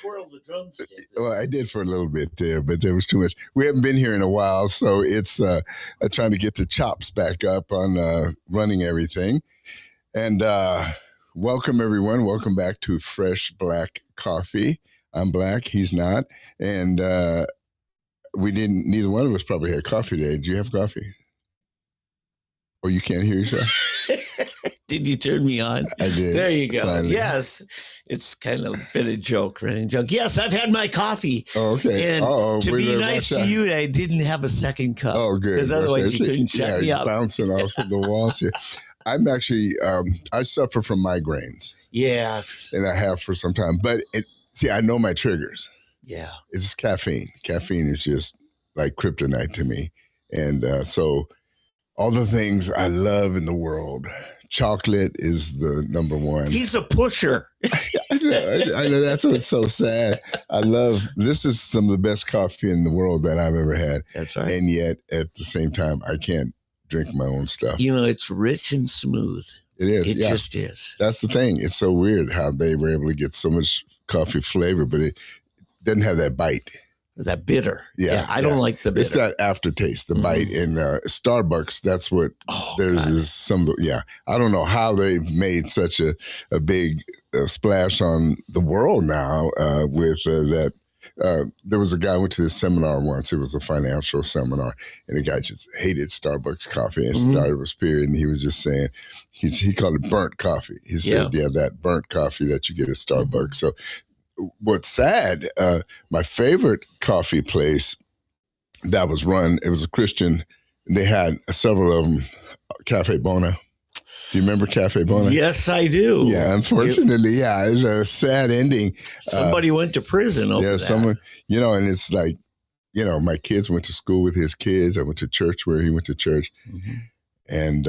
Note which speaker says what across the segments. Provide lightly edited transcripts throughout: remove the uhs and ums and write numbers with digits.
Speaker 1: Twirl the drumstick.
Speaker 2: Well, I did for a little bit there, but there was too much. We haven't been here in a while, so it's trying to get the chops back up on running everything. And welcome, everyone. Welcome back to Fresh Black Coffee. I'm black. He's not. And neither one of us probably had coffee today. Did you have coffee? Oh, you can't hear yourself?
Speaker 1: Did you turn me on?
Speaker 2: I did.
Speaker 1: There you go.
Speaker 2: Finally.
Speaker 1: Yes. It's kind of been a joke, running joke. Yes, I've had my coffee.
Speaker 2: Oh, okay.
Speaker 1: And to be nice to you, I didn't have a second cup.
Speaker 2: Oh, good.
Speaker 1: Because otherwise you couldn't shut me up.
Speaker 2: Bouncing off of the walls here. I'm actually, I suffer from migraines.
Speaker 1: Yes.
Speaker 2: And I have for some time. But I know my triggers.
Speaker 1: Yeah.
Speaker 2: It's caffeine. Caffeine is just like kryptonite to me. And so all the things I love in the world, chocolate is the number one.
Speaker 1: He's a pusher.
Speaker 2: I know. That's what's so sad. This is some of the best coffee in the world that I've ever had.
Speaker 1: That's right.
Speaker 2: And yet at the same time, I can't drink my own stuff.
Speaker 1: You know, it's rich and smooth.
Speaker 2: It is.
Speaker 1: It just is.
Speaker 2: That's the thing. It's so weird how they were able to get so much coffee flavor, but it doesn't have that bite.
Speaker 1: That bitter.
Speaker 2: Yeah.
Speaker 1: I don't like the bitter.
Speaker 2: It's that aftertaste, the bite. In Starbucks, that's what is some. Yeah. I don't know how they've made such a big splash on the world now with that. There was a guy who went to this seminar once. It was a financial seminar, and the guy just hated Starbucks coffee and started with spirit. And he was just saying, he called it burnt coffee. He said, that burnt coffee that you get at Starbucks. So what's sad, my favorite coffee place that was run, it was a Christian. They had several of them, Cafe Bona. Do you remember Cafe Bona?
Speaker 1: Yes, I do.
Speaker 2: Yeah, unfortunately, it's a sad ending.
Speaker 1: Somebody went to prison over that.
Speaker 2: Someone, and it's like, my kids went to school with his kids. I went to church where he went to church. And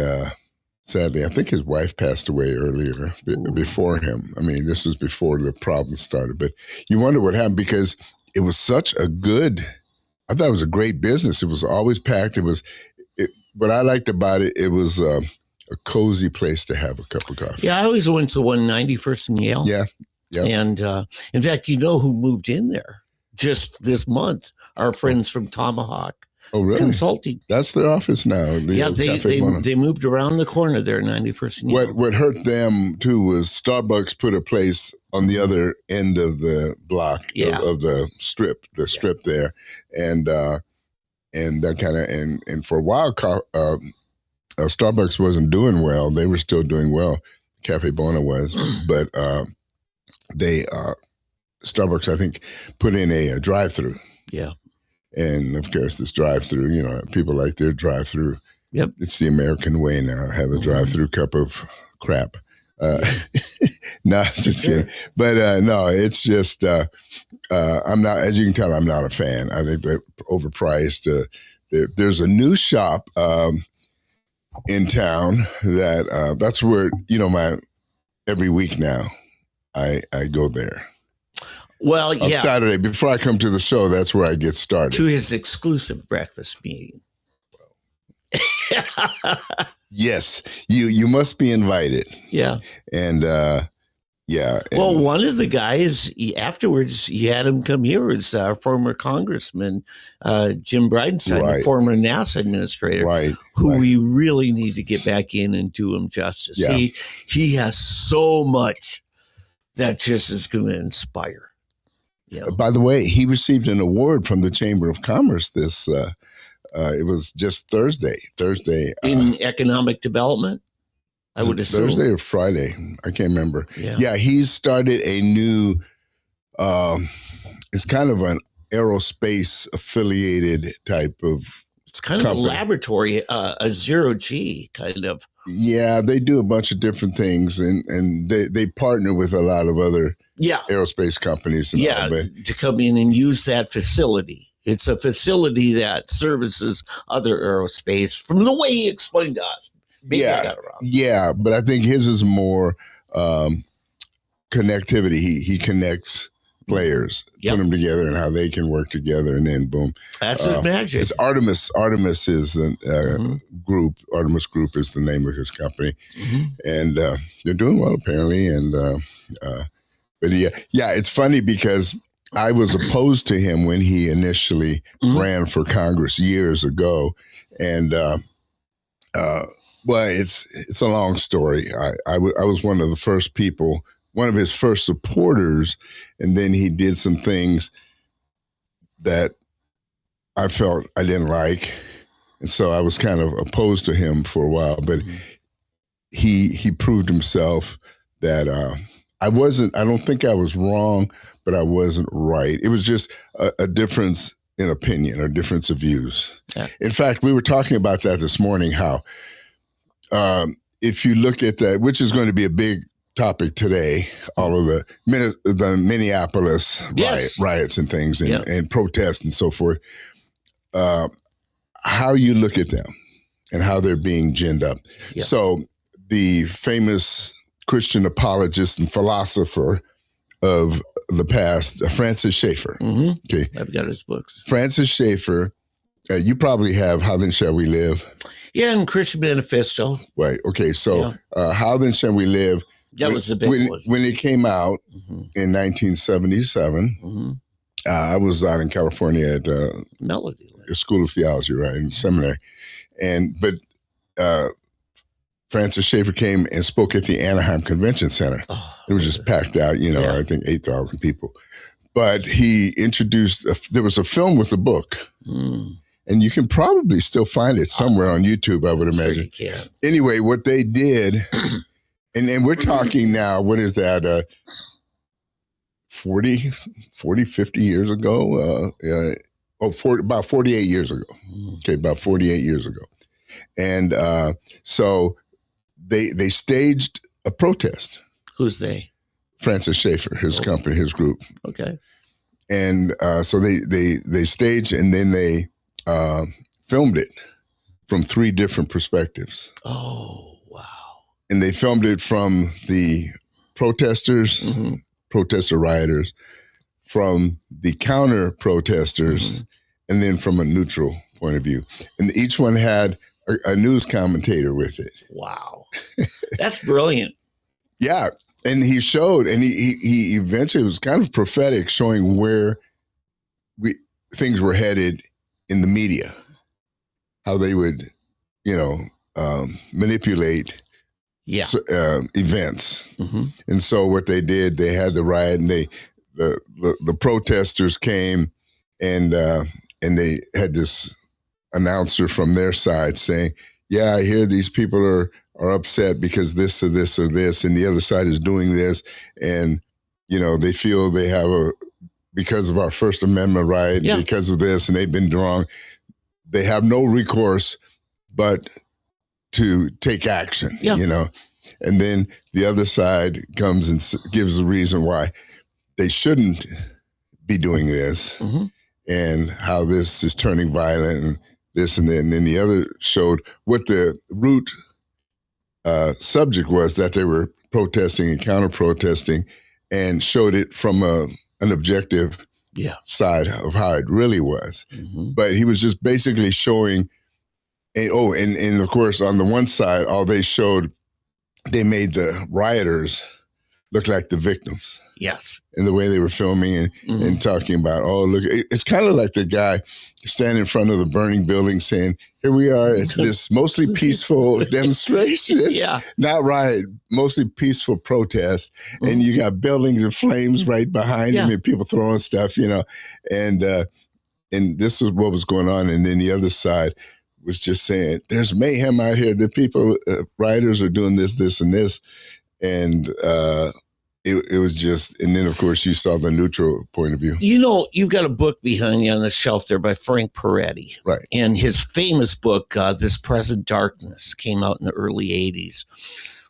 Speaker 2: sadly, I think his wife passed away earlier before him. I mean, this was before the problem started. But you wonder what happened because it was such I thought it was a great business. It was always packed. What I liked about it, it was a cozy place to have a cup of coffee.
Speaker 1: Yeah, I always went to 191st and Yale.
Speaker 2: Yeah.
Speaker 1: And in fact, who moved in there just this month? Our friends from Tomahawk.
Speaker 2: Oh, really?
Speaker 1: Consulting.
Speaker 2: That's their office now.
Speaker 1: They moved around the corner there, 91st and Yale.
Speaker 2: What hurt them, too, was Starbucks put a place on the other end of the block of the strip there. And that kind of, and for a while, Starbucks wasn't doing well. They were still doing well. Cafe Bona was, but Starbucks, I think, put in a drive-through.
Speaker 1: Yeah.
Speaker 2: And of course, this drive-through, people like their drive-through. Yep. It's the American way now. Have a drive-through cup of crap. No, just kidding. But no, it's just, I'm not, as you can tell, I'm not a fan. I think they're overpriced. There's a new shop in town that's where, every week now I go there.
Speaker 1: Well,
Speaker 2: on Saturday, before I come to the show, that's where I get started.
Speaker 1: To his exclusive breakfast meeting.
Speaker 2: Yes, you must be invited.
Speaker 1: Yeah.
Speaker 2: And
Speaker 1: well, one of the guys, afterwards, he had him come here, was our former congressman, Jim Bridenstine, the former NASA administrator, who we really need to get back in and do him justice. Yeah. He has so much that just is going to inspire. Yeah.
Speaker 2: By the way, he received an award from the Chamber of Commerce this, it was just Thursday.
Speaker 1: In economic development? I would assume.
Speaker 2: Thursday or Friday. I can't remember. Yeah, he's started a new, it's kind of an aerospace affiliated type of
Speaker 1: It's kind of a laboratory, a zero-G kind of.
Speaker 2: Yeah, they do a bunch of different things, and they partner with a lot of other aerospace companies. And all,
Speaker 1: to come in and use that facility. It's a facility that services other aerospace from the way he explained to us. Maybe I got it wrong.
Speaker 2: Yeah, but I think his is more connectivity. He connects players, put them together and how they can work together, and then boom.
Speaker 1: That's his magic.
Speaker 2: It's Artemis. Artemis is the group. Artemis Group is the name of his company. And they're doing well, apparently. And but But yeah, it's funny because I was opposed to him when he initially ran for Congress years ago. And, well, it's a long story. I was one of the first people, one of his first supporters, and then he did some things that I felt I didn't like. And so I was kind of opposed to him for a while, but he proved himself that I don't think I was wrong, but I wasn't right. It was just a difference in opinion, or difference of views. Yeah. In fact, we were talking about that this morning, how if you look at that, which is going to be a big topic today, all of the Minneapolis riots and things and protests and so forth, how you look at them and how they're being ginned up. Yeah. So the famous Christian apologist and philosopher of the past, Francis Schaeffer.
Speaker 1: Okay, I've got his books.
Speaker 2: Francis Schaeffer, you probably have How Then Shall We Live?
Speaker 1: Yeah, and Christian Manifesto.
Speaker 2: Right. Okay, so How Then Shall We Live?
Speaker 1: That was the big one.
Speaker 2: When it came out in 1977, I was out in California at
Speaker 1: Melody
Speaker 2: School of Theology, right, in seminary, but Francis Schaeffer came and spoke at the Anaheim Convention Center. Oh, it was just packed out, I think 8,000 people. But he introduced, there was a film with the book, and you can probably still find it somewhere on YouTube, I would imagine. Sure you can. Anyway, what they did, and we're talking now, what is that, 40, 50 years ago? About 48 years ago. Okay, about 48 years ago. And so they staged a protest.
Speaker 1: Who's they?
Speaker 2: Francis Schaeffer, his company, his group.
Speaker 1: Okay.
Speaker 2: And so they staged, and then they filmed it from 3 different perspectives.
Speaker 1: Oh, wow.
Speaker 2: And they filmed it from the protesters, protester rioters, from the counter protesters, and then from a neutral point of view. And each one had a news commentator with it.
Speaker 1: Wow. That's brilliant.
Speaker 2: Yeah. And he showed, and he eventually was kind of prophetic, showing where things were headed in the media, how they would, manipulate events. And so what they did, they had the riot, and the protesters came, and they had this announcer from their side saying, "Yeah, I hear these people are upset because this or this or this, and the other side is doing this, and they feel they have because of our First Amendment right, because of this, and they've been wrong. They have no recourse but to take action." And then the other side comes and gives the reason why they shouldn't be doing this, and how this is turning violent, and this and then. And then the other showed what the root subject was, that they were protesting and counter-protesting, and showed it from an objective side of how it really was. But he was just basically showing, and of course, on the one side, all they showed, they made the rioters look like the victims.
Speaker 1: Yes.
Speaker 2: And the way they were filming and talking about, look, it's kind of like the guy standing in front of the burning building saying, "Here we are, it's this mostly peaceful demonstration." Not riot, mostly peaceful protest. And you got buildings and flames right behind him, and people throwing stuff, and this is what was going on. And then the other side was just saying, "There's mayhem out here. The people, rioters are doing this, this, and this." And it was just, and then of course you saw the neutral point of view.
Speaker 1: You've got a book behind you on the shelf there by Frank Peretti.
Speaker 2: Right.
Speaker 1: And his famous book, This Present Darkness, came out in the early 80s.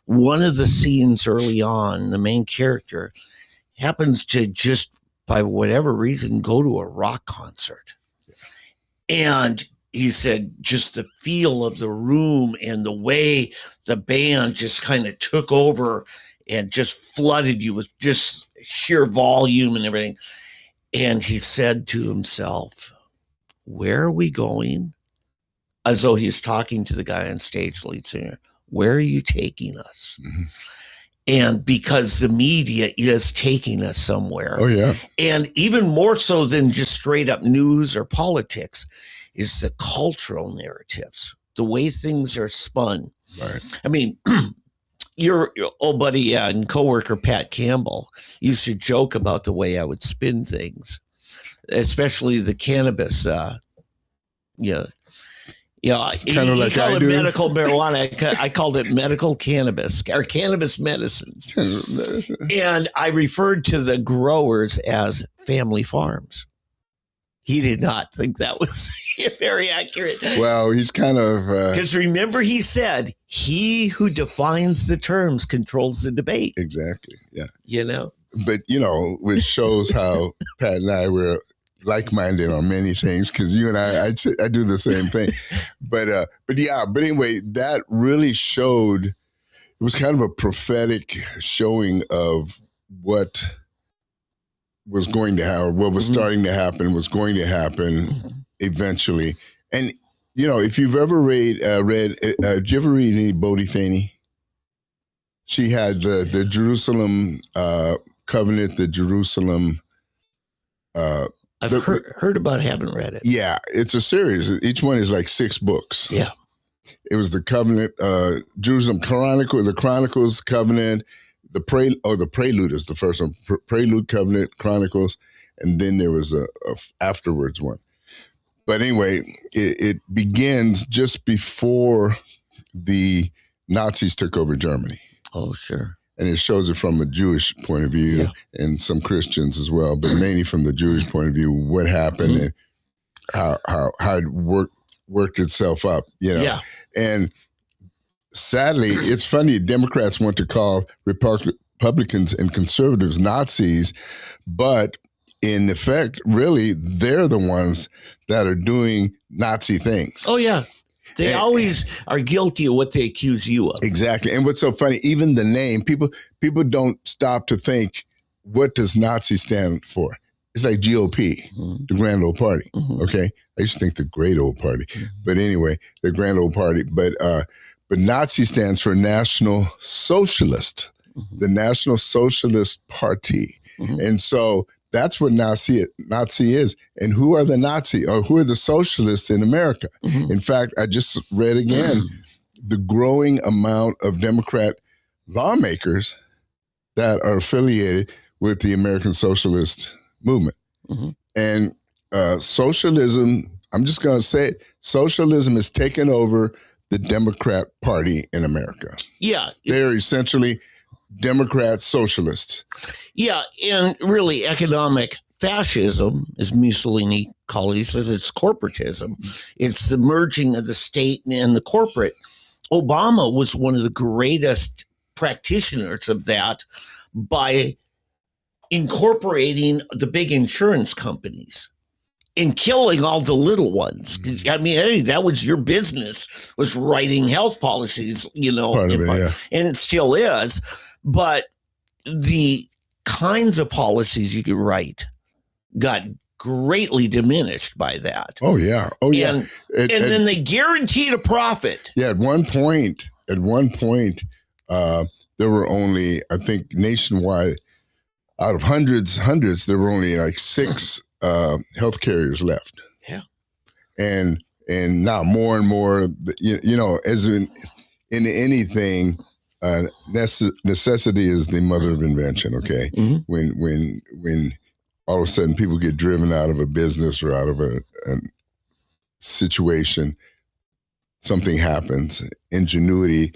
Speaker 1: One of the scenes early on, the main character happens to just, by whatever reason, go to a rock concert. And he said just the feel of the room and the way the band just kind of took over and just flooded you with just sheer volume and everything. And he said to himself, "Where are we going?" As though he's talking to the guy on stage, lead singer. "Where are you taking us?" And because the media is taking us somewhere.
Speaker 2: Oh, yeah.
Speaker 1: And even more so than just straight up news or politics is the cultural narratives, the way things are spun.
Speaker 2: Right.
Speaker 1: I mean, your old buddy and coworker, Pat Campbell, used to joke about the way I would spin things, especially the cannabis,
Speaker 2: kind of like
Speaker 1: call
Speaker 2: I
Speaker 1: it
Speaker 2: do.
Speaker 1: medical marijuana. I called it medical cannabis or cannabis medicines. And I referred to the growers as family farms. He did not think that was very accurate.
Speaker 2: Well, he's kind of...
Speaker 1: Because remember, he said, he who defines the terms controls the debate.
Speaker 2: Exactly, yeah.
Speaker 1: You know?
Speaker 2: But, which shows how Pat and I were like-minded on many things, because you and I do the same thing. But anyway, that really showed, it was kind of a prophetic showing of what was going to happen, what was starting to happen, was going to happen eventually. And, if you've ever read, did you ever read any Bodhi Thaney? She had the Jerusalem covenant, the Jerusalem...
Speaker 1: I've heard about it, haven't read it.
Speaker 2: Yeah, it's a series. Each one is like 6 books.
Speaker 1: Yeah.
Speaker 2: It was the covenant, Jerusalem Chronicle, the Chronicles, Covenant, the Prelude is the first one, Prelude, Covenant, Chronicles, and then there was a afterwards one. But anyway, it begins just before the Nazis took over Germany.
Speaker 1: Oh, sure.
Speaker 2: And it shows it from a Jewish point of view and some Christians as well, but mainly from the Jewish point of view, what happened and how it worked itself up,
Speaker 1: Yeah.
Speaker 2: And sadly, it's funny, Democrats want to call Republicans and conservatives Nazis, but in effect, really, they're the ones that are doing Nazi things.
Speaker 1: Oh, yeah. They always are guilty of what they accuse you of.
Speaker 2: Exactly. And what's so funny, even the name, people don't stop to think, what does Nazi stand for? It's like GOP, the Grand Old Party. Okay. I used to think the Great Old Party, but anyway, the Grand Old Party. But Nazi stands for National Socialist, the National Socialist Party. And so that's what Nazi is. And who are the Nazi, or who are the socialists in America? In fact, I just read again the growing amount of Democrat lawmakers that are affiliated with the American Socialist movement. And socialism, I'm just going to say it, socialism has taken over the Democrat Party in America.
Speaker 1: Yeah.
Speaker 2: They're essentially Democrat socialists.
Speaker 1: Yeah, and really economic fascism, as Mussolini called it, he says it's corporatism. It's the merging of the state and the corporate. Obama was one of the greatest practitioners of that by incorporating the big insurance companies and killing all the little ones. I mean, hey, that was your business, was writing health policies,
Speaker 2: Part of it, yeah.
Speaker 1: And it still is. But the kinds of policies you could write got greatly diminished by that.
Speaker 2: Oh, yeah. Oh, yeah.
Speaker 1: And then they guaranteed a profit.
Speaker 2: Yeah, at one point, there were only, I think, nationwide, out of hundreds, there were only like 6 health carriers left.
Speaker 1: Yeah.
Speaker 2: And now more and more, as in anything, necessity is the mother of invention. Okay, when all of a sudden people get driven out of a business or out of a situation, something happens. Ingenuity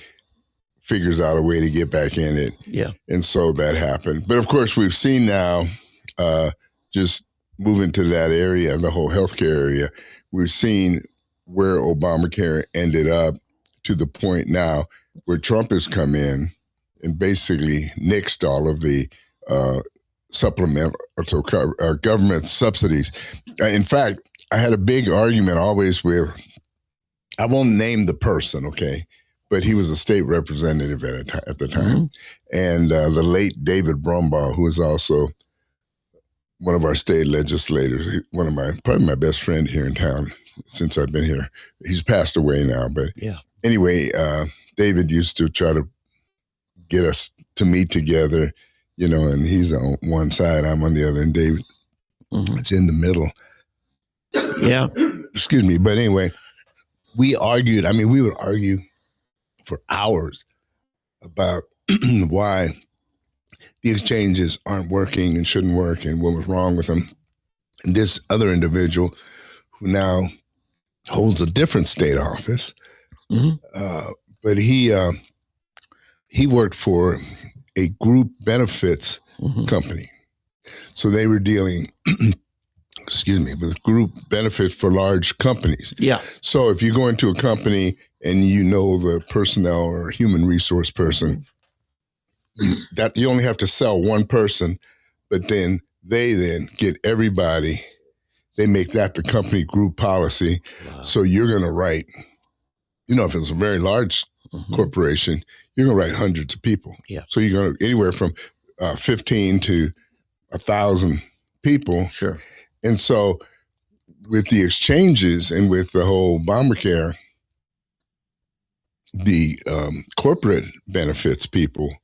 Speaker 2: figures out a way to get back in it.
Speaker 1: Yeah,
Speaker 2: and so that happened. But of course, we've seen now, just moving to that area, the whole healthcare area. We've seen where Obamacare ended up, to the point now where Trump has come in and basically nixed all of the government subsidies. In fact, I had a big argument always with, I won't name the person, okay, but he was a state representative at the time. And the late David Brumbaugh, who is also one of our state legislators, probably my best friend here in town since I've been here. He's passed away now, but
Speaker 1: yeah.
Speaker 2: Anyway, David used to try to get us to meet together, and he's on one side, I'm on the other, and David, it's in the middle.
Speaker 1: Yeah.
Speaker 2: Excuse me. But anyway, we argued. I mean, we would argue for hours about why the exchanges aren't working and shouldn't work and what was wrong with them. And this other individual who now holds a different state office, but he worked for a group benefits company. So they were dealing, with group benefits for large companies.
Speaker 1: Yeah.
Speaker 2: So if you go into a company and the personnel or human resource person, that you only have to sell one person, but then they get everybody. They make that the company group policy. Wow. So you're going to write, if it's a very large corporation, you're going to write hundreds of people.
Speaker 1: Yeah.
Speaker 2: So you're going to anywhere from 15 to 1,000 people.
Speaker 1: Sure.
Speaker 2: And so with the exchanges and with the whole Obamacare, the corporate benefits people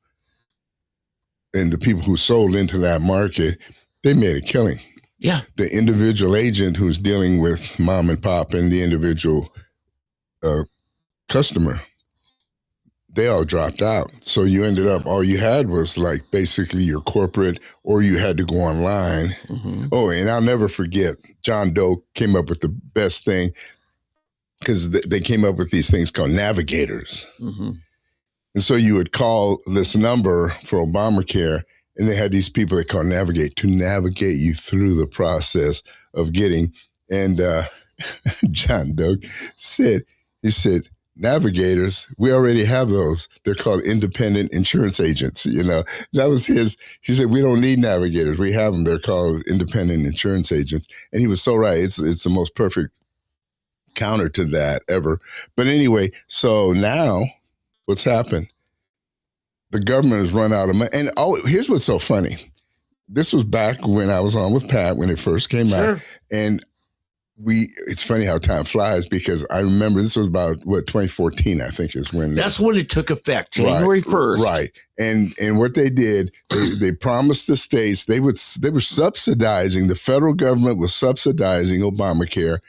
Speaker 2: and the people who sold into that market, they made a killing.
Speaker 1: Yeah.
Speaker 2: The individual agent who's dealing with mom and pop and the individual customer, they all dropped out. So you ended up, all you had was like basically your corporate, or you had to go online. Oh, and I'll never forget, John Doe came up with the best thing, because they came up with these things called navigators. And so you would call this number for Obamacare, and they had these people they call navigate to navigate you through the process of getting. And John Doe said, navigators, we already have those. They're called independent insurance agents. That was his. He said, we don't need navigators. We have them. They're called independent insurance agents. And he was so right. It's the most perfect counter to that ever. But anyway, so now what's happened? The government has run out of money. And here's what's so funny. This was back when I was on with Pat when it first came out. And it's funny how time flies, because I remember this was about 2014, I think is when.
Speaker 1: That's when it took effect, January 1st.
Speaker 2: Right. And what they did, they promised the states, they were subsidizing, the federal government was subsidizing Obamacare.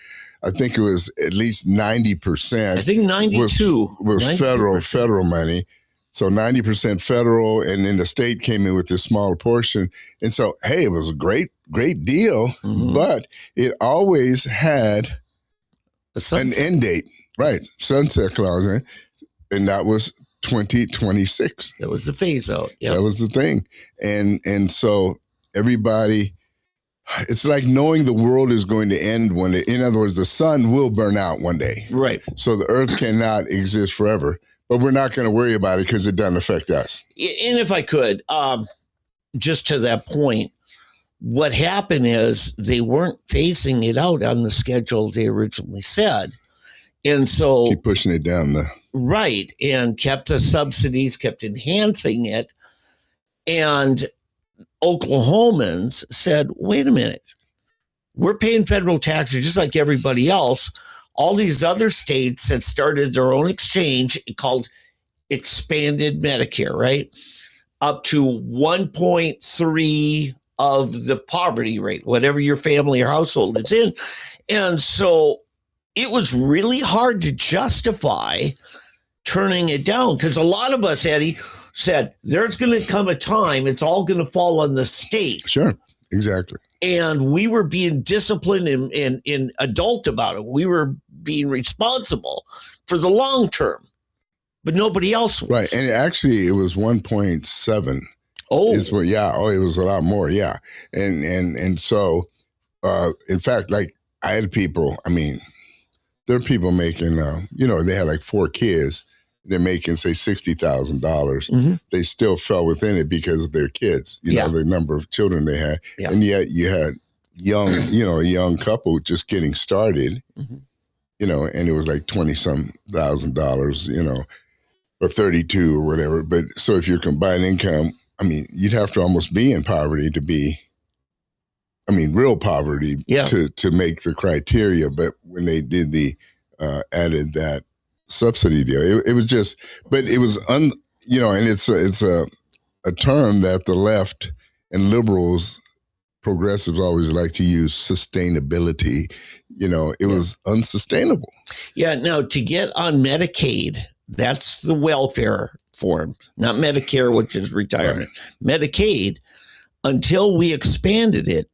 Speaker 2: I think it was at least 90%.
Speaker 1: I think 92
Speaker 2: was federal money. So 90% federal, and then the state came in with this smaller portion. And so, hey, it was a great deal, but it always had an end date, right? Sunset clause, and that was 2026.
Speaker 1: That was the phase out.
Speaker 2: Yep. That was the thing. And so everybody, it's like knowing the world is going to end one day. In other words, the sun will burn out one day.
Speaker 1: Right.
Speaker 2: So the earth cannot exist forever. But we're not going to worry about it because it doesn't affect us.
Speaker 1: And if I could, just to that point, what happened is they weren't phasing it out on the schedule they originally said. And so
Speaker 2: keep pushing it down there.
Speaker 1: Right. And kept the subsidies, kept enhancing it. And Oklahomans said, wait a minute, we're paying federal taxes just like everybody else. All these other states had started their own exchange called expanded Medicare, right? Up to 1.3 of the poverty rate, whatever your family or household is in. And so it was really hard to justify turning it down, because a lot of us, Eddie, said there's going to come a time it's all going to fall on the state.
Speaker 2: Sure, exactly.
Speaker 1: And we were being disciplined and adult about it. We were being responsible for the long term, but nobody else was.
Speaker 2: Right. And actually it was 1.7.
Speaker 1: Oh,
Speaker 2: it was a lot more. Yeah. And so, in fact, like I had people, there are people making, they had like 4 kids. They're making, say, $60,000. They still fell within it because of their kids, the number of children they had. Yeah. And yet you had a young couple just getting started, and it was like $20-some thousand, or 32 or whatever. But so if your combined income, you'd have to almost be in poverty to be, real poverty to make the criteria. But when they did added that subsidy deal, it was just, but it was and it's a term that the left and liberals, progressives always like to use, sustainability. It was unsustainable.
Speaker 1: Yeah. Now, to get on Medicaid, that's the welfare form, not Medicare, which is retirement. Right. Medicaid, until we expanded it,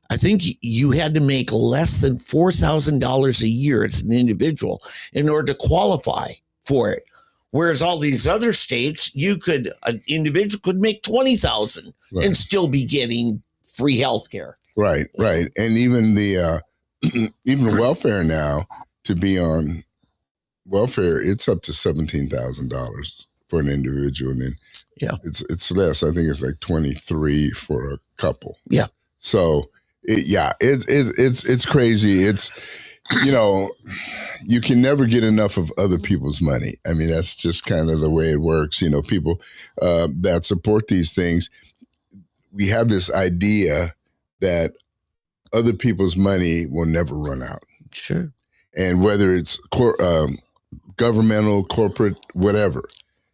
Speaker 1: I think you had to make less than $4,000 a year as an individual in order to qualify for it. Whereas all these other states, an individual could make $20,000 and still be getting free health care.
Speaker 2: Right. And even the welfare now, to be on welfare, it's up to $17,000 for an individual, and then it's less. I think it's like 23 for a couple.
Speaker 1: Yeah.
Speaker 2: So it's crazy. It's you can never get enough of other people's money. I mean, that's just kind of the way it works. People that support these things, we have this idea that other people's money will never run out.
Speaker 1: Sure.
Speaker 2: And whether it's governmental, corporate, whatever,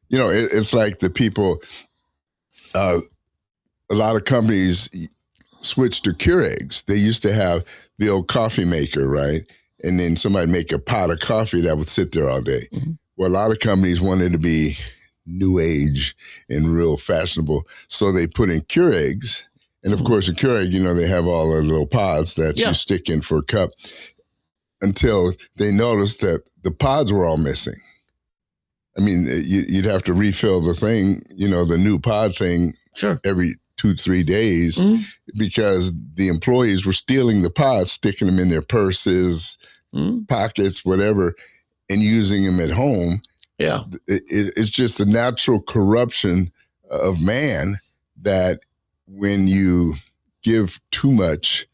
Speaker 2: it's like the people, a lot of companies switched to Keurigs. They used to have the old coffee maker, right? And then somebody make a pot of coffee that would sit there all day. Mm-hmm. Well, a lot of companies wanted to be new age and real fashionable. So they put in Keurigs. And of course, a Keurig, they have all the little pods that you stick in for a cup, until they noticed that the pods were all missing. I mean, you'd have to refill the thing, the new pod thing every 2-3 days, because the employees were stealing the pods, sticking them in their purses, pockets, whatever, and using them at home.
Speaker 1: Yeah.
Speaker 2: It's just a natural corruption of man that when you give too much,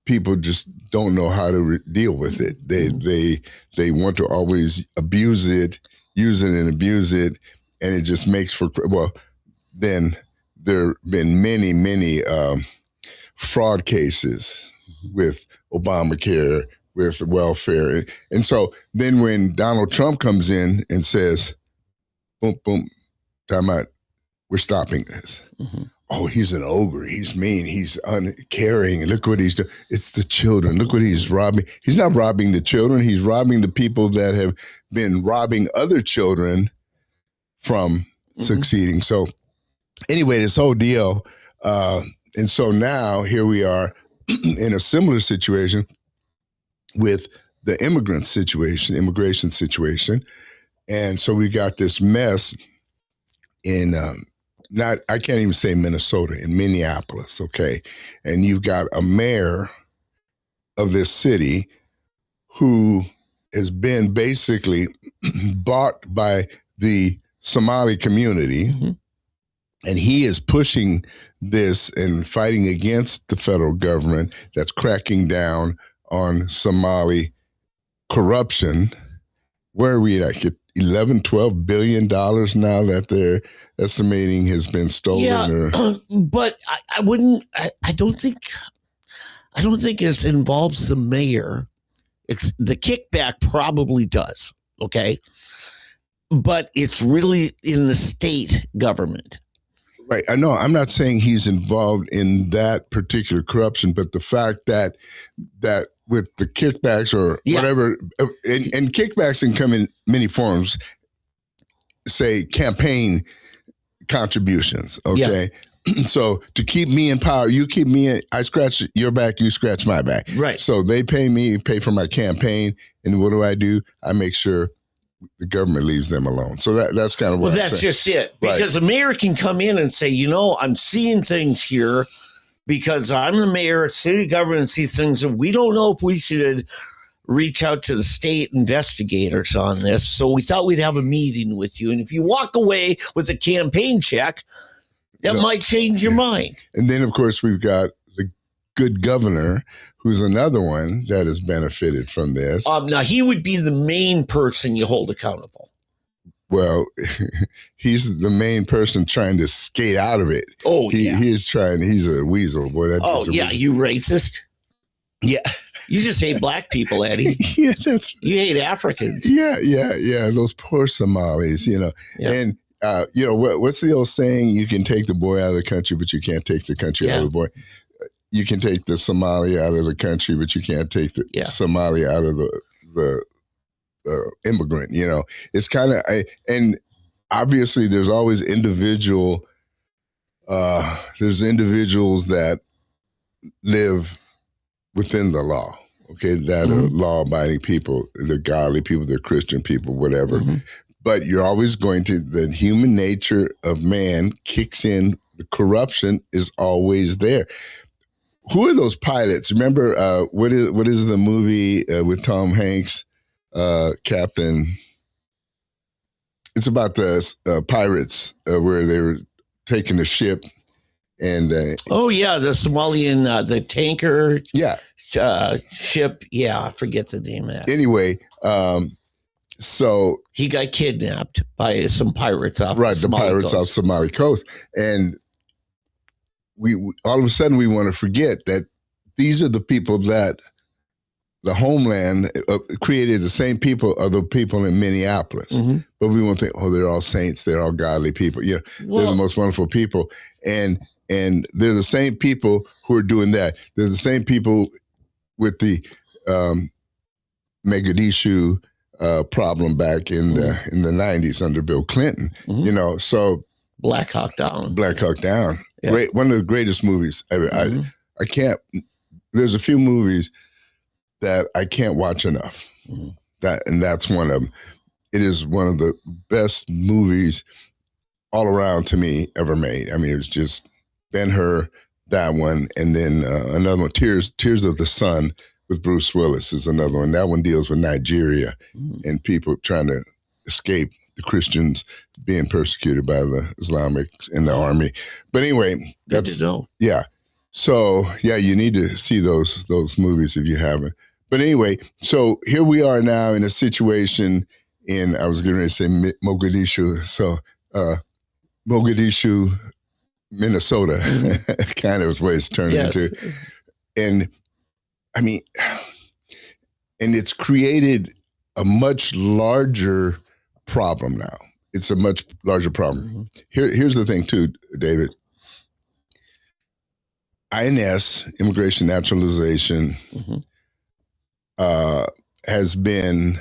Speaker 2: people just don't know how to deal with it. They want to always abuse it, use it and abuse it, and it just makes for, then there have been many fraud cases with Obamacare, with welfare. And so then when Donald Trump comes in and says, boom, boom, time out, we're stopping this. Mm-hmm. Oh, he's an ogre. He's mean. He's uncaring. Look what he's doing. It's the children. Look what he's robbing. He's not robbing the children. He's robbing the people that have been robbing other children from succeeding. So anyway, this whole deal. And so now here we are in a similar situation with the immigration situation. And so we got this mess in, I can't even say Minnesota, in Minneapolis, okay? And you've got a mayor of this city who has been basically bought by the Somali community, and he is pushing this and fighting against the federal government that's cracking down on Somali corruption. Where are we at? $11-12 billion now that they're estimating has been stolen.
Speaker 1: Yeah, but I don't think it involves the mayor. The kickback probably does, okay? But it's really in the state government.
Speaker 2: Right. I know. I'm not saying he's involved in that particular corruption, but the fact that with the kickbacks or whatever, and kickbacks can come in many forms, say campaign contributions, okay? Yeah. So to keep me in power, you keep me in, I scratch your back, you scratch my back.
Speaker 1: Right.
Speaker 2: So they pay me, pay for my campaign, and what do? I make sure the government leaves them alone. So that's kind of what
Speaker 1: that's just it. Because the mayor can come in and say, I'm seeing things here because I'm the mayor, city government sees things, and we don't know if we should reach out to the state investigators on this. So we thought we'd have a meeting with you. And if you walk away with a campaign check, that might change your mind.
Speaker 2: And then, of course, we've got the good governor, who's another one that has benefited from this.
Speaker 1: Now, he would be the main person you hold accountable.
Speaker 2: Well, he's the main person trying to skate out of it.
Speaker 1: Oh,
Speaker 2: he is trying. He's a weasel. Boy,
Speaker 1: weasel. You racist?
Speaker 2: Yeah.
Speaker 1: You just hate black people, Eddie.
Speaker 2: Yeah, that's right.
Speaker 1: You hate Africans.
Speaker 2: Yeah. Those poor Somalis,
Speaker 1: Yeah.
Speaker 2: And what's the old saying? You can take the boy out of the country, but you can't take the country out of the boy. You can take the Somali out of the country, but you can't take the Somali out of the immigrant. It's kind of, and obviously there's always individuals that live within the law. Okay, that are law-abiding people, they're godly people, they're Christian people, whatever. Mm-hmm. But you're always the human nature of man kicks in. The corruption is always there. Who are those pilots? Remember, what is the movie with Tom Hanks, Captain? It's about the pirates where they were taking a ship. And the Somalian, the tanker ship. Yeah, I forget the name of that. Anyway, so
Speaker 1: he got kidnapped by some pirates off
Speaker 2: Somali coast. And we all of a sudden we want to forget that these are the people that the homeland created. The same people are the people in Minneapolis. Mm-hmm. But we won't think, they're all saints, they're all godly people. Yeah, they're the most wonderful people. And they're the same people who are doing that. They're the same people with the Mogadishu problem back in the 90s under Bill Clinton. Mm-hmm. So
Speaker 1: Black Hawk Down.
Speaker 2: Yeah. Great, one of the greatest movies ever. Mm-hmm. I can't. There's a few movies that I can't watch enough. Mm-hmm. That's one of them. It is one of the best movies all around to me ever made. I mean, it was just Ben-Hur, that one, and then another one, Tears of the Sun with Bruce Willis is another one. That one deals with Nigeria and people trying to escape the Christians being persecuted by the Islamics in the army. But anyway, that's yeah. So you need to see those movies if you haven't. But anyway, so here we are now in a situation I was going to say Mogadishu. So Mogadishu, Minnesota, kind of is what it's turned into. And I mean, and it's created a much larger problem now. It's a much larger problem. Mm-hmm. Here's the thing too, David. INS, Immigration Naturalization, has been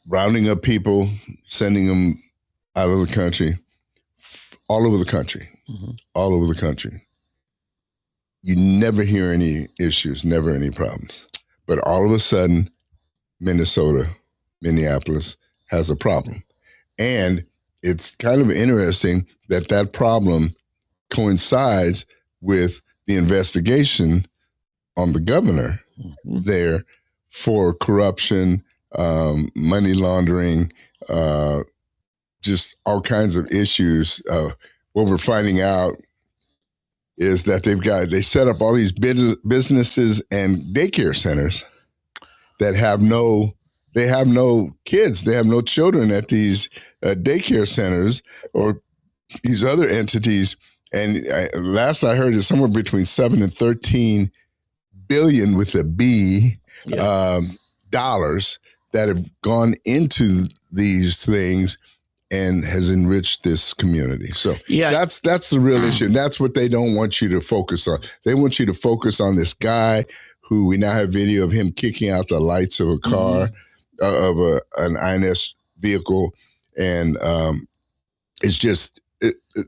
Speaker 2: rounding up people, sending them out of the country, all over the country, all over the country. You never hear any issues, never any problems. But all of a sudden, Minneapolis has a problem. And it's kind of interesting that problem coincides with the investigation on the governor there for corruption, money laundering, just all kinds of issues. What we're finding out is that they set up all these businesses and daycare centers that have no kids, they have no children at these daycare centers or these other entities. And last I heard is somewhere between 7 and 13 billion with a B dollars that have gone into these things and has enriched this community. So that's the real issue. And that's what they don't want you to focus on. They want you to focus on this guy who we now have video of him kicking out the lights of a car, of an INS vehicle. And it's just,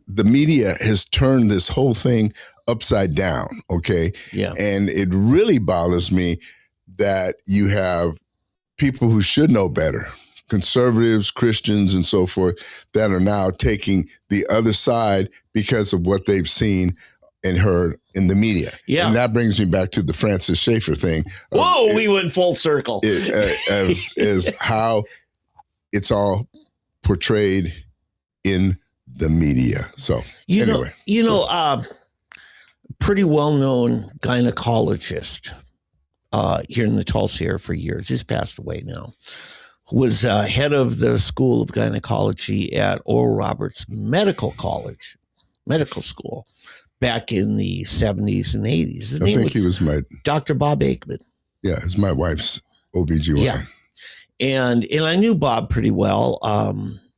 Speaker 2: the media has turned this whole thing upside down, okay?
Speaker 1: Yeah.
Speaker 2: And it really bothers me that you have people who should know better, conservatives, Christians, and so forth, that are now taking the other side because of what they've seen and heard in the media.
Speaker 1: Yeah.
Speaker 2: And that brings me back to the Francis Schaeffer thing.
Speaker 1: Whoa, we went full circle.
Speaker 2: Is how it's all portrayed in the media. So anyway.
Speaker 1: Pretty well-known gynecologist here in the Tulsa area for years. He's passed away now. Was head of the School of Gynecology at Oral Roberts Medical School back in the 70s and 80s.
Speaker 2: I think he was my...
Speaker 1: Dr. Bob Aikman.
Speaker 2: Yeah, it's my wife's OBGYN.
Speaker 1: Yeah. And I knew Bob pretty well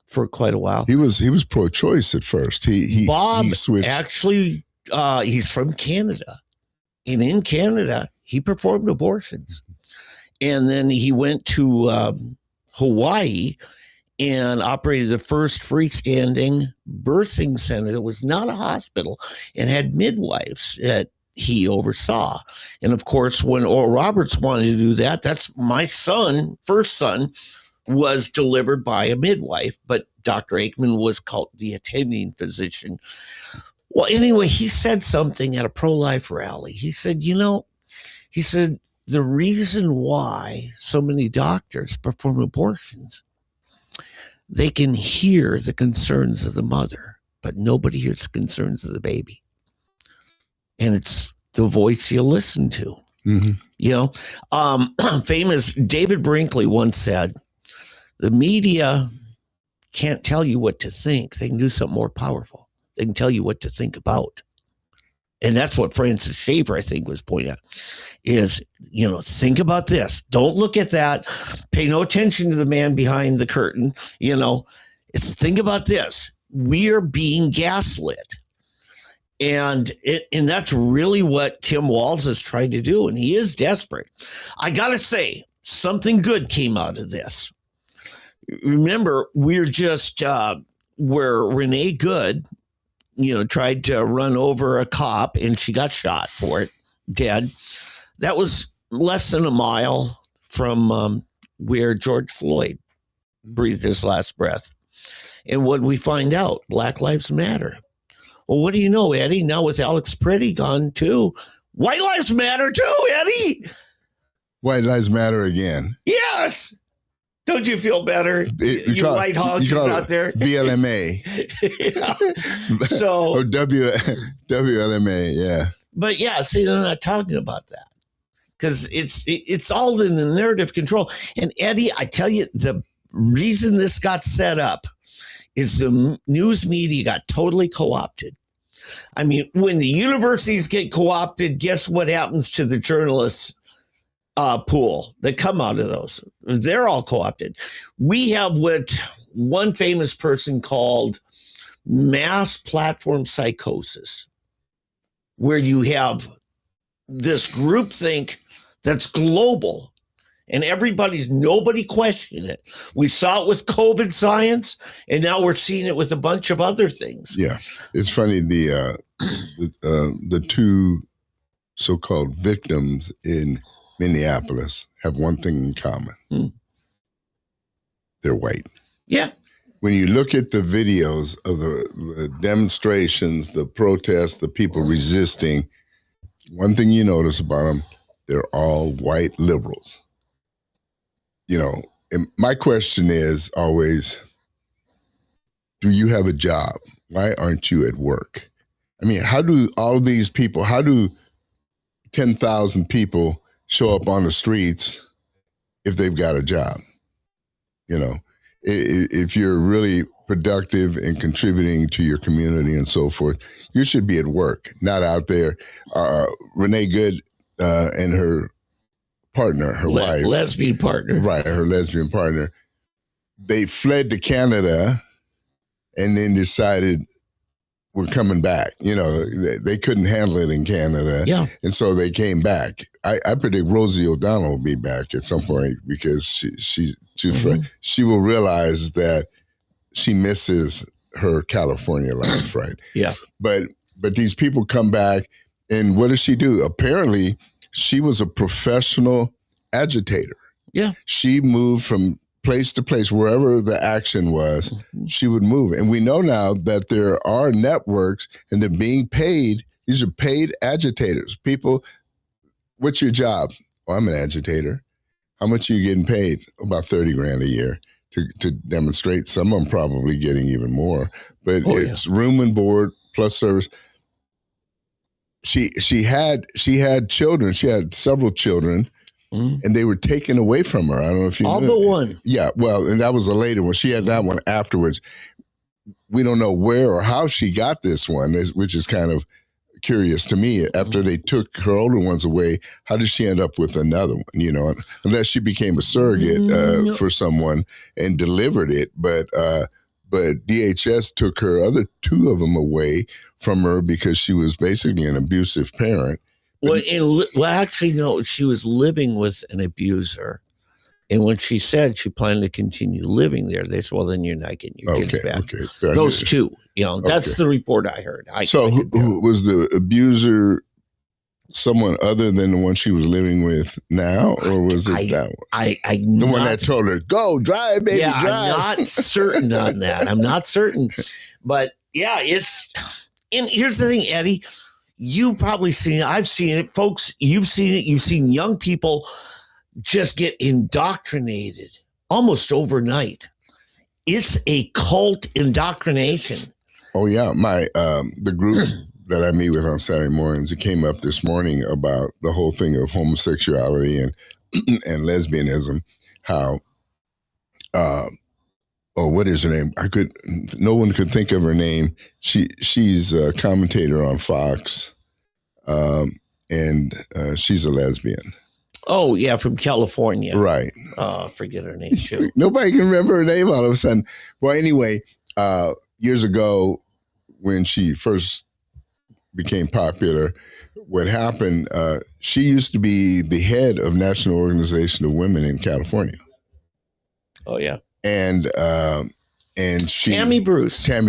Speaker 1: for quite a while.
Speaker 2: He was pro-choice at first.
Speaker 1: Bob
Speaker 2: he switched.
Speaker 1: Actually, he's from Canada. And in Canada, he performed abortions. And then he went to Hawaii and operated the first freestanding birthing center. It was not a hospital and had midwives that he oversaw. And of course, when Oral Roberts wanted to do that, that's my first son was delivered by a midwife, but Dr. Aikman was called the attending physician. Well, anyway, he said something at a pro-life rally. He said, the reason why so many doctors perform abortions, they can hear the concerns of the mother, but nobody hears the concerns of the baby. And it's the voice you listen to. Mm-hmm. Famous David Brinkley once said, the media can't tell you what to think. They can do something more powerful. They can tell you what to think about. And that's what Francis Schaeffer, I think, was pointing out is, think about this. Don't look at that. Pay no attention to the man behind the curtain. It's think about this. We are being gaslit. And that's really what Tim Walz is trying to do. And he is desperate. I got to say, something good came out of this. Remember, we're just where Renee Good, tried to run over a cop and she got shot for it, dead. That was less than a mile from where George Floyd breathed his last breath. And what we find out, Black Lives Matter. Well, what do you know, Eddie? Now with Alex Pretty gone too, White Lives Matter too, Eddie.
Speaker 2: White Lives Matter again.
Speaker 1: Yes. Don't you feel better? You white hogs out there.
Speaker 2: BLMA.
Speaker 1: Yeah. So
Speaker 2: or WLMA, yeah.
Speaker 1: But yeah, see, they're not talking about that. Because it's all in the narrative control. And Eddie, I tell you, the reason this got set up is the news media got totally co-opted. I mean, when the universities get co-opted, guess what happens to the journalists? Pool that come out of those. They're all co-opted. We have what one famous person called mass platform psychosis, where you have this groupthink that's global and nobody questioned it. We saw it with COVID science, and now we're seeing it with a bunch of other things.
Speaker 2: Yeah. It's funny, the two so-called victims in Minneapolis have one thing in common. They're white.
Speaker 1: Yeah.
Speaker 2: When you look at the videos of the demonstrations, the protests, the people resisting, one thing you notice about them, they're all white liberals. And my question is always, do you have a job? Why aren't you at work? I mean, how do 10,000 people show up on the streets if they've got a job? If you're really productive and contributing to your community and so forth, you should be at work, not out there. Renee Good and her partner, her wife.
Speaker 1: Lesbian partner.
Speaker 2: Right, her lesbian partner. They fled to Canada and then decided we're coming back. They couldn't handle it in Canada.
Speaker 1: Yeah.
Speaker 2: And so they came back. I predict Rosie O'Donnell will be back at some point because she's too she will realize that she misses her California life, right?
Speaker 1: Yeah.
Speaker 2: But these people come back, and what does she do? Apparently, she was a professional agitator.
Speaker 1: Yeah.
Speaker 2: She moved from place to place, wherever the action was, she would move. And we know now that there are networks and they're being paid. These are paid agitators. People, what's your job? Oh, I'm an agitator. How much are you getting paid? About $30,000 a year to demonstrate. Some of them probably getting even more, but it's room and board plus service. She had children. She had several children. And they were taken away from her. I don't know if you
Speaker 1: all but one.
Speaker 2: Yeah, well, and that was a later one. She had that one afterwards. We don't know where or how she got this one, which is kind of curious to me. After they took her older ones away, how did she end up with another one? You know, unless she became a surrogate for someone and delivered it. But DHS took her other two of them away from her because she was basically an abusive parent.
Speaker 1: Well, actually, no, she was living with an abuser. And when she said she planned to continue living there, they said, well, then you're not getting your kids back. Okay. Those two, you know, that's the report I heard.
Speaker 2: Who was the abuser? Someone other than the one she was living with now, or was it that one? The one that told her, go, drive, baby, drive.
Speaker 1: I'm not certain on that. I'm not certain. But yeah, and here's the thing, Eddie, you've probably seen it. I've seen it. Folks, you've seen it. You've seen young people just get indoctrinated almost overnight. It's a cult indoctrination.
Speaker 2: Oh yeah, the group that I meet with on Saturday mornings, it came up this morning about the whole thing of homosexuality and lesbianism. How, what is her name? No one could think of her name. She's a commentator on Fox, and she's a lesbian.
Speaker 1: Oh, yeah, from California.
Speaker 2: Right.
Speaker 1: Forget her name, too.
Speaker 2: Nobody can remember her name all of a sudden. Well, anyway, years ago, when she first became popular, what happened, she used to be the head of National Organization of Women in California.
Speaker 1: Oh, yeah.
Speaker 2: And she
Speaker 1: Tammy Bruce.
Speaker 2: There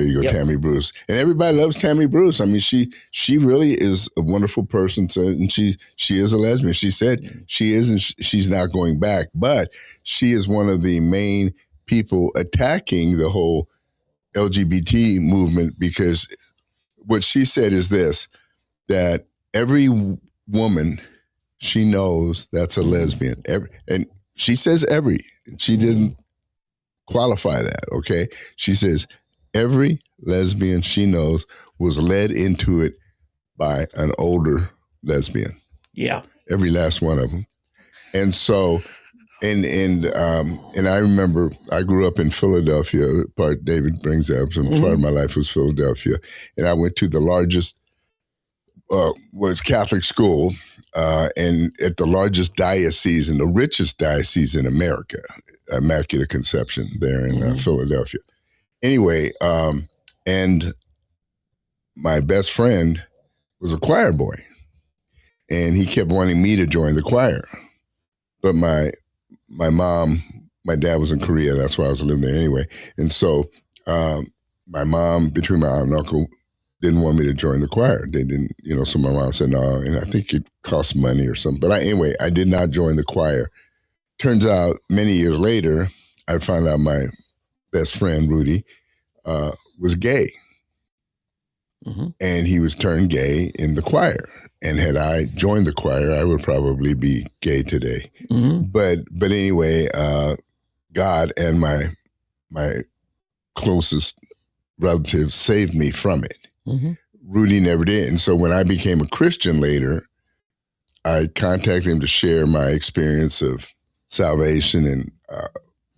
Speaker 2: you go, yep. Tammy Bruce. And everybody loves Tammy Bruce. I mean, she really is a wonderful person. So, and she is a lesbian. She said she isn't. She's not going back, but she is one of the main people attacking the whole LGBT movement, because what she said is this: that every woman she knows that's a lesbian. And she says every. She didn't qualify that, okay? She says every lesbian she knows was led into it by an older lesbian.
Speaker 1: Yeah.
Speaker 2: Every last one of them. And so, and I remember I grew up in Philadelphia. Part David brings up, some part of my life was Philadelphia. And I went to the largest, was Catholic school, and at the largest diocese and the richest diocese in America, Immaculate Conception there in Philadelphia. Anyway, and my best friend was a choir boy, and he kept wanting me to join the choir. But my dad was in Korea. That's why I was living there anyway. And so my mom, between my aunt and uncle, didn't want me to join the choir. They didn't, so my mom said no, and I think it cost money or something. But anyway, I did not join the choir. Turns out many years later, I found out my best friend, Rudy, was gay. And he was turned gay in the choir. And had I joined the choir, I would probably be gay today. But anyway, God and my closest relative saved me from it. Rudy never did. And so when I became a Christian later, I contacted him to share my experience of salvation and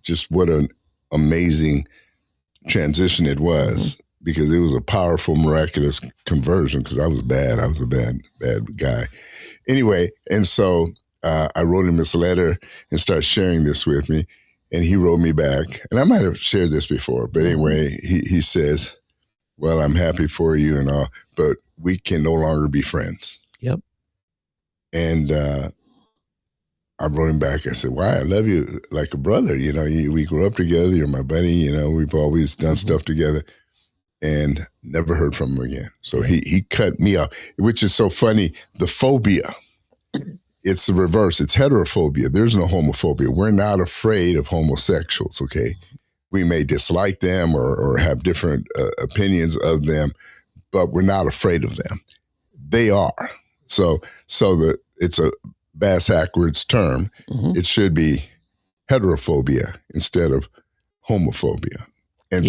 Speaker 2: just what an amazing transition it was, because it was a powerful, miraculous conversion, because I was bad. I was a bad guy. Anyway, and so I wrote him this letter and started sharing this with me, and he wrote me back. And I might have shared this before, but anyway, he says, well, I'm happy for you and all, but we can no longer be friends.
Speaker 1: Yep.
Speaker 2: And I wrote him back. I said, why? I love you like a brother. We grew up together. You're my buddy. We've always done stuff together, and never heard from him again. So he cut me off, which is so funny. The phobia, it's the reverse. It's heterophobia. There's no homophobia. We're not afraid of homosexuals, okay? We may dislike them or have different opinions of them, but we're not afraid of them. They are. So it's a bass-backwards term.
Speaker 1: Mm-hmm.
Speaker 2: It should be heterophobia instead of homophobia. And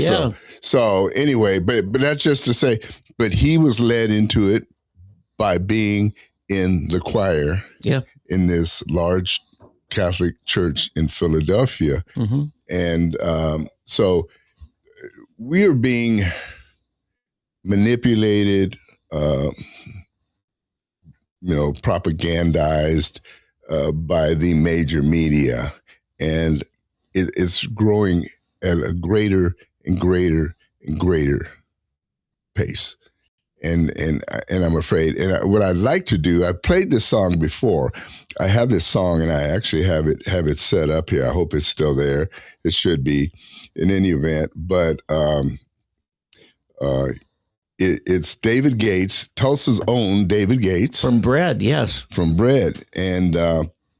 Speaker 2: so anyway, but that's just to say, but he was led into it by being in the choir in this large Catholic church in Philadelphia.
Speaker 1: Mm-hmm.
Speaker 2: And so we are being manipulated propagandized by the major media, and it's growing at a greater and greater and greater pace. And I'm afraid. And what I'd like to do, I played this song before. I have this song, and I actually have it set up here. I hope it's still there. It should be, in any event. But it's David Gates, Tulsa's own David Gates,
Speaker 1: from Bread. Yes,
Speaker 2: from Bread, and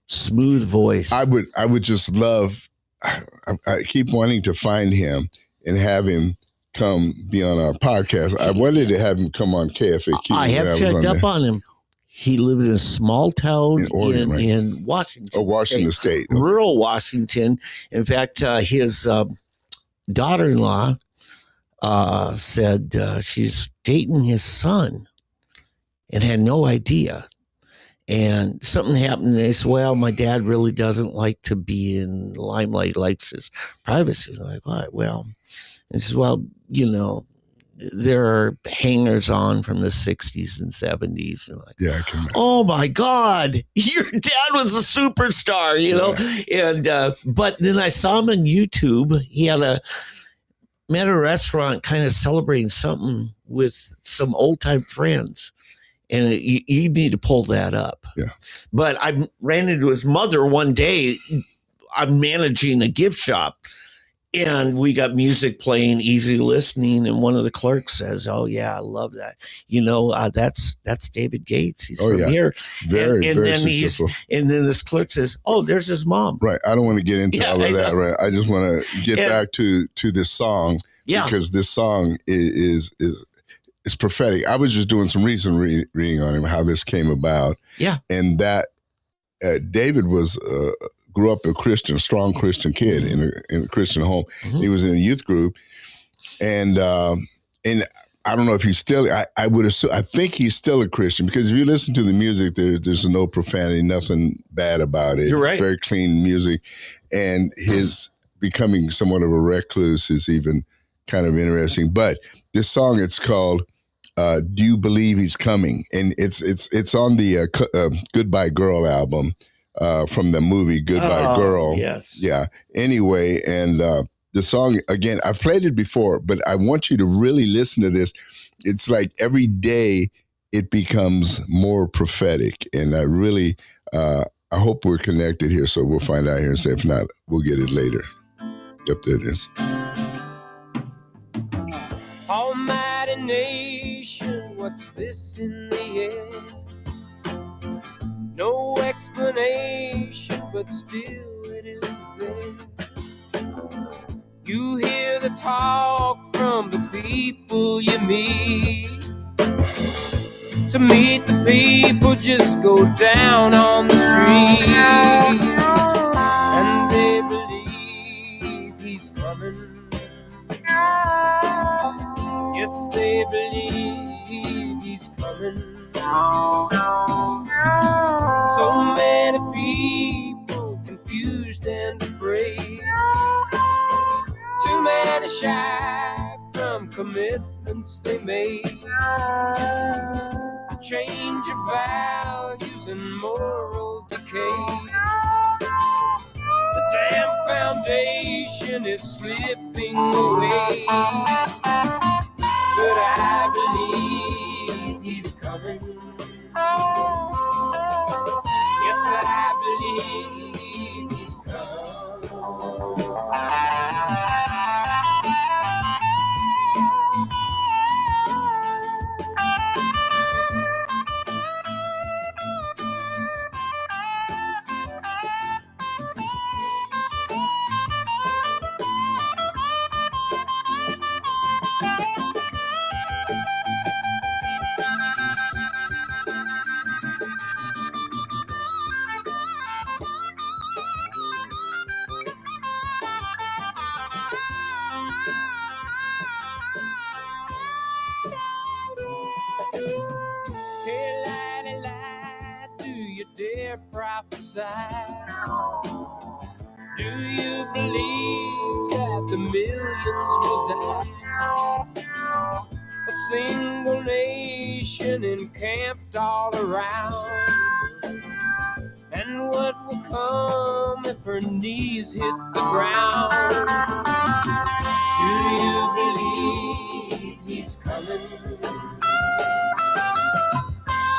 Speaker 1: smooth voice.
Speaker 2: I would just love. I keep wanting to find him and have him come be on our podcast. I wanted to have him come on KFAQ.
Speaker 1: I have checked up on him. He lived in a small town in Washington.
Speaker 2: Oh, Washington State.
Speaker 1: Rural Washington. In fact, his daughter-in-law said she's dating his son and had no idea. And something happened, and they said, well, my dad really doesn't like to be in the limelight, likes his privacy. I'm like, what? Well, and says, well, there are hangers on from the 60s and 70s. And like,
Speaker 2: yeah, I can imagine.
Speaker 1: Oh my God, your dad was a superstar, know? And, but then I saw him on YouTube. He had met a restaurant kind of celebrating something with some old time friends. And you need to pull that up.
Speaker 2: Yeah.
Speaker 1: But I ran into his mother one day. I'm managing a gift shop. And we got music playing, easy listening, and one of the clerks says, "Oh yeah, I love that. That's David Gates. He's from here."
Speaker 2: Very
Speaker 1: then
Speaker 2: successful.
Speaker 1: And then this clerk says, "Oh, there's his mom."
Speaker 2: Right. I don't want to get into all of that. Right. I just want to get back to this song.
Speaker 1: Yeah.
Speaker 2: Because this song is prophetic. I was just doing some recent reading on him, how this came about.
Speaker 1: Yeah.
Speaker 2: And that David grew up a strong Christian kid in a Christian home. Mm-hmm. He was in a youth group, and I don't know if he's still. I would assume. I think he's still a Christian, because if you listen to the music, there's no profanity, nothing bad about it.
Speaker 1: You're right.
Speaker 2: It's very clean music, and his becoming somewhat of a recluse is even kind of interesting. But this song, it's called "Do You Believe He's Coming," and it's on the Goodbye Girl album. From the movie Goodbye Girl.
Speaker 1: Yes.
Speaker 2: Yeah. Anyway, and the song, again, I've played it before, but I want you to really listen to this. It's like every day it becomes more prophetic. And I really, I hope we're connected here, so we'll find out here and say, if not, we'll get it later. Yep, there it is.
Speaker 3: Almighty nation, what's this in the air? No explanation, but still it is there. You hear the talk from the people you meet. To meet the people, just go down on the street. And they believe he's coming. Yes, they believe he's coming. So many people confused and afraid. Too many shy from commitments they made. A change of values and moral decay. The damn foundation is slipping away. But I believe he's coming. Yes, I believe he's coming. Prophesy. Do you believe that the millions will die? a single nation encamped all around. And what will come if her knees hit the ground? Do you believe he's coming?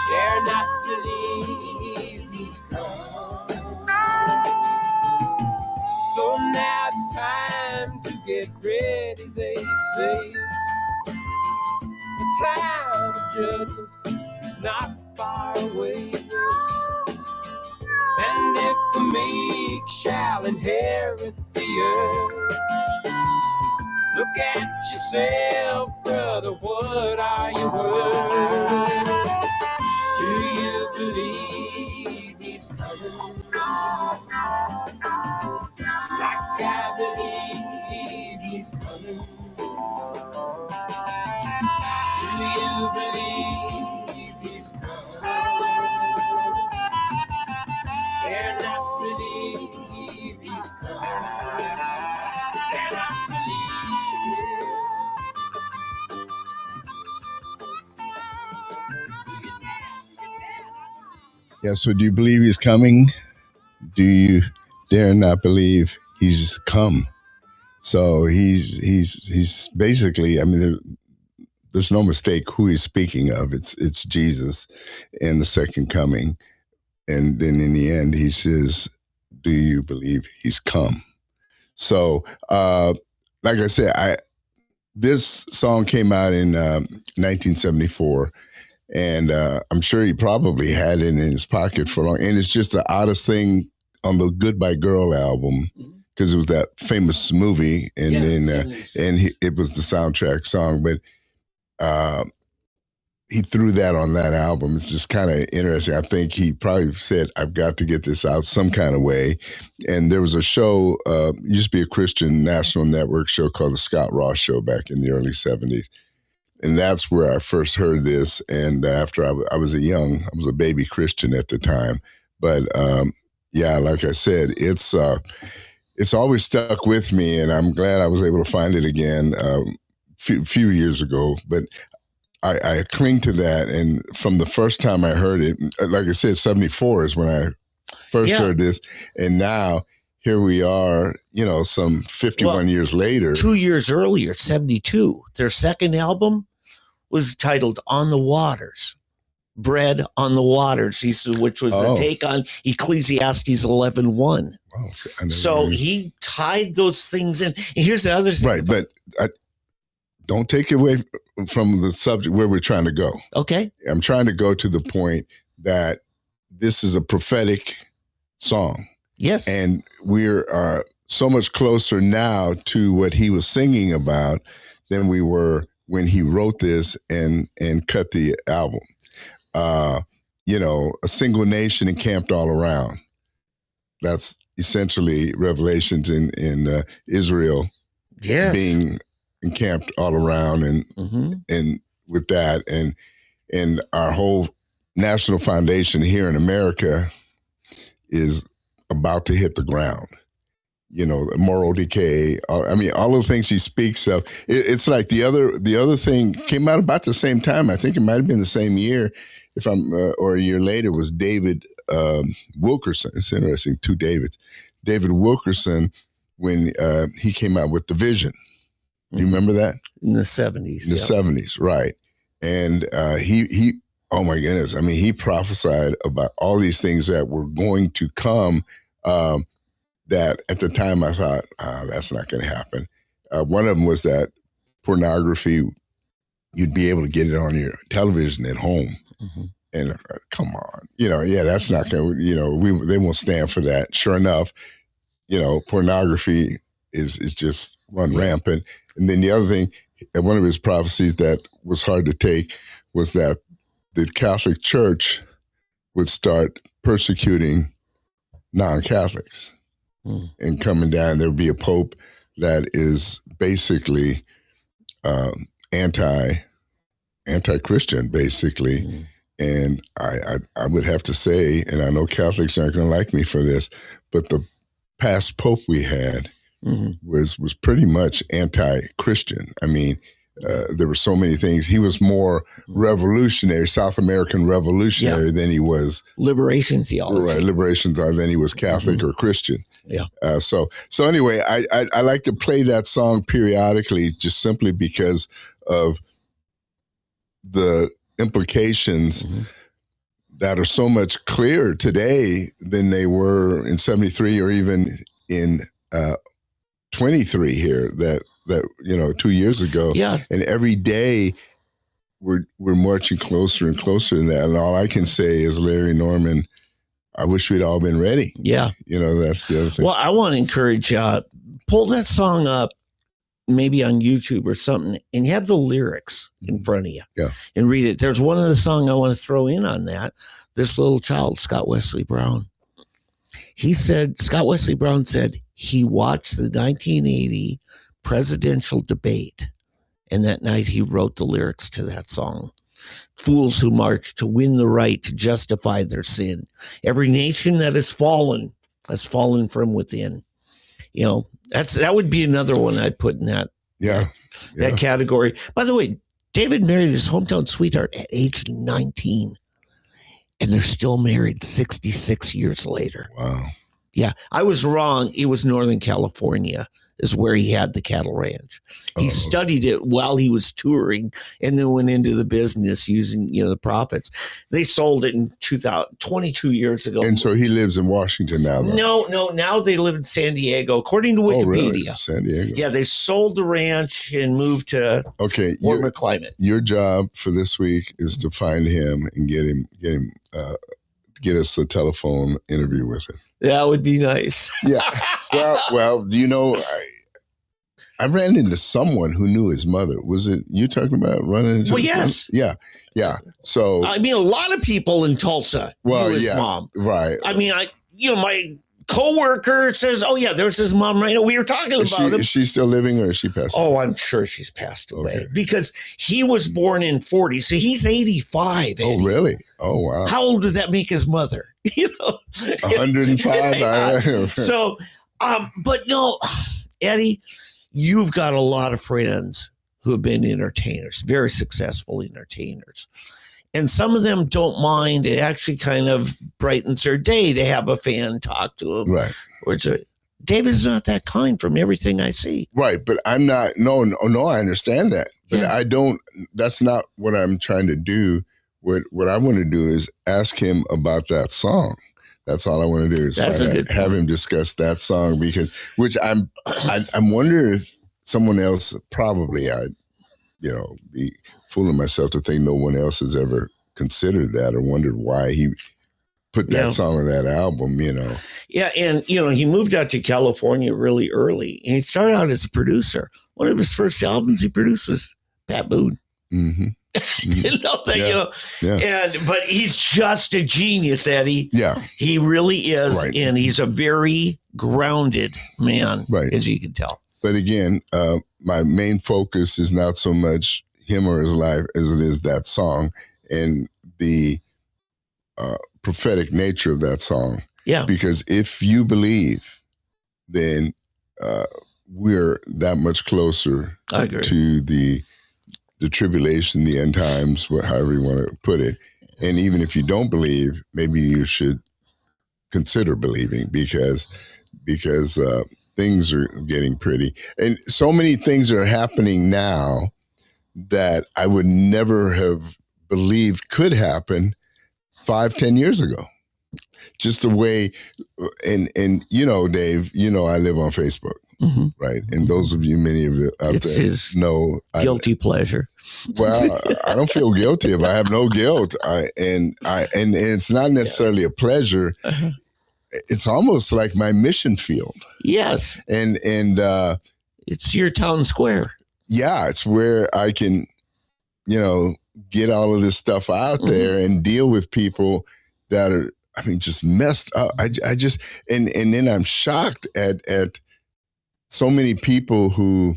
Speaker 3: Dare not believe he's coming. So now it's time to get ready, they say. The time of judgment is not far away. And if the meek shall inherit the earth, look at yourself, brother, what are you worth? Do you believe he's coming? Like I believe he's coming. Do you believe he's coming? Dare not believe he's coming. Dare not believe it.
Speaker 2: Yeah, so do you believe he's coming? Do you dare not believe he's come? So he's basically, I mean, there's no mistake who he's speaking of. It's Jesus and the second coming. And then in the end, he says, do you believe he's come? So, like I said, this song came out in 1974. And I'm sure he probably had it in his pocket for long. And it's just the oddest thing on the Goodbye Girl album, because it was that famous movie, and then it was the soundtrack song. But he threw that on that album. It's just kind of interesting. I think he probably said, I've got to get this out some kind of way. And there was a show, used to be a Christian national network show called The Scott Ross Show back in the early 70s. And that's where I first heard this. And after I was a baby Christian at the time. But yeah, like I said, it's always stuck with me, and I'm glad I was able to find it again a few years ago. But I cling to that. And from the first time I heard it, like I said, 74 is when I first heard this. And now here we are, some 51 years later.
Speaker 1: 2 years earlier, 72, their second album was titled On the Waters, Bread on the Waters, which was a take on Ecclesiastes 11:1. Oh, so he tied those things in. And here's the other thing.
Speaker 2: Right, but don't take away from the subject where we're trying to go.
Speaker 1: Okay.
Speaker 2: I'm trying to go to the point that this is a prophetic song.
Speaker 1: Yes.
Speaker 2: And we're so much closer now to what he was singing about than we were when he wrote this and cut the album. A single nation encamped all around. That's essentially Revelations in Israel being encamped all around, and with that, and our whole national foundation here in America is about to hit the ground. Moral decay. I mean, all of the things he speaks of. It's like the other thing came out about the same time. I think it might have been the same year, or a year later, was David Wilkerson. It's interesting, two Davids. David Wilkerson, when he came out with The Vision. Do you remember that?
Speaker 1: In the 70s.
Speaker 2: In the 70s, right. And he, oh my goodness, I mean, he prophesied about all these things that were going to come, that at the time I thought, that's not going to happen. One of them was that pornography, you'd be able to get it on your television at home. Mm-hmm. And come on, that's not going to, they won't stand for that. Sure enough, pornography is just run rampant. And then the other thing, one of his prophecies that was hard to take was that the Catholic Church would start persecuting non-Catholics. And coming down, there would be a pope that is basically anti-Christian, basically. And I would have to say, and I know Catholics aren't going to like me for this, but the past pope we had was pretty much anti-Christian. I mean, there were so many things. He was more revolutionary, South American revolutionary than he was
Speaker 1: liberation theology.
Speaker 2: Right, liberation than he was Catholic or Christian.
Speaker 1: Yeah.
Speaker 2: So anyway, I like to play that song periodically, just simply because of the implications that are so much clearer today than they were in 73 or even in 23 here that 2 years ago.
Speaker 1: Yeah.
Speaker 2: And every day we're marching closer and closer to that. And all I can say is, Larry Norman, I wish we'd all been ready.
Speaker 1: Yeah.
Speaker 2: That's the other thing.
Speaker 1: Well, I want to encourage, pull that song up, maybe on YouTube or something, and have the lyrics in front of you and read it. There's one other song I want to throw in on that. This little child, Scott Wesley Brown. Scott Wesley Brown said he watched the 1980 presidential debate, and that night he wrote the lyrics to that song. Fools who march to win the right to justify their sin. Every nation that has fallen from within. That would be another one I'd put in that category. By the way, David married his hometown sweetheart at age 19, and they're still married 66 years later.
Speaker 2: Wow.
Speaker 1: Yeah, I was wrong. It was Northern California is where he had the cattle ranch. He studied it while he was touring and then went into the business using, the profits. They sold it in 22 years ago.
Speaker 2: And so he lives in Washington now, though.
Speaker 1: No. Now they live in San Diego, according to Wikipedia.
Speaker 2: Really? San Diego.
Speaker 1: Yeah, they sold the ranch and moved to warmer climate.
Speaker 2: Your job for this week is to find him and get us a telephone interview with him.
Speaker 1: That would be nice.
Speaker 2: Yeah. Well, I ran into someone who knew his mother. Was it you talking about running into?
Speaker 1: Well, yes.
Speaker 2: Yeah. So
Speaker 1: I mean, a lot of people in Tulsa knew his mom.
Speaker 2: Right.
Speaker 1: I mean, my coworker says, "Oh yeah, there's his mom right now." We were talking about him.
Speaker 2: Is she still living or is she passed away?
Speaker 1: Oh, I'm sure she's passed away because he was born in 40, so he's 85. Eddie.
Speaker 2: Oh, really? Oh, wow.
Speaker 1: How old did that make his mother?
Speaker 2: 105.
Speaker 1: So, but no, Eddie, you've got a lot of friends who have been entertainers, very successful entertainers. And some of them don't mind. It actually kind of brightens their day to have a fan talk to them.
Speaker 2: Right.
Speaker 1: David's not that kind from everything I see.
Speaker 2: Right. But I'm not, no, I understand that. But I don't, that's not what I'm trying to do. What I want to do is ask him about that song. That's all I want to do is have him discuss that song which I'm wondering if someone else probably I'd be fooling myself to think no one else has ever considered that or wondered why he put that song on that album.
Speaker 1: Yeah, and he moved out to California really early, and he started out as a producer. One of his first albums he produced was Pat Boone.
Speaker 2: Mm-hmm.
Speaker 1: Didn't know that, but he's just a genius, Eddie.
Speaker 2: Yeah,
Speaker 1: he really is, and he's a very grounded man, as you can tell.
Speaker 2: But again, my main focus is not so much him or his life as it is that song and the prophetic nature of that song.
Speaker 1: Yeah,
Speaker 2: because if you believe, then we're that much closer to the tribulation, the end times, however you want to put it. And even if you don't believe, maybe you should consider believing because things are getting pretty. And so many things are happening now that I would never have believed could happen 5-10 years ago. Just the way, and Dave, I live on Facebook. Mm-hmm. Right. And those of you, many of you out there know.
Speaker 1: Guilty pleasure.
Speaker 2: Well, I don't feel guilty if I have no guilt. And it's not necessarily a pleasure. Uh-huh. It's almost like my mission field.
Speaker 1: Yes.
Speaker 2: And
Speaker 1: it's your town square.
Speaker 2: Yeah. It's where I can, get all of this stuff out there and deal with people that are, just messed up. I just, and then I'm shocked at so many people who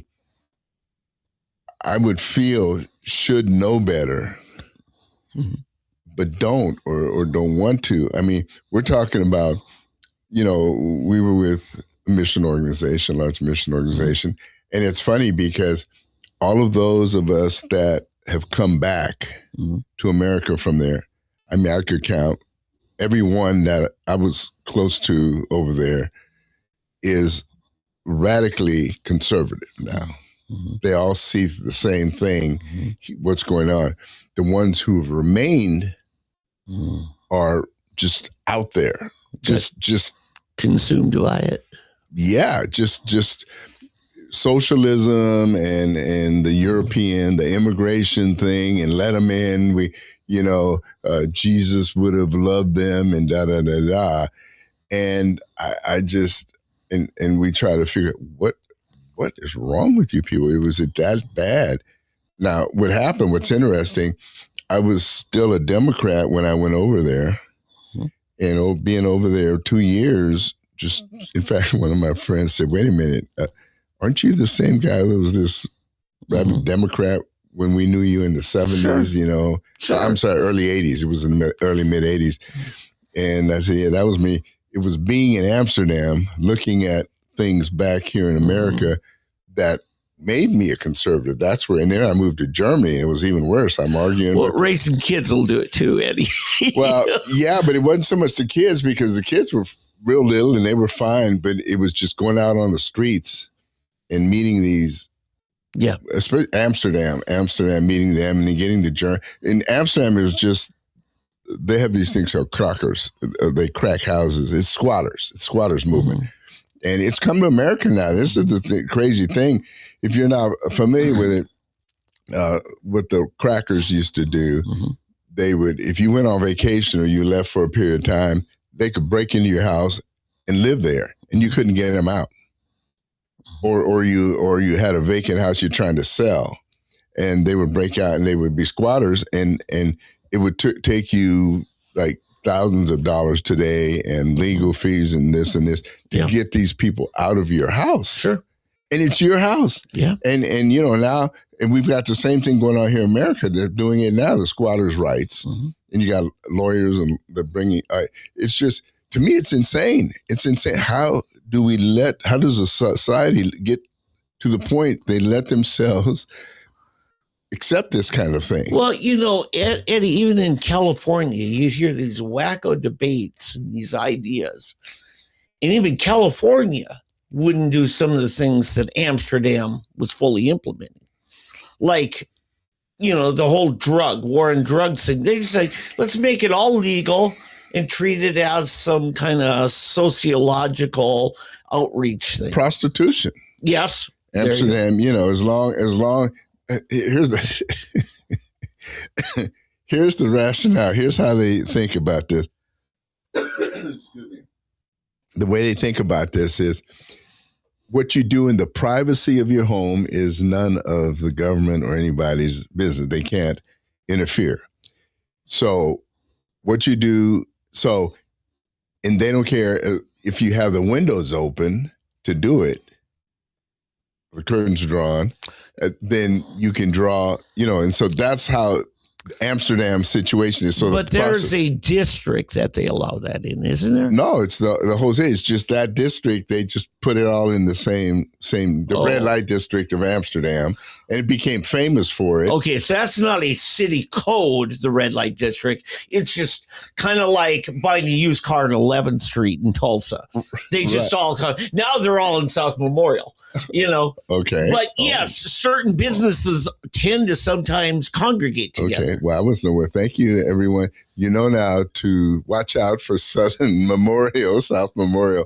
Speaker 2: I would feel should know better, but don't or don't want to. We're talking about, we were with a mission organization, large mission organization, and it's funny because all of those of us that have come back to America from there, I mean, I could count everyone that I was close to over there is radically conservative now. They all see the same thing, what's going on. The ones who have remained are just out there, just
Speaker 1: consumed by it.
Speaker 2: Yeah, just socialism and the European, the immigration thing, and let them in. Jesus would have loved them, and da da da da. And I just and we try to figure out what is wrong with you people. Was it that bad? Now, what happened? What's interesting? I was still a Democrat when I went over there, and being over there 2 years. Just in fact, one of my friends said, "Wait a minute, aren't you the same guy that was this rabid Democrat when we knew you in the 70s? You know, sure. I'm sorry, early 80s. It was in the early mid 80s." And I said, "Yeah, that was me." It was being in Amsterdam, looking at things back here in America that made me a conservative. That's where, and then I moved to Germany. And it was even worse. I'm arguing.
Speaker 1: Well, raising kids will do it too, Eddie.
Speaker 2: Well, yeah, but it wasn't so much the kids because the kids were real little and they were fine, but it was just going out on the streets and meeting these, especially Amsterdam, meeting them and then getting to Germany. In Amsterdam, it was just, they have these things called crackers. They crack houses. It's squatters movement. And it's come to America now. This is the crazy thing. If you're not familiar with it, what the crackers used to do, they would, if you went on vacation or you left for a period of time, they could break into your house and live there, and you couldn't get them out. Or you had a vacant house you're trying to sell, and they would break out, and they would be squatters, and it would take you like thousands of dollars today and legal fees and this to get these people out of your house.
Speaker 1: Sure.
Speaker 2: And it's your house.
Speaker 1: Yeah.
Speaker 2: And now, and we've got the same thing going on here in America. They're doing it now, the squatters' rights. And you got lawyers and they're bringing, it's just, to me, it's insane. It's insane. How does a society get to the point they let themselves accept this kind of thing?
Speaker 1: Well, Eddie, even in California, you hear these wacko debates and these ideas. And even California wouldn't do some of the things that Amsterdam was fully implementing. Like, the whole war on drugs thing. They just say, let's make it all legal and treat it as some kind of sociological outreach thing.
Speaker 2: Prostitution.
Speaker 1: Yes.
Speaker 2: Amsterdam, as long here's the rationale. Here's how they think about this. Excuse me. The way they think about this is what you do in the privacy of your home is none of the government or anybody's business. They can't interfere. So what you do, and they don't care if you have the windows open to do it, the curtains drawn, then you can draw, and so that's how Amsterdam situation is. So,
Speaker 1: but there's a district that they allow that in, isn't there?
Speaker 2: No, it's the whole city. It's just that district. They just put it all in the same red light district of Amsterdam, and it became famous for it.
Speaker 1: Okay, so that's not a city code, the red light district. It's just kind of like buying a used car on 11th Street in Tulsa. They just all come. Now they're all in South Memorial.
Speaker 2: Okay.
Speaker 1: But yes, certain businesses tend to sometimes congregate together.
Speaker 2: Okay. Well, I was nowhere. Thank you, everyone. Now to watch out for South Memorial.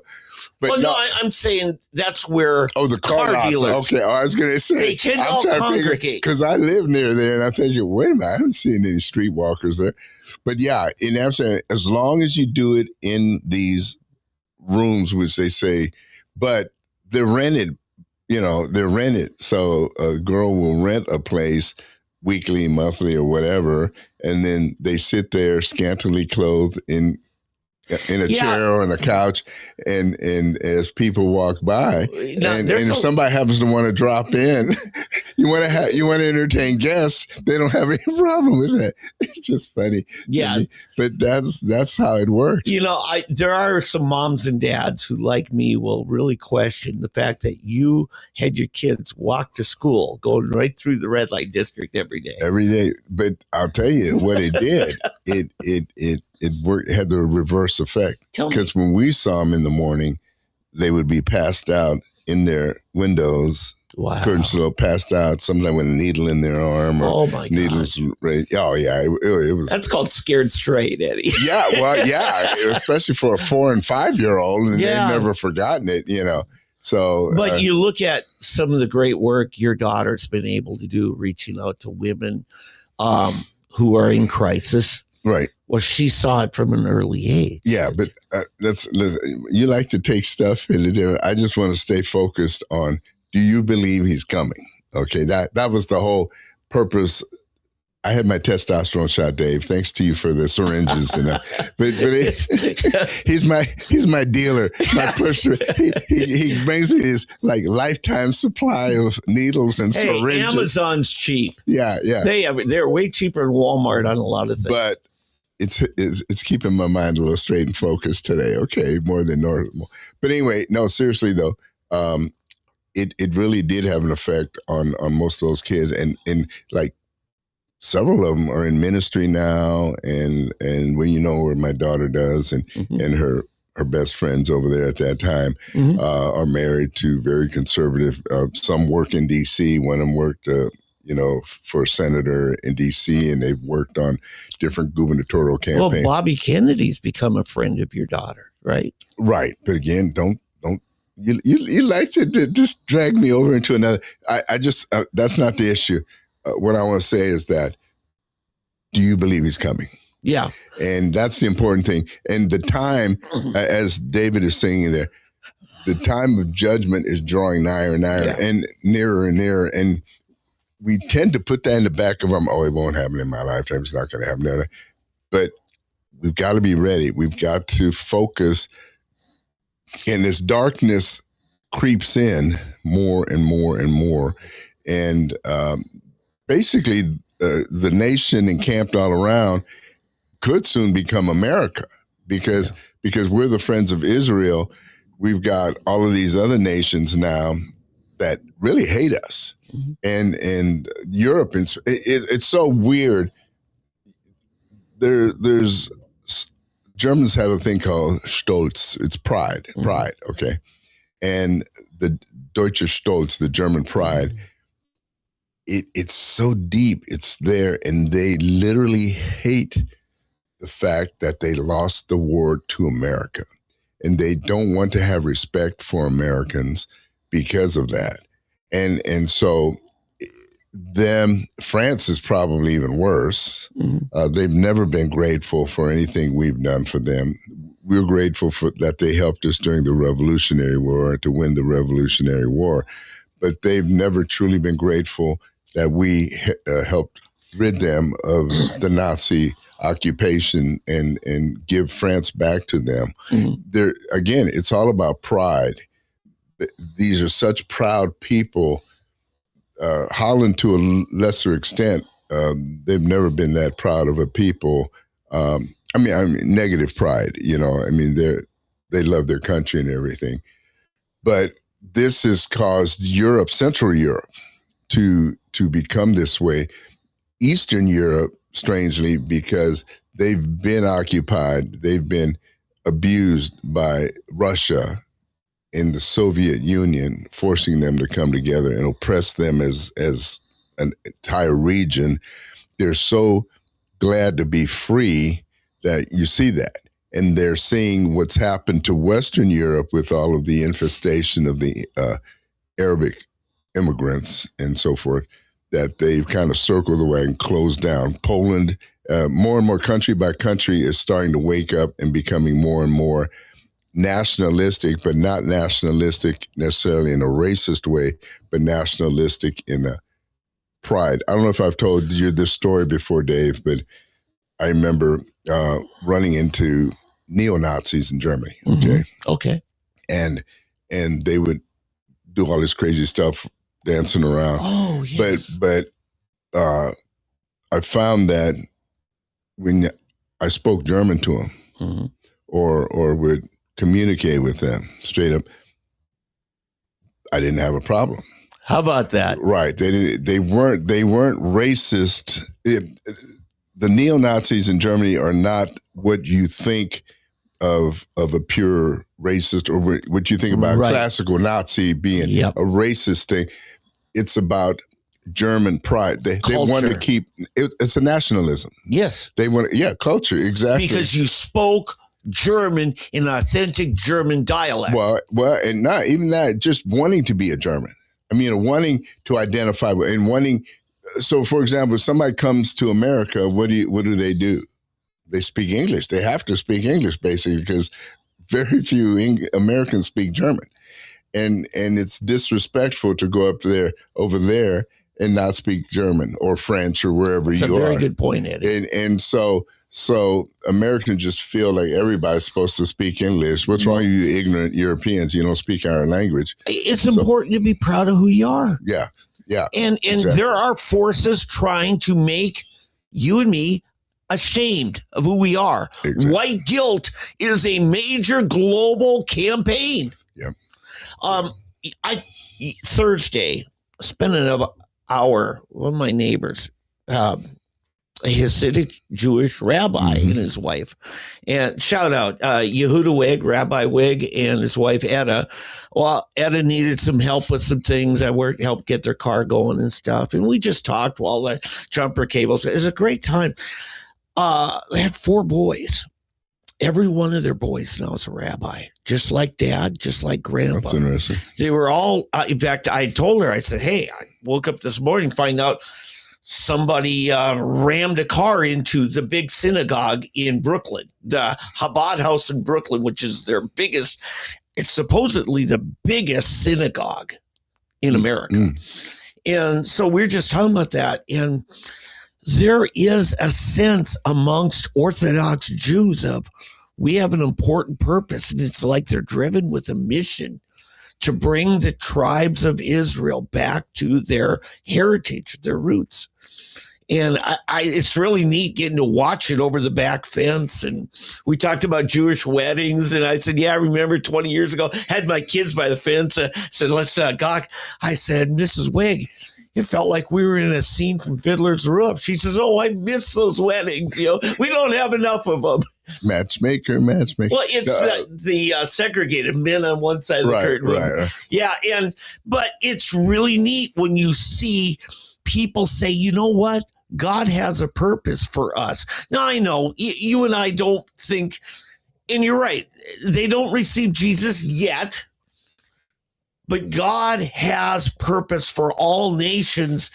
Speaker 2: But
Speaker 1: I'm saying that's where
Speaker 2: the car dealers. Okay, I was going to say
Speaker 1: they tend to all congregate
Speaker 2: because I live near there, and I'm thinking, wait a minute, I haven't seen any streetwalkers there. But yeah, in Amsterdam, as long as you do it in these rooms, which they say, but they're rented. They're rented. So a girl will rent a place weekly, monthly, or whatever, and then they sit there scantily clothed in in a chair or on a couch, and as people walk by, and if somebody happens to want to drop in, you want to entertain guests. They don't have any problem with that. It's just funny.
Speaker 1: Yeah,
Speaker 2: but that's how it works.
Speaker 1: There are some moms and dads who, like me, will really question the fact that you had your kids walk to school, going right through the red light district every day.
Speaker 2: Every day, but I'll tell you what it did. It worked, had the reverse effect. Because when we saw them in the morning, they would be passed out in their windows.
Speaker 1: Wow.
Speaker 2: Curtains still passed out, sometimes with a needle in their arm. Or
Speaker 1: my
Speaker 2: needles. Oh, yeah. It was.
Speaker 1: That's called scared straight, Eddie.
Speaker 2: Yeah, well, yeah. Especially for a 4 and 5 year old, and they've never forgotten it, So,
Speaker 1: but you look at some of the great work your daughter's been able to do, reaching out to women who are in crisis.
Speaker 2: Right.
Speaker 1: Well, she saw it from an early age.
Speaker 2: Yeah, but you like to take stuff in a different. I just want to stay focused on, do you believe he's coming? Okay, that was the whole purpose. I had my testosterone shot, Dave. Thanks to you for the syringes, but he's my dealer, my pusher. He brings me his lifetime supply of needles and syringes.
Speaker 1: Amazon's cheap.
Speaker 2: Yeah.
Speaker 1: They're way cheaper than Walmart on a lot of things.
Speaker 2: But it's keeping my mind a little straight and focused today. Okay, more than normal. But anyway, no, seriously though, it really did have an effect on most of those kids, and several of them are in ministry now, and where my daughter does, and her best friends over there at that time are married to very conservative. Some work in D.C. One of them worked, for a senator in D.C., and they've worked on different gubernatorial campaigns.
Speaker 1: Well, Bobby Kennedy's become a friend of your daughter, right?
Speaker 2: Right, but again, don't. You like to just drag me over into another. I just that's not the issue. What I want to say is that, do you believe he's coming?
Speaker 1: Yeah.
Speaker 2: And that's the important thing. And the time, as David is saying there, the time of judgment is drawing nigher and nigher and nearer and nearer. And we tend to put that in the back of our mind. Oh, it won't happen in my lifetime. It's not going to happen. But we've got to be ready. We've got to focus. And this darkness creeps in more and more and more. And basically, the nation encamped all around could soon become America because we're the friends of Israel. We've got all of these other nations now that really hate us, and Europe. It's so weird. There's Germans have a thing called Stolz. It's pride, okay, and the Deutsche Stolz, the German pride. It's so deep. It's there, and they literally hate the fact that they lost the war to America, and they don't want to have respect for Americans because of that. And so, France is probably even worse. They've never been grateful for anything we've done for them. We're grateful for that they helped us during the Revolutionary War to win the Revolutionary War, but they've never truly been grateful that we helped rid them of the Nazi occupation and give France back to them. There again, it's all about pride. These are such proud people. Holland, to a lesser extent, they've never been that proud of a people. I mean, negative pride. They love their country and everything. But this has caused Europe, Central Europe, to become this way. Eastern Europe, strangely, because they've been occupied, they've been abused by Russia and the Soviet Union, forcing them to come together and oppress them as an entire region. They're so glad to be free that you see that. And they're seeing what's happened to Western Europe with all of the infestation of the Arabic immigrants and so forth, that they've kind of circled the wagon, closed down. Poland, more and more country by country, is starting to wake up and becoming more and more nationalistic, but not nationalistic necessarily in a racist way, but nationalistic in a pride. I don't know if I've told you this story before, Dave, but I remember running into neo-Nazis in Germany. Okay.
Speaker 1: Okay.
Speaker 2: And they would do all this crazy stuff, dancing around.
Speaker 1: Oh, yes.
Speaker 2: But I found that when I spoke German to them, or would communicate with them straight up, I didn't have a problem.
Speaker 1: How about that?
Speaker 2: Right. They weren't racist. The neo-Nazis in Germany are not what you think of a pure racist, or what you think about classical Nazi being a racist thing. It's about German pride. They want to keep it's a nationalism.
Speaker 1: Yes.
Speaker 2: They want culture, exactly.
Speaker 1: Because you spoke German in authentic German dialect.
Speaker 2: Well, and not even that, just wanting to be a German. I mean, wanting to identify with, and wanting. So, for example, if somebody comes to America, what do they do? They speak English. They have to speak English, basically, because very few Americans speak German, and it's disrespectful to go over there and not speak German or French or wherever you are.
Speaker 1: That's a very good point, Eddie.
Speaker 2: And so Americans just feel like everybody's supposed to speak English. What's wrong with you ignorant Europeans? You don't speak our language.
Speaker 1: It's important to be proud of who you are.
Speaker 2: Yeah. Yeah.
Speaker 1: And exactly. There are forces trying to make you and me ashamed of who we are. Exactly. White guilt is a major global campaign.
Speaker 2: Yeah.
Speaker 1: Thursday, spent an hour, one of my neighbors, a Hasidic Jewish rabbi and his wife. And shout out, Yehuda Wig, Rabbi Wig, and his wife, Etta. Well, Etta needed some help with some things. I helped get their car going and stuff. And we just talked while the jumper cables. It was a great time. They had 4 boys. Every one of their boys now is a rabbi, just like dad, just like grandpa.
Speaker 2: That's interesting.
Speaker 1: They were all, in fact, I told her, I said, hey, I woke up this morning, find out somebody rammed a car into the big synagogue in Brooklyn, the Chabad house in Brooklyn, which is their biggest, it's supposedly the biggest synagogue in America. And so we're just talking about that. And there is a sense amongst Orthodox Jews of, we have an important purpose, and it's like they're driven with a mission to bring the tribes of Israel back to their heritage, their roots. And it's really neat getting to watch it over the back fence. And we talked about Jewish weddings. And I said, yeah, I remember 20 years ago, had my kids by the fence, said, let's gawk. I said, Mrs. Wig, it felt like we were in a scene from Fiddler's Roof. She says, oh, I miss those weddings. You know, we don't have enough of them.
Speaker 2: Matchmaker.
Speaker 1: Well, it's the segregated men on one side of the curtain. Right. Yeah. But it's really neat when you see people say, you know what? God has a purpose for us. Now, I know you and I don't think, and you're right, they don't receive Jesus yet, but God has purpose for all nations,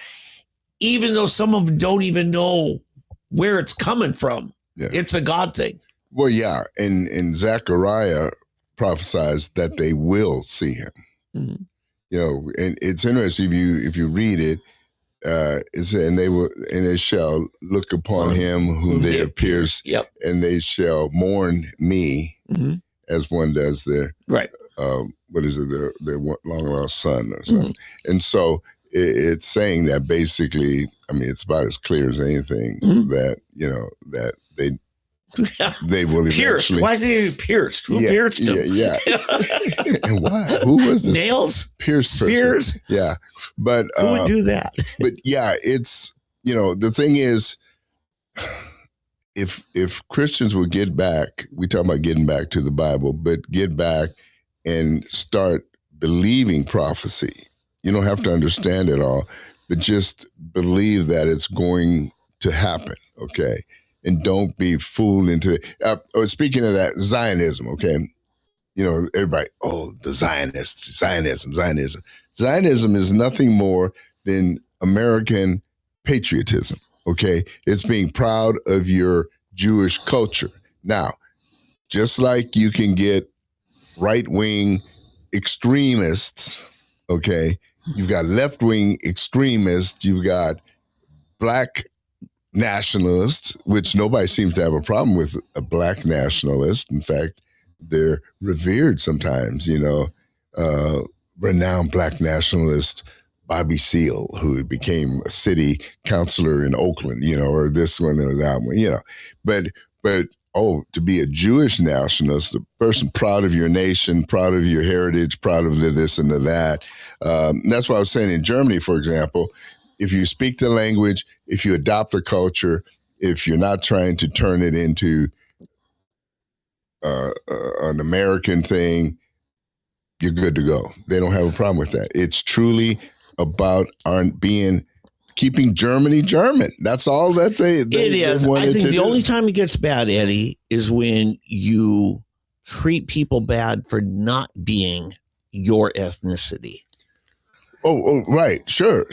Speaker 1: even though some of them don't even know where it's coming from. Yeah. It's a God thing.
Speaker 2: Well, yeah, and Zechariah prophesies that they will see him. Mm-hmm. You know, and it's interesting if you read it. And they shall look upon him whom they have pierced, and they shall mourn me, as one does their what is it, their long lost son or something. And so it's saying that basically, I mean, it's about as clear as anything that that they will
Speaker 1: pierced.
Speaker 2: Eventually.
Speaker 1: Why they pierced? Who pierced him?
Speaker 2: Yeah. And why? Who was this?
Speaker 1: Nails?
Speaker 2: Pierced
Speaker 1: spears?
Speaker 2: Person. Yeah. But
Speaker 1: who would do that?
Speaker 2: But yeah, it's, the thing is, if Christians would get back, we talk about getting back to the Bible, but get back and start believing prophecy. You don't have to understand it all, but just believe that it's going to happen. Okay. And don't be fooled into it. Speaking of that, Zionism, okay? Everybody, the Zionists, Zionism. Zionism is nothing more than American patriotism, okay? It's being proud of your Jewish culture. Now, just like you can get right-wing extremists, okay? You've got left-wing extremists, you've got black nationalists, which nobody seems to have a problem with a black nationalist. In fact, they're revered sometimes, renowned black nationalist Bobby Seale, who became a city councilor in Oakland, or this one or that one, but to be a Jewish nationalist, a person proud of your nation, proud of your heritage, proud of this and that. That's what I was saying in Germany, for example. If you speak the language, if you adopt the culture, if you're not trying to turn it into an American thing, you're good to go. They don't have a problem with that. It's truly about keeping Germany German. That's all that they
Speaker 1: it is. I think the only time it gets bad, Eddie, is when you treat people bad for not being your ethnicity.
Speaker 2: Oh, right. Sure.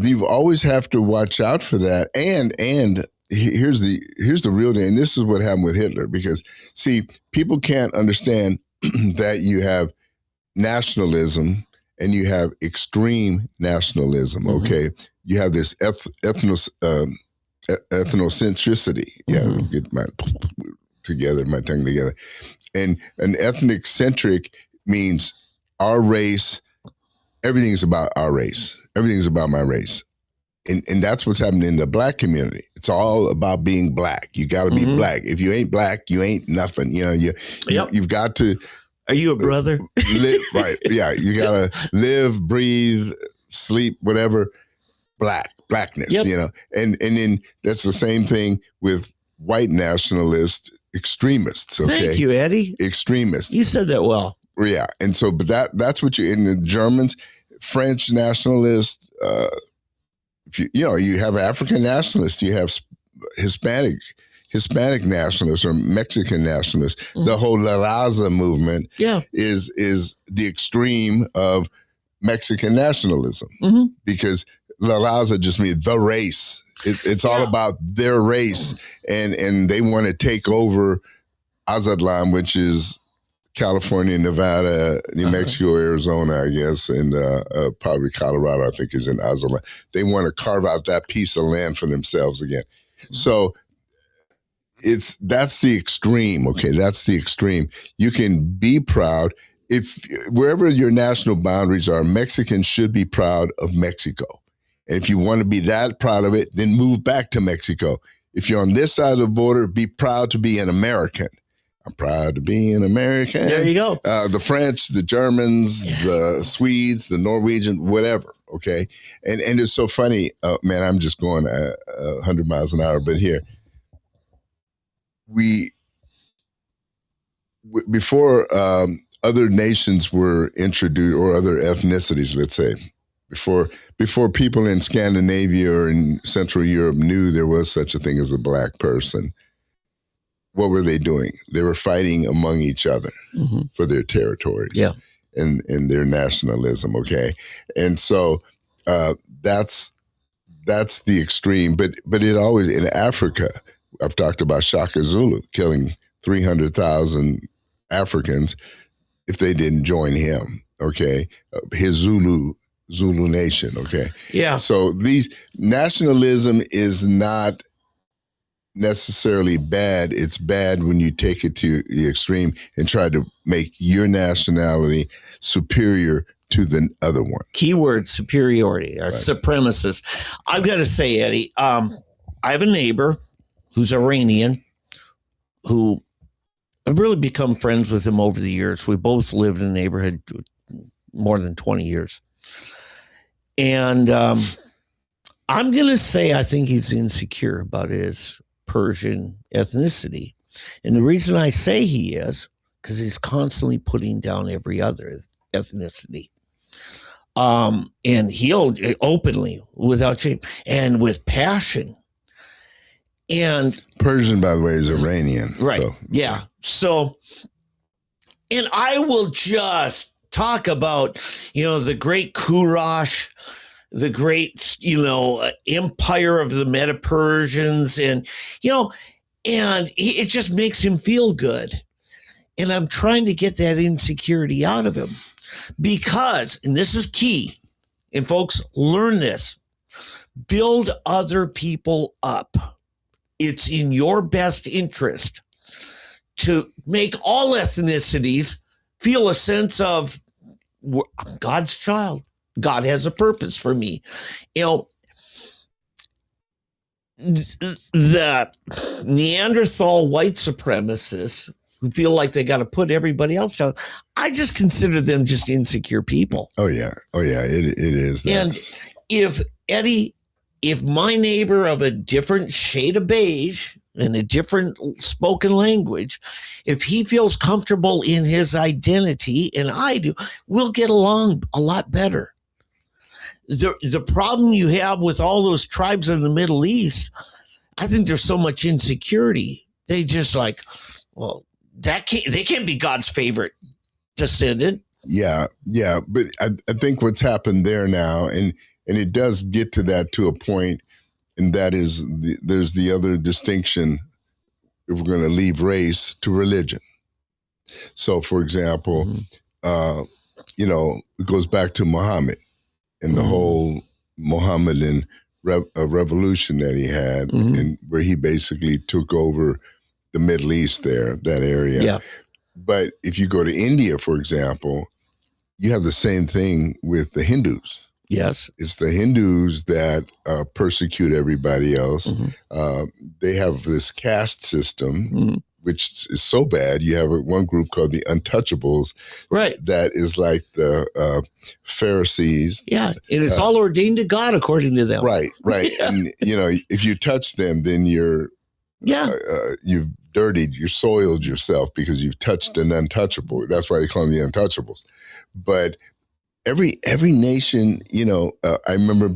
Speaker 2: You always have to watch out for that. And here's the real thing. And this is what happened with Hitler, because see, people can't understand that you have nationalism and you have extreme nationalism. Mm-hmm. Okay. You have this ethnocentricity. Yeah. Mm-hmm. Get my tongue together. And an ethnic centric means our race. Everything's about our race. Everything's about my race. And that's what's happening in the black community. It's all about being black. You got to be black. If you ain't black, you ain't nothing. You've got to.
Speaker 1: Are you a brother?
Speaker 2: Live, right. Yeah. You got to live, breathe, sleep, whatever. Blackness, And then that's the same thing with white nationalist extremists. Okay?
Speaker 1: Thank you, Eddie.
Speaker 2: Extremists.
Speaker 1: You said that well.
Speaker 2: Yeah, and so, but that's what in the Germans, French nationalists. You have African nationalists, you have Hispanic nationalists or Mexican nationalists. Mm-hmm. The whole La Raza movement, is the extreme of Mexican nationalism, because La Raza just means the race. It's all about their race, and they want to take over Azatlan, which is California, Nevada, New Mexico, Arizona, I guess, and probably Colorado, I think, is in Azatlan. They want to carve out that piece of land for themselves again. So that's the extreme. Okay, that's the extreme. You can be proud if wherever your national boundaries are. Mexicans should be proud of Mexico, and if you want to be that proud of it, then move back to Mexico. If you're on this side of the border, be proud to be an American. I'm proud to be an American.
Speaker 1: There you go.
Speaker 2: The French, the Germans, the Swedes, the Norwegians, whatever. Okay. And it's so funny, man, I'm just going 100 miles an hour, but here before other nations were introduced, or other ethnicities, let's say, before people in Scandinavia or in Central Europe knew there was such a thing as a black person, what were they doing? They were fighting among each other for their territories and their nationalism, okay? And so that's the extreme. But it always, in Africa, I've talked about Shaka Zulu killing 300,000 Africans if they didn't join him, okay? His Zulu nation, okay?
Speaker 1: Yeah.
Speaker 2: So nationalism is not necessarily bad. It's bad when you take it to the extreme and try to make your nationality superior to the other one.
Speaker 1: Keyword superiority or supremacist. I've got to say, Eddie, I have a neighbor who's Iranian who I've really become friends with him over the years. We both lived in a neighborhood more than 20 years. And I'm going to say I think he's insecure about his Persian ethnicity. And the reason I say he is because he's constantly putting down every other ethnicity. And he'll openly, without shame, and with passion. And
Speaker 2: Persian, by the way, is Iranian.
Speaker 1: Right. So. Yeah. So, and I will just talk about, the great Kurash, the great, empire of the Meta-Persians, and it just makes him feel good. And I'm trying to get that insecurity out of him because, and this is key, and folks, learn this, build other people up. it's in your best interest to make all ethnicities feel a sense of God's child. God has a purpose for me. You know, the Neanderthal white supremacists who feel like they got to put everybody else down, I just consider them just insecure people.
Speaker 2: Oh yeah, it is that.
Speaker 1: And if Eddie, if my neighbor of a different shade of beige and a different spoken language, if he feels comfortable in his identity, and I do, we'll get along a lot better. The problem you have with all those tribes in the Middle East, I think there's so much insecurity. They just like, well, they can't be God's favorite descendant.
Speaker 2: Yeah. But I think what's happened there now, and it does get to that to a point, and that is there's the other distinction, if we're going to leave race, to religion. So, for example, it goes back to Muhammad and the whole Mohammedan revolution that he had, and where he basically took over the Middle East there, that area.
Speaker 1: Yeah.
Speaker 2: But if you go to India, for example, you have the same thing with the Hindus.
Speaker 1: Yes.
Speaker 2: It's the Hindus that persecute everybody else. They have this caste system, which is so bad. You have one group called the Untouchables.
Speaker 1: Right.
Speaker 2: That is like the Pharisees.
Speaker 1: Yeah. And it's all ordained to God, according to them.
Speaker 2: Right. Yeah. And, if you touch them, then you've dirtied, you soiled yourself because you've touched an untouchable. That's why they call them the Untouchables. But every nation, I remember,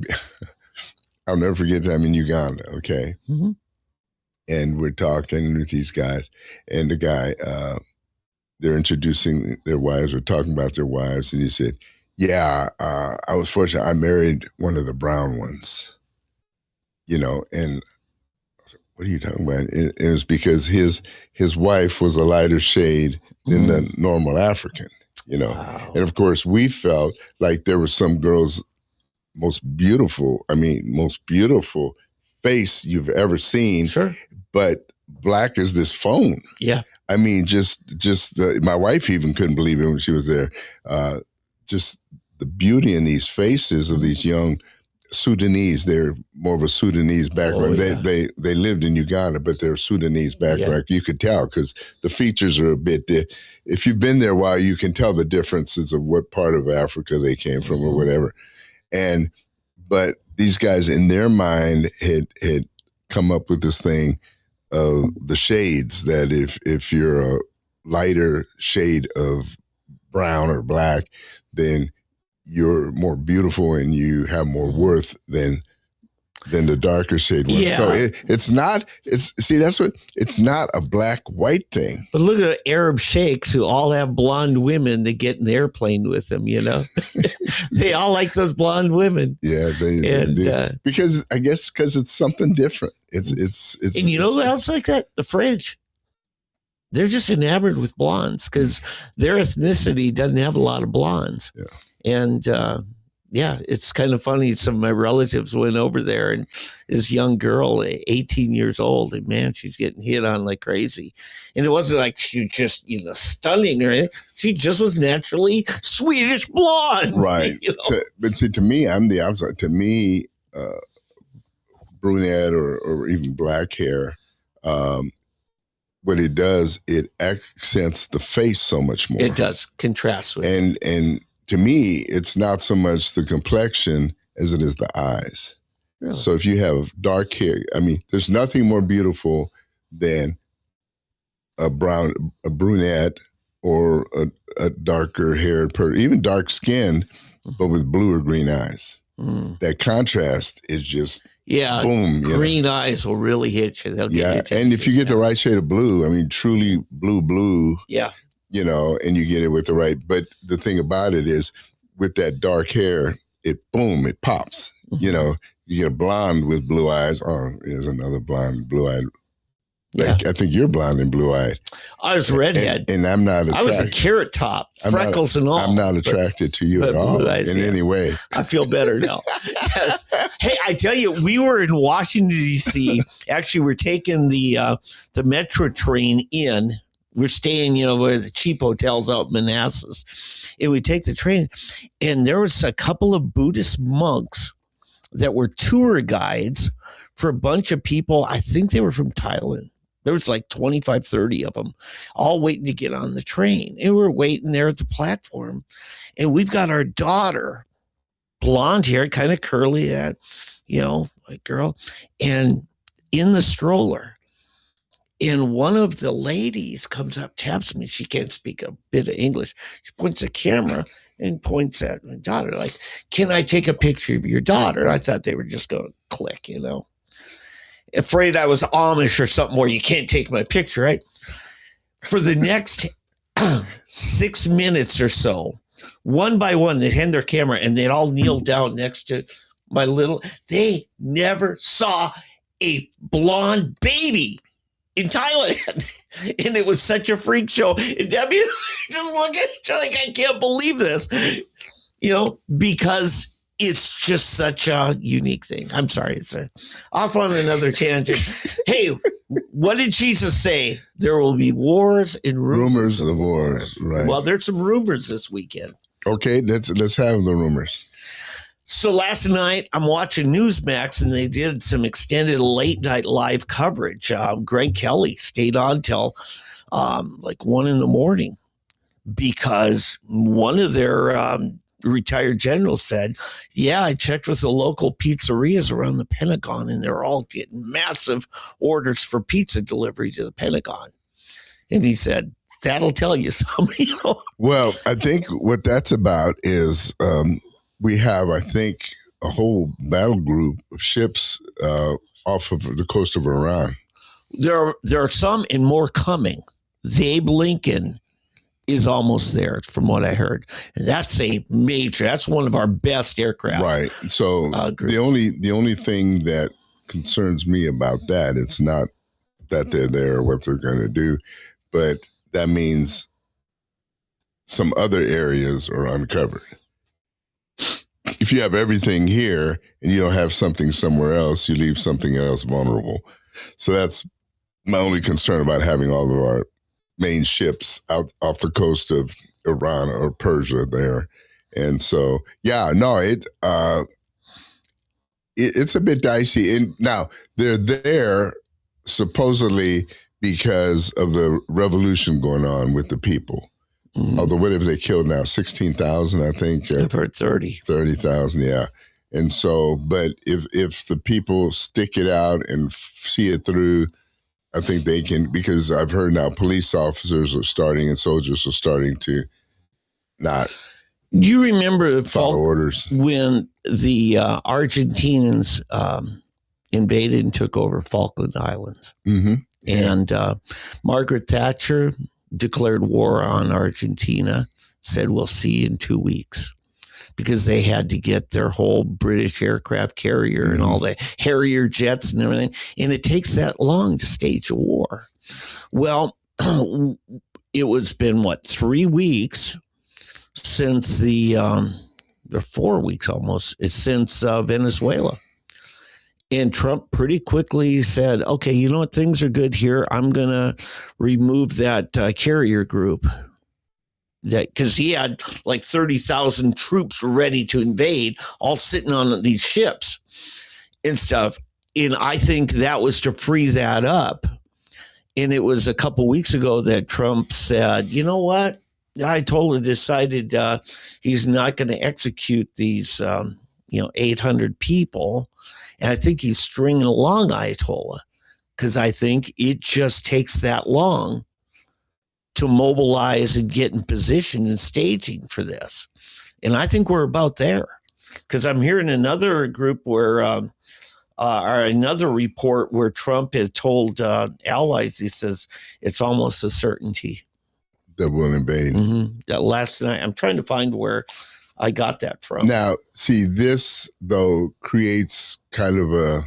Speaker 2: I'll never forget I'm in Uganda, okay? And we're talking with these guys, and the guy, they're introducing their wives, we're talking about their wives, and he said, I was fortunate, I married one of the brown ones, and I was like, what are you talking about? It was because his wife was a lighter shade than the normal African.
Speaker 1: Wow.
Speaker 2: And of course we felt like there were some girls, most beautiful face you've ever seen.
Speaker 1: Sure.
Speaker 2: But black as this phone.
Speaker 1: Yeah.
Speaker 2: I mean, my wife even couldn't believe it when she was there. Just the beauty in these faces of these young Sudanese. They're more of a Sudanese background. They lived in Uganda, but they're Sudanese background. You could tell because the features are a bit. If you've been there a while, you can tell the differences of what part of Africa they came from or whatever. But these guys, in their mind, had come up with this thing of the shades. That if you're a lighter shade of brown or black, then you're more beautiful and you have more worth than the darker shade one.
Speaker 1: Yeah.
Speaker 2: So it's not a black-white thing.
Speaker 1: But look at Arab sheikhs who all have blonde women that get in the airplane with them, They all like those blonde women.
Speaker 2: Yeah, they do. Because it's something different. It's
Speaker 1: and who else like that? The French. They're just enamored with blondes because their ethnicity doesn't have a lot of blondes.
Speaker 2: Yeah.
Speaker 1: And it's kind of funny. Some of my relatives went over there, and this young girl, 18 years old, and man, she's getting hit on like crazy. And it wasn't like she was just, stunning or anything. She just was naturally Swedish blonde.
Speaker 2: Right. But see, to me, I'm the opposite. To me, brunette or even black hair, what it does, it accents the face so much more.
Speaker 1: It does. Contrasts with it.
Speaker 2: And to me, it's not so much the complexion as it is the eyes.
Speaker 1: Really?
Speaker 2: So if you have dark hair, there's nothing more beautiful than a brunette or a darker haired person, even dark skinned, but with blue or green eyes. That contrast is just boom.
Speaker 1: Green eyes will really hit you. They'll get you.
Speaker 2: And if you get the right shade of blue, truly blue.
Speaker 1: Yeah.
Speaker 2: And you get it with the right. But the thing about it is, with that dark hair, it pops. You get a blonde with blue eyes. Oh, there's another blonde, blue-eyed Like, I think you're blonde and blue-eyed.
Speaker 1: I was redhead.
Speaker 2: And I'm not attracted.
Speaker 1: I was a carrot top, freckles and all.
Speaker 2: I'm not attracted to you at all in any way.
Speaker 1: I feel better now. Yes. Hey, I tell you, we were in Washington, D.C. Actually, we're taking the metro train in. We're staying, where the cheap hotels out in Manassas. And we take the train. And there was a couple of Buddhist monks that were tour guides for a bunch of people. I think they were from Thailand. There was like 25, 30 of them, all waiting to get on the train. And we're waiting there at the platform. And we've got our daughter, blonde hair, kind of curly, like girl, and in the stroller. And one of the ladies comes up, taps me. She can't speak a bit of English. She points a camera and points at my daughter, like, can I take a picture of your daughter? I thought they were just going to click, Afraid I was Amish or something where you can't take my picture, right? For the next 6 minutes or so, one by one, they'd hand their camera and they'd all kneel down next to my they never saw a blonde baby in Thailand. And it was such a freak show. And Debbie just look at each other like, I can't believe this, because it's just such a unique thing. I'm sorry. It's off on another tangent. Hey, what did Jesus say? There will be wars and rumors
Speaker 2: of wars. Right.
Speaker 1: Well, there's some rumors this weekend.
Speaker 2: Okay, let's have the rumors.
Speaker 1: So last night, I'm watching Newsmax, and they did some extended late night live coverage. Greg Kelly stayed on till like 1 a.m. because one of their retired generals said, yeah, I checked with the local pizzerias around the Pentagon, and they're all getting massive orders for pizza delivery to the Pentagon. And he said, that'll tell you something.
Speaker 2: Well, I think what that's about is we have, I think, a whole battle group of ships off of the coast of Iran.
Speaker 1: There are some and more coming. The Abe Lincoln is almost there, from what I heard. And that's that's one of our best aircraft.
Speaker 2: Right. So the only thing that concerns me about that, it's not that they're there or what they're going to do, but that means some other areas are uncovered. If you have everything here and you don't have something somewhere else, you leave something else vulnerable. So that's my only concern about having all of our main ships out off the coast of Iran or Persia there. And so, it's a bit dicey. And now they're there supposedly because of the revolution going on with the people. Mm-hmm. Although what have they killed now? 16,000, I think.
Speaker 1: I've heard
Speaker 2: 30,000, yeah. And so, but if the people stick it out and see it through, I think they can, because I've heard now police officers are starting and soldiers are starting to not.
Speaker 1: Do you remember
Speaker 2: follow orders
Speaker 1: when the Argentinians invaded and took over Falkland Islands?
Speaker 2: Mm-hmm.
Speaker 1: And Margaret Thatcher declared war on Argentina, said, we'll see you in 2 weeks, because they had to get their whole British aircraft carrier and all the Harrier jets and everything. And it takes that long to stage a war. Well, it was been 3 weeks since or 4 weeks almost, since Venezuela. And Trump pretty quickly said, okay, you know what? Things are good here. I'm going to remove that carrier group. Because he had like 30,000 troops ready to invade, all sitting on these ships and stuff. And I think that was to free that up. And it was a couple weeks ago that Trump said, you know what? Ayatollah decided he's not going to execute these, 800 people. And I think he's stringing along Ayatollah, because I think it just takes that long to mobilize and get in position and staging for this. And I think we're about there, because I'm hearing another group where, or another report where Trump had told allies, he says, it's almost a certainty
Speaker 2: that we'll invade.
Speaker 1: Mm-hmm. That last night, I'm trying to find where I got that from.
Speaker 2: Now, see, this, though, creates kind of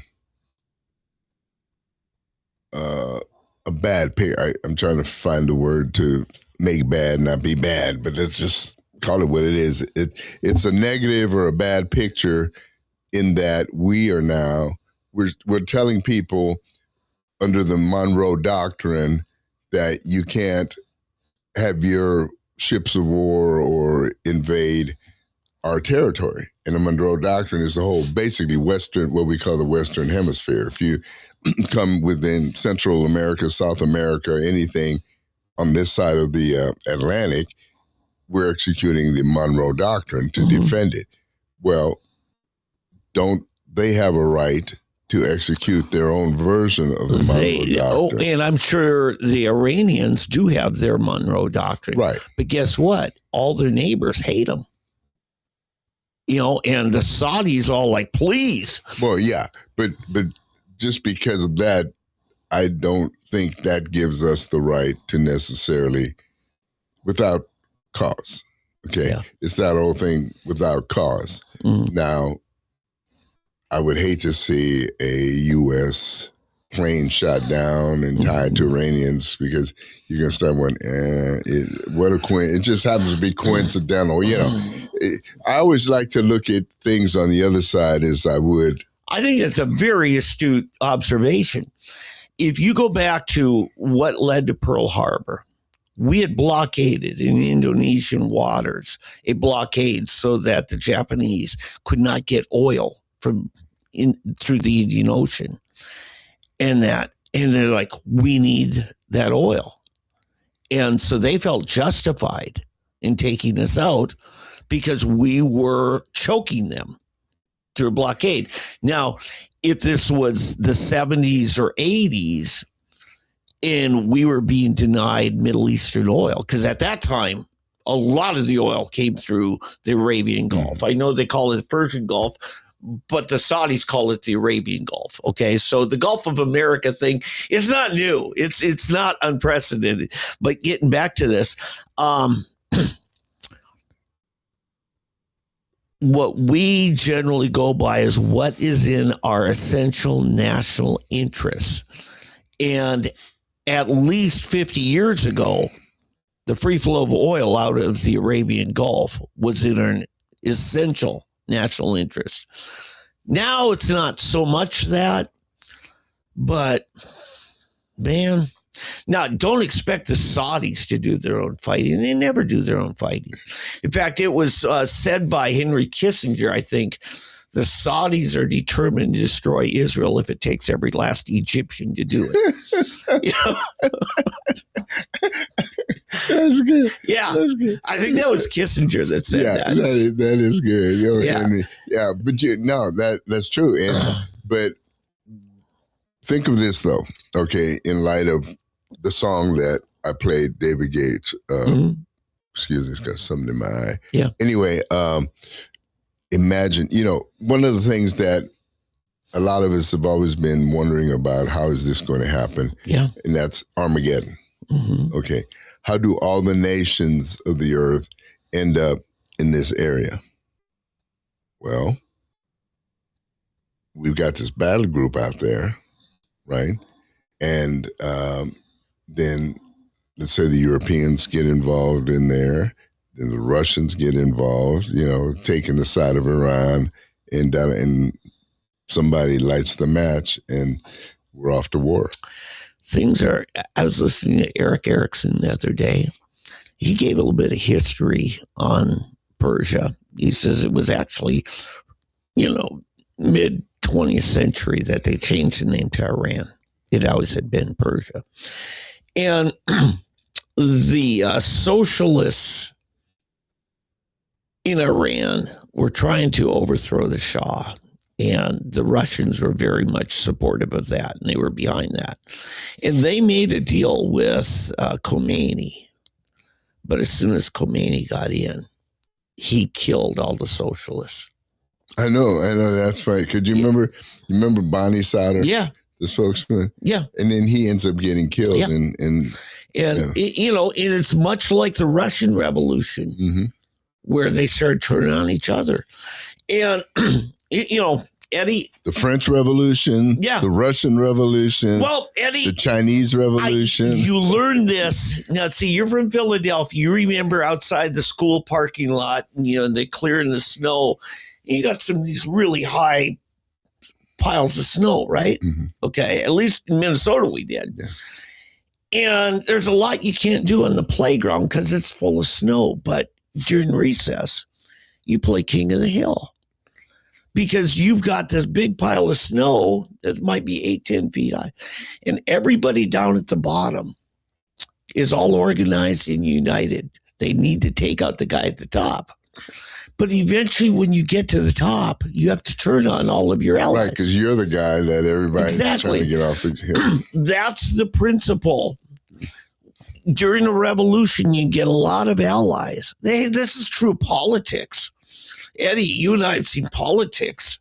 Speaker 2: a bad picture. I'm trying to find the word to make bad not be bad, but let's just call it what it is. It's a negative or a bad picture in that we're telling people under the Monroe Doctrine that you can't have your ships of war or invade our territory. And the Monroe Doctrine is the whole basically Western, what we call the Western Hemisphere. If you come within Central America, South America, anything on this side of the Atlantic, we're executing the Monroe Doctrine to defend it. Well, don't they have a right to execute their own version of the Monroe Doctrine?
Speaker 1: Oh, and I'm sure the Iranians do have their Monroe Doctrine.
Speaker 2: Right.
Speaker 1: But guess what? All their neighbors hate them. And the Saudis all like, please.
Speaker 2: Well, yeah, but just because of that, I don't think that gives us the right to necessarily, without cause. Okay, It's that whole thing without cause. Now, I would hate to see a U.S. plane shot down and tied to Iranians, because you're going to start wondering, it just happens to be coincidental. I always like to look at things on the other side as I would.
Speaker 1: I think it's a very astute observation. If you go back to what led to Pearl Harbor, we had blockaded in Indonesian waters, a blockade so that the Japanese could not get oil through the Indian Ocean. And they're like, we need that oil. And so they felt justified in taking us out because we were choking them through a blockade. Now, if this was the 70s or 80s and we were being denied Middle Eastern oil, because at that time, a lot of the oil came through the Arabian Gulf. I know they call it the Persian Gulf, but the Saudis call it the Arabian Gulf. Okay, so the Gulf of America thing is not new. It's not unprecedented. But getting back to this, what we generally go by is what is in our essential national interests. And at least 50 years ago, the free flow of oil out of the Arabian Gulf was in our essential national interest. Now it's not so much that, but man, now don't expect the Saudis to do their own fighting. They never do their own fighting. In fact, it was said by Henry Kissinger, I think, the Saudis are determined to destroy Israel if it takes every last Egyptian to do it.
Speaker 2: That's good.
Speaker 1: Yeah.
Speaker 2: That's good.
Speaker 1: I think that was Kissinger that said that.
Speaker 2: That is good.
Speaker 1: Yeah.
Speaker 2: But that's true. But think of this, though, okay, in light of the song that I played, David Gates. Excuse me, it's got something in my eye.
Speaker 1: Yeah.
Speaker 2: Anyway, imagine, one of the things that a lot of us have always been wondering about, how is this going to happen?
Speaker 1: Yeah.
Speaker 2: And that's Armageddon. Okay. How do all the nations of the earth end up in this area? Well, we've got this battle group out there, right? And then let's say the Europeans get involved in there. Then the Russians get involved, taking the side of Iran, and somebody lights the match, and we're off to war. I was listening to Eric Erickson the other day. He gave a little bit of history on Persia. He says it was actually, mid 20th century that they changed the name to Iran. It always had been Persia. And the socialists in Iran were trying to overthrow the Shah, and the Russians were very much supportive of that, and they were behind that. And they made a deal with Khomeini, but as soon as Khomeini got in, he killed all the socialists. I know, that's right. Could you remember Bonnie Sauter?
Speaker 1: Yeah.
Speaker 2: The spokesman?
Speaker 1: Yeah.
Speaker 2: And then he ends up getting killed.
Speaker 1: Yeah.
Speaker 2: And
Speaker 1: it's much like the Russian Revolution, where they started turning on each other. And, Eddie.
Speaker 2: The French Revolution.
Speaker 1: Yeah.
Speaker 2: The Russian Revolution.
Speaker 1: Well, Eddie.
Speaker 2: The Chinese Revolution.
Speaker 1: You learned this. Now, see, you're from Philadelphia. You remember outside the school parking lot, and they clearing the snow. And you got some of these really high piles of snow, right?
Speaker 2: Mm-hmm.
Speaker 1: Okay. At least in Minnesota we did. Yeah. And there's a lot you can't do on the playground because it's full of snow. But during recess, you play King of the Hill because you've got this big pile of snow that might be 8-10 feet high. And everybody down at the bottom is all organized and united. They need to take out the guy at the top. But eventually, when you get to the top, you have to turn on all of your allies.
Speaker 2: Right, because you're the guy that everybody's trying to get off the hill.
Speaker 1: That's the principle. During a revolution, you get a lot of allies. This is true politics. Eddie, you and I have seen politics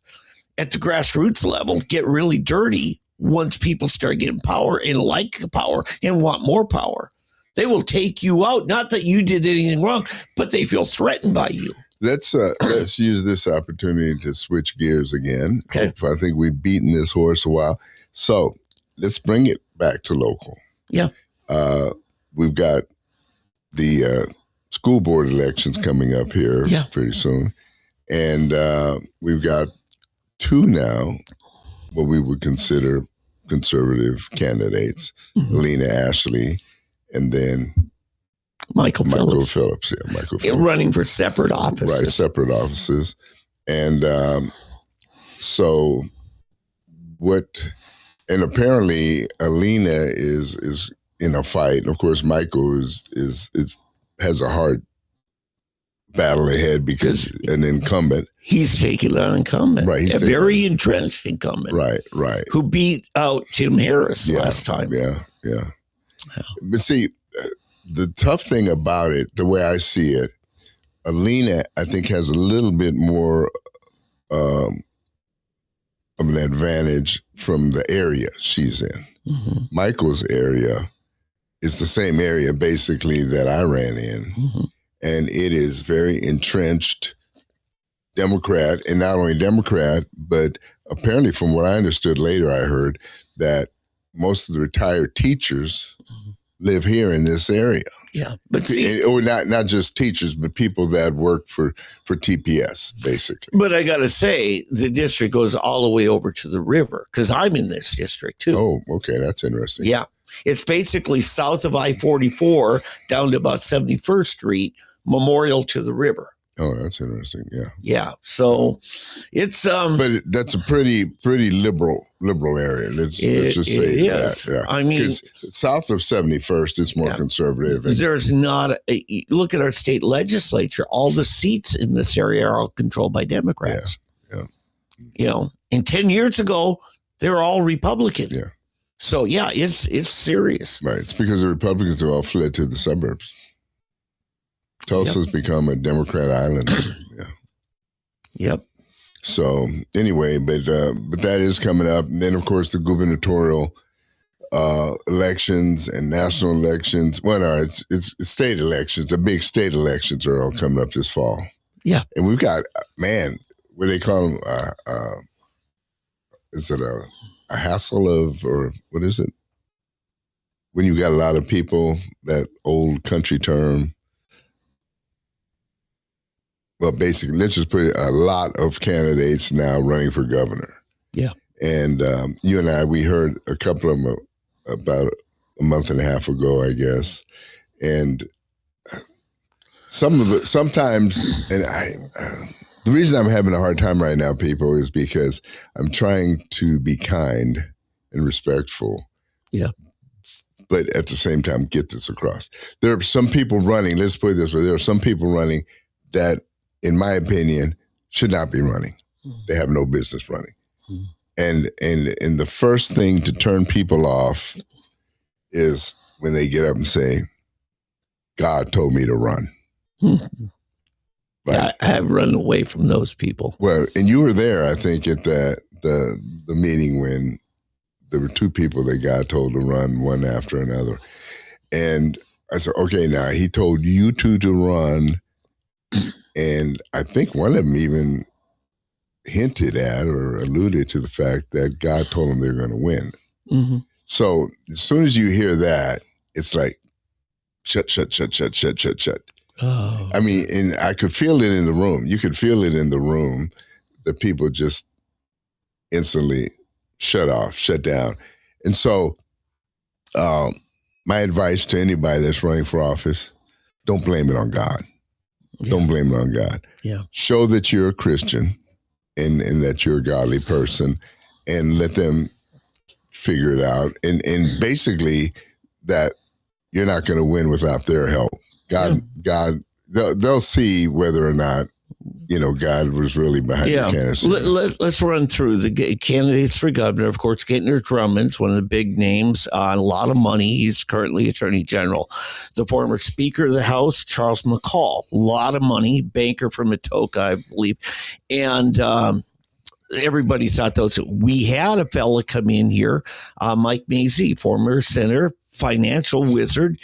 Speaker 1: at the grassroots level get really dirty once people start getting power and like the power and want more power. They will take you out. Not that you did anything wrong, but they feel threatened by you.
Speaker 2: Let's use this opportunity to switch gears again.
Speaker 1: Okay.
Speaker 2: I think we've beaten this horse a while. So let's bring it back to local.
Speaker 1: Yeah.
Speaker 2: We've got the school board elections coming up here pretty soon. And we've got two now, what we would consider conservative candidates, Alina Ashley and then
Speaker 1: Michael Phillips.
Speaker 2: Yeah, Michael Phillips.
Speaker 1: Running for separate offices.
Speaker 2: Right, separate offices. And so and apparently Alina is in a fight. And of course, Michael has a hard battle ahead because an incumbent.
Speaker 1: He's taking on an incumbent.
Speaker 2: Right.
Speaker 1: A very entrenched incumbent.
Speaker 2: Right.
Speaker 1: Who beat out Tim Harris last time.
Speaker 2: Yeah. But see, the tough thing about it, the way I see it, Alina, I think, has a little bit more of an advantage from the area she's in. Mm-hmm. Michael's area is the same area, basically, that I ran in. Mm-hmm. And it is very entrenched Democrat, and not only Democrat, but apparently from what I understood later, I heard that most of the retired teachers live here in this area.
Speaker 1: Yeah, but
Speaker 2: or not just teachers, but people that work for TPS, basically.
Speaker 1: But I got to say, the district goes all the way over to the river because I'm in this district too.
Speaker 2: Oh, okay, that's interesting.
Speaker 1: Yeah, it's basically south of I-44 down to about 71st Street, Memorial to the river.
Speaker 2: Oh, that's interesting. Yeah.
Speaker 1: Yeah. So it's
Speaker 2: but that's a pretty liberal area. Let's just say that. Yeah.
Speaker 1: I mean,
Speaker 2: south of 71st, it's more conservative.
Speaker 1: There's not look at our state legislature. All the seats in this area are all controlled by Democrats.
Speaker 2: Yeah.
Speaker 1: And 10 years ago, they were all Republican.
Speaker 2: Yeah.
Speaker 1: So it's serious.
Speaker 2: Right. It's because the Republicans have all fled to the suburbs. Tulsa's become a Democrat island. Yeah.
Speaker 1: Yep.
Speaker 2: So anyway, but that is coming up. And then, of course, the gubernatorial elections and national elections. Well, no, it's state elections. The big state elections are all coming up this fall.
Speaker 1: Yeah.
Speaker 2: And we've got, what do they call them? Is it a hassle of, or what is it? When you got a lot of people, that old country term. Well, basically, let's just put it, a lot of candidates now running for governor.
Speaker 1: Yeah.
Speaker 2: And you and I, we heard a couple of them about a month and a half ago, I guess. And sometimes, and the reason I'm having a hard time right now, people, is because I'm trying to be kind and respectful.
Speaker 1: Yeah.
Speaker 2: But at the same time, get this across. There are some people running, let's put it this way, there are some people running that, in my opinion, should not be running. They have no business running. And the first thing to turn people off is when they get up and say, God told me to run. Right?
Speaker 1: Yeah, I have run away from those people.
Speaker 2: Well, and you were there, I think, at the meeting when there were two people that God told to run one after another. And I said, okay, now he told you two to run. And I think one of them even hinted at or alluded to the fact that God told them they're going to win. Mm-hmm. So as soon as you hear that, it's like, shut. Oh. I mean, and I could feel it in the room. You could feel it in the room. The people just instantly shut down. And so my advice to anybody that's running for office, don't blame it on God. Yeah. Don't blame it on God.
Speaker 1: Yeah.
Speaker 2: Show that you're a Christian and that you're a godly person, and let them figure it out. And basically that you're not going to win without their help. God, they'll see whether or not, God was really behind the candidacy.
Speaker 1: Let's run through the candidates for governor. Of course, Gentner Drummond's one of the big names on a lot of money. He's currently Attorney General. The former Speaker of the House, Charles McCall, a lot of money, banker from Atoka, I believe. And everybody thought those. We had a fella come in here, Mike Mazzei, former senator, financial wizard.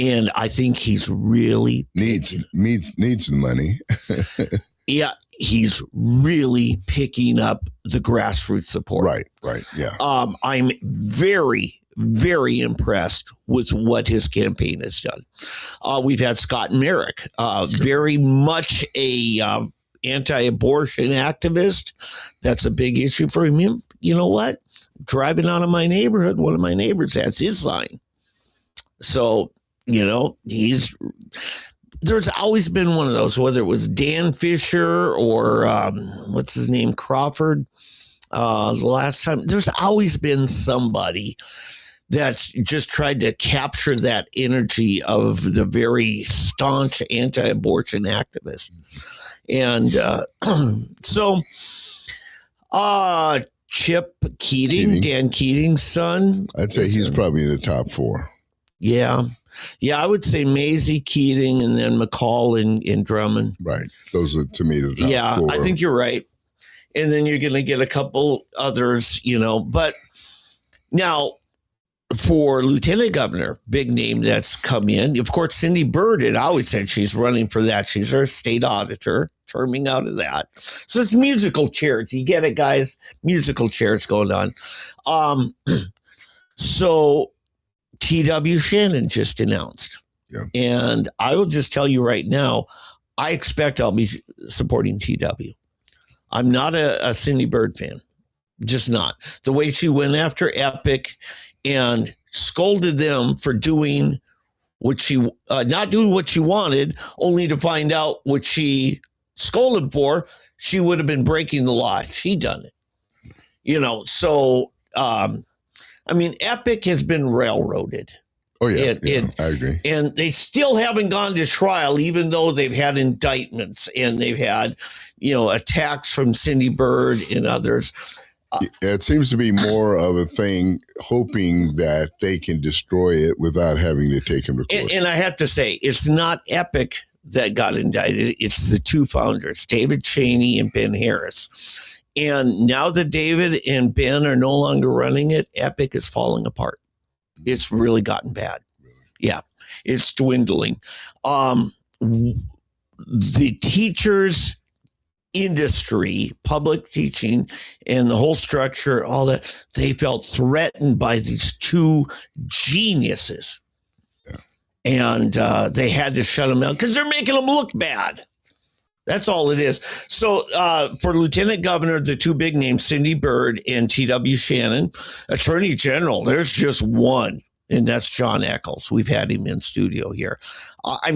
Speaker 1: And I think he's really
Speaker 2: needs money.
Speaker 1: Yeah, he's really picking up the grassroots support.
Speaker 2: Right. Yeah.
Speaker 1: I'm very, very impressed with what his campaign has done. We've had Scott Merrick, very much a anti-abortion activist. That's a big issue for him. You know what? Driving out of my neighborhood, one of my neighbors has his sign. So, there's always been one of those, whether it was Dan Fisher or what's his name, Crawford. The last time, there's always been somebody that's just tried to capture that energy of the very staunch anti-abortion activists. And so Chip Keating, Dan Keating's son.
Speaker 2: I'd say he's probably in the top 4.
Speaker 1: Yeah. Yeah, I would say Mazzei, Keating, and then McCall and Drummond.
Speaker 2: Right. Those are, to me, the top 4.
Speaker 1: I think you're right. And then you're going to get a couple others, But now, for lieutenant governor, big name that's come in. Of course, Cindy Byrd had always said she's running for that. She's our state auditor, terming out of that. So it's musical chairs. You get it, guys? Musical chairs going on. So T.W. Shannon just announced. Yeah. And I will just tell you right now, I expect I'll be supporting T.W. I'm not a Cindy Byrd fan. Just not. The way she went after Epic and scolded them for doing what she, not doing what she wanted, only to find out what she scolded for, she would have been breaking the law. She done it. So, Epic has been railroaded.
Speaker 2: Oh, yeah. I agree.
Speaker 1: And they still haven't gone to trial, even though they've had indictments and they've had, attacks from Cindy Byrd and others.
Speaker 2: It seems to be more of a thing, hoping that they can destroy it without having to take him to court.
Speaker 1: And I have to say, it's not Epic that got indicted. It's the two founders, David Cheney and Ben Harris. And now that David and Ben are no longer running it, Epic is falling apart. It's really gotten bad. Yeah, it's dwindling. The teachers industry, public teaching, and the whole structure, all that, they felt threatened by these two geniuses. Yeah. And they had to shut them down because they're making them look bad. That's all it is. So for lieutenant governor, the two big names, Cindy Byrd and T.W. Shannon. Attorney general, there's just one, and that's John Eccles. We've had him in studio here. I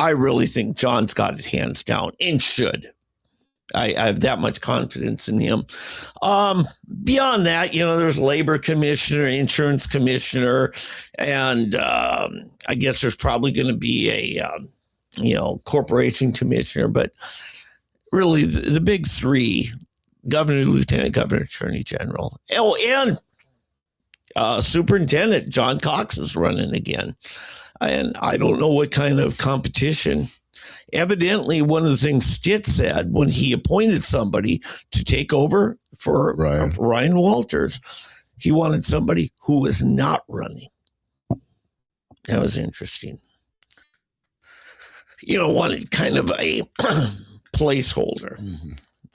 Speaker 1: really think John's got it hands down and should. I have that much confidence in him. Beyond that, there's labor commissioner, insurance commissioner, and I guess there's probably going to be a corporation commissioner. But really, the big three: governor, lieutenant governor, attorney general. Oh, and superintendent John Cox is running again, and I don't know what kind of competition. Evidently, one of the things Stitt said when he appointed somebody to take over for Ryan Walters, he wanted somebody who was not running. That was interesting. Wanted kind of a placeholder.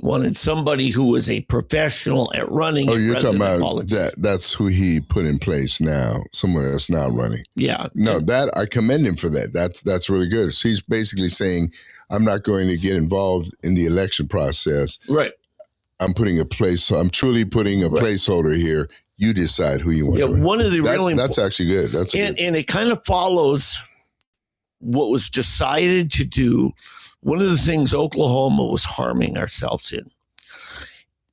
Speaker 1: Wanted somebody who was a professional at running.
Speaker 2: Oh, you're talking about that? That's who he put in place now. Someone that's now running.
Speaker 1: Yeah.
Speaker 2: No, that I commend him for that. That's really good. So he's basically saying, I'm not going to get involved in the election process.
Speaker 1: Right.
Speaker 2: I'm truly putting a placeholder here. You decide who you want.
Speaker 1: Yeah. One of the
Speaker 2: that's actually good.
Speaker 1: And it kind of follows what was decided to do. One of the things Oklahoma was harming ourselves in.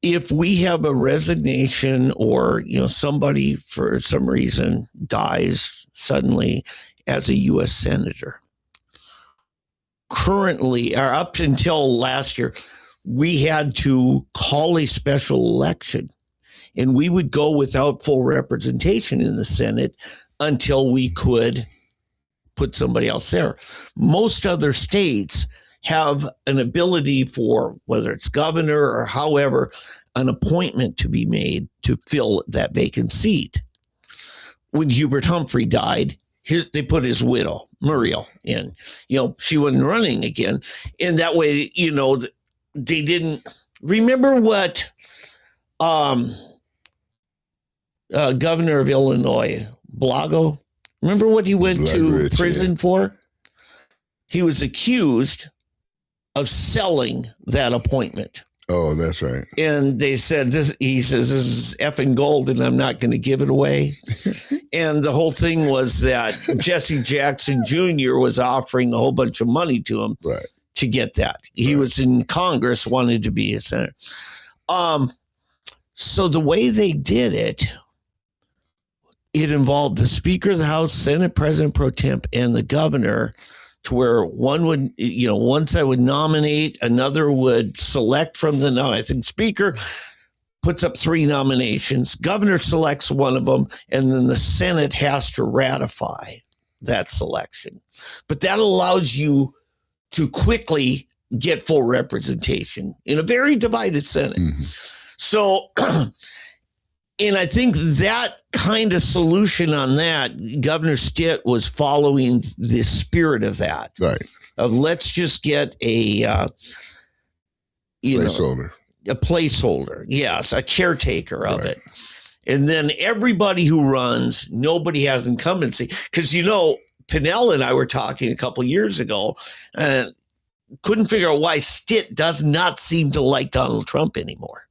Speaker 1: If we have a resignation or, somebody for some reason dies suddenly as a U.S. senator, currently, or up until last year, we had to call a special election, and we would go without full representation in the Senate until we could put somebody else there. Most other states have an ability for, whether it's governor or however, an appointment to be made to fill that vacant seat. When Hubert Humphrey died, they put his widow, Muriel, in. She wasn't running again. And that way, they didn't remember what governor of Illinois, Blago, remember what he went to prison for? He was accused of selling that appointment.
Speaker 2: Oh, that's right.
Speaker 1: And they said he says, this is effing gold and I'm not going to give it away. And the whole thing was that Jesse Jackson Jr. was offering a whole bunch of money to him to get that. He was in Congress, wanted to be a senator. So the way they did it involved the Speaker of the House, Senate President Pro Temp, and the governor, to where one would, one side would nominate, another would select from I think Speaker puts up 3 nominations, governor selects one of them, and then the Senate has to ratify that selection. But that allows you to quickly get full representation in a very divided Senate. So, and I think that kind of solution on that, Governor Stitt was following the spirit of that.
Speaker 2: Right.
Speaker 1: Of let's just get a
Speaker 2: placeholder.
Speaker 1: A placeholder. Yes, a caretaker of it. And then everybody who runs, nobody has incumbency. Because, Pinnell and I were talking a couple of years ago and couldn't figure out why Stitt does not seem to like Donald Trump anymore.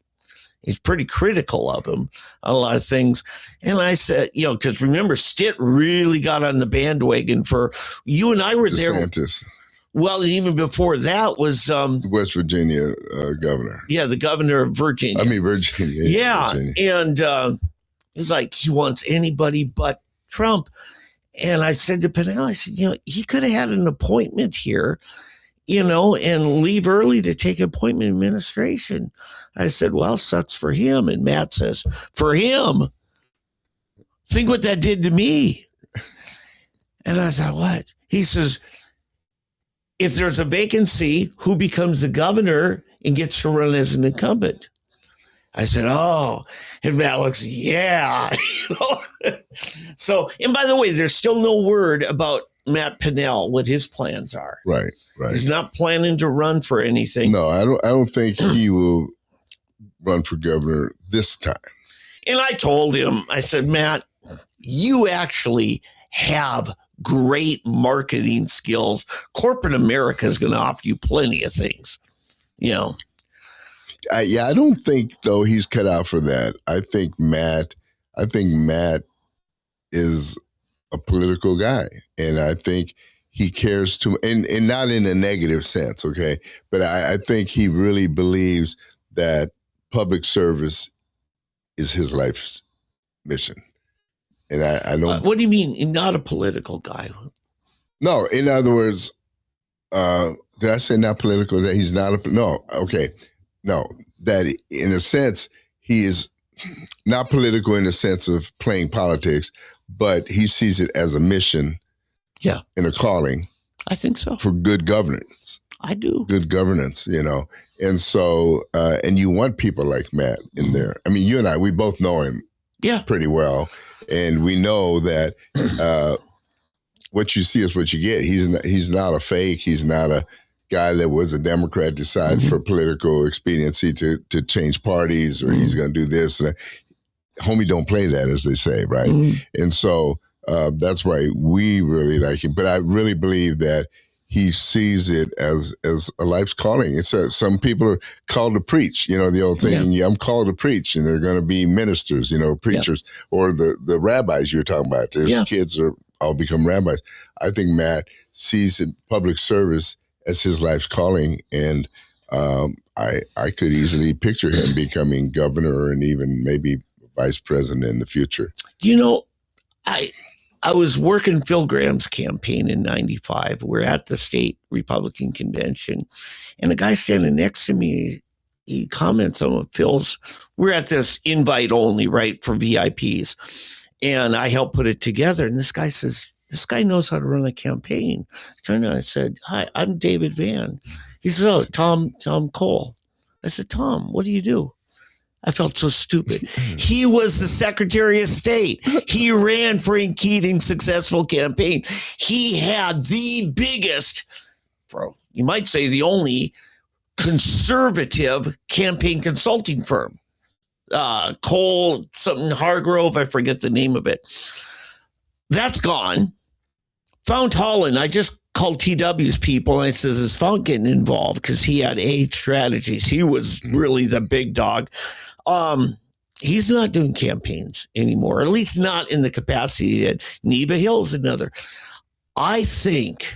Speaker 1: He's pretty critical of him on a lot of things. And I said, because remember, Stitt really got on the bandwagon for, you and I were
Speaker 2: DeSantis.
Speaker 1: There. Well, even before that was
Speaker 2: West Virginia governor.
Speaker 1: Yeah, the governor of Virginia.
Speaker 2: Virginia.
Speaker 1: Yeah.
Speaker 2: Virginia.
Speaker 1: And he's like, he wants anybody but Trump. And I said to Pinnell, I said, he could have had an appointment here, and leave early to take appointment administration. I said, well, sucks for him. And Matt says, for him, think what that did to me. And I thought, what? He says, if there's a vacancy, who becomes the governor and gets to run as an incumbent? I said, oh, and Matt looks, yeah. So, and by the way, there's still no word about Matt Pinnell, what his plans are.
Speaker 2: Right.
Speaker 1: He's not planning to run for anything.
Speaker 2: No, I don't think he will run for governor this time.
Speaker 1: And I told him, I said, Matt, you actually have great marketing skills. Corporate America is going to offer you plenty of things,
Speaker 2: I don't think, though, he's cut out for that. I think Matt is a political guy, and I think he cares too, and not in a negative sense, okay? But I think he really believes that public service is his life's mission. And I don't.
Speaker 1: What do you mean, not a political guy?
Speaker 2: No, in other words, did I say not political? That he's not no, okay. No, that in a sense, he is not political in the sense of playing politics, but he sees it as a mission.
Speaker 1: Yeah.
Speaker 2: And a calling.
Speaker 1: I think so.
Speaker 2: For good governance.
Speaker 1: I do.
Speaker 2: Good governance, And so, and you want people like Matt in there. I mean, you and I, we both know him pretty well. And we know that what you see is what you get. He's not a fake. He's not a guy that was a Democrat decide for political expediency to change parties, or he's going to do this. Homie don't play that, as they say, right? And so that's why we really like him. But I really believe that he sees it as a life's calling. It's some people are called to preach, you know, the old thing, I'm called to preach, and they're going to be ministers, you know, preachers, or the rabbis you're talking about. There's kids are all become rabbis. I think Matt sees in public service as his life's calling, and I could easily picture him becoming governor and even maybe vice president in the future.
Speaker 1: You know, I was working Phil Graham's campaign in 95. We're at the state Republican convention, and a guy standing next to me, he comments on Phil's, we're at this invite only, right, for VIPs. And I helped put it together. And this guy says, this guy knows how to run a campaign. I turned around and I said, hi, I'm David Vann. He said, oh, Tom Cole. I said, Tom, what do you do? I felt so stupid. He was the Secretary of State. He ran Frank Keating's successful campaign. He had the biggest, you might say the only, conservative campaign consulting firm. Cole, something Hargrove, I forget the name of it. That's gone. Fount Holland, I just called TW's people and I says, is Fount getting involved? Because he had strategies. He was really the big dog. He's not doing campaigns anymore, at least not in the capacity that Neva Hill's another. I think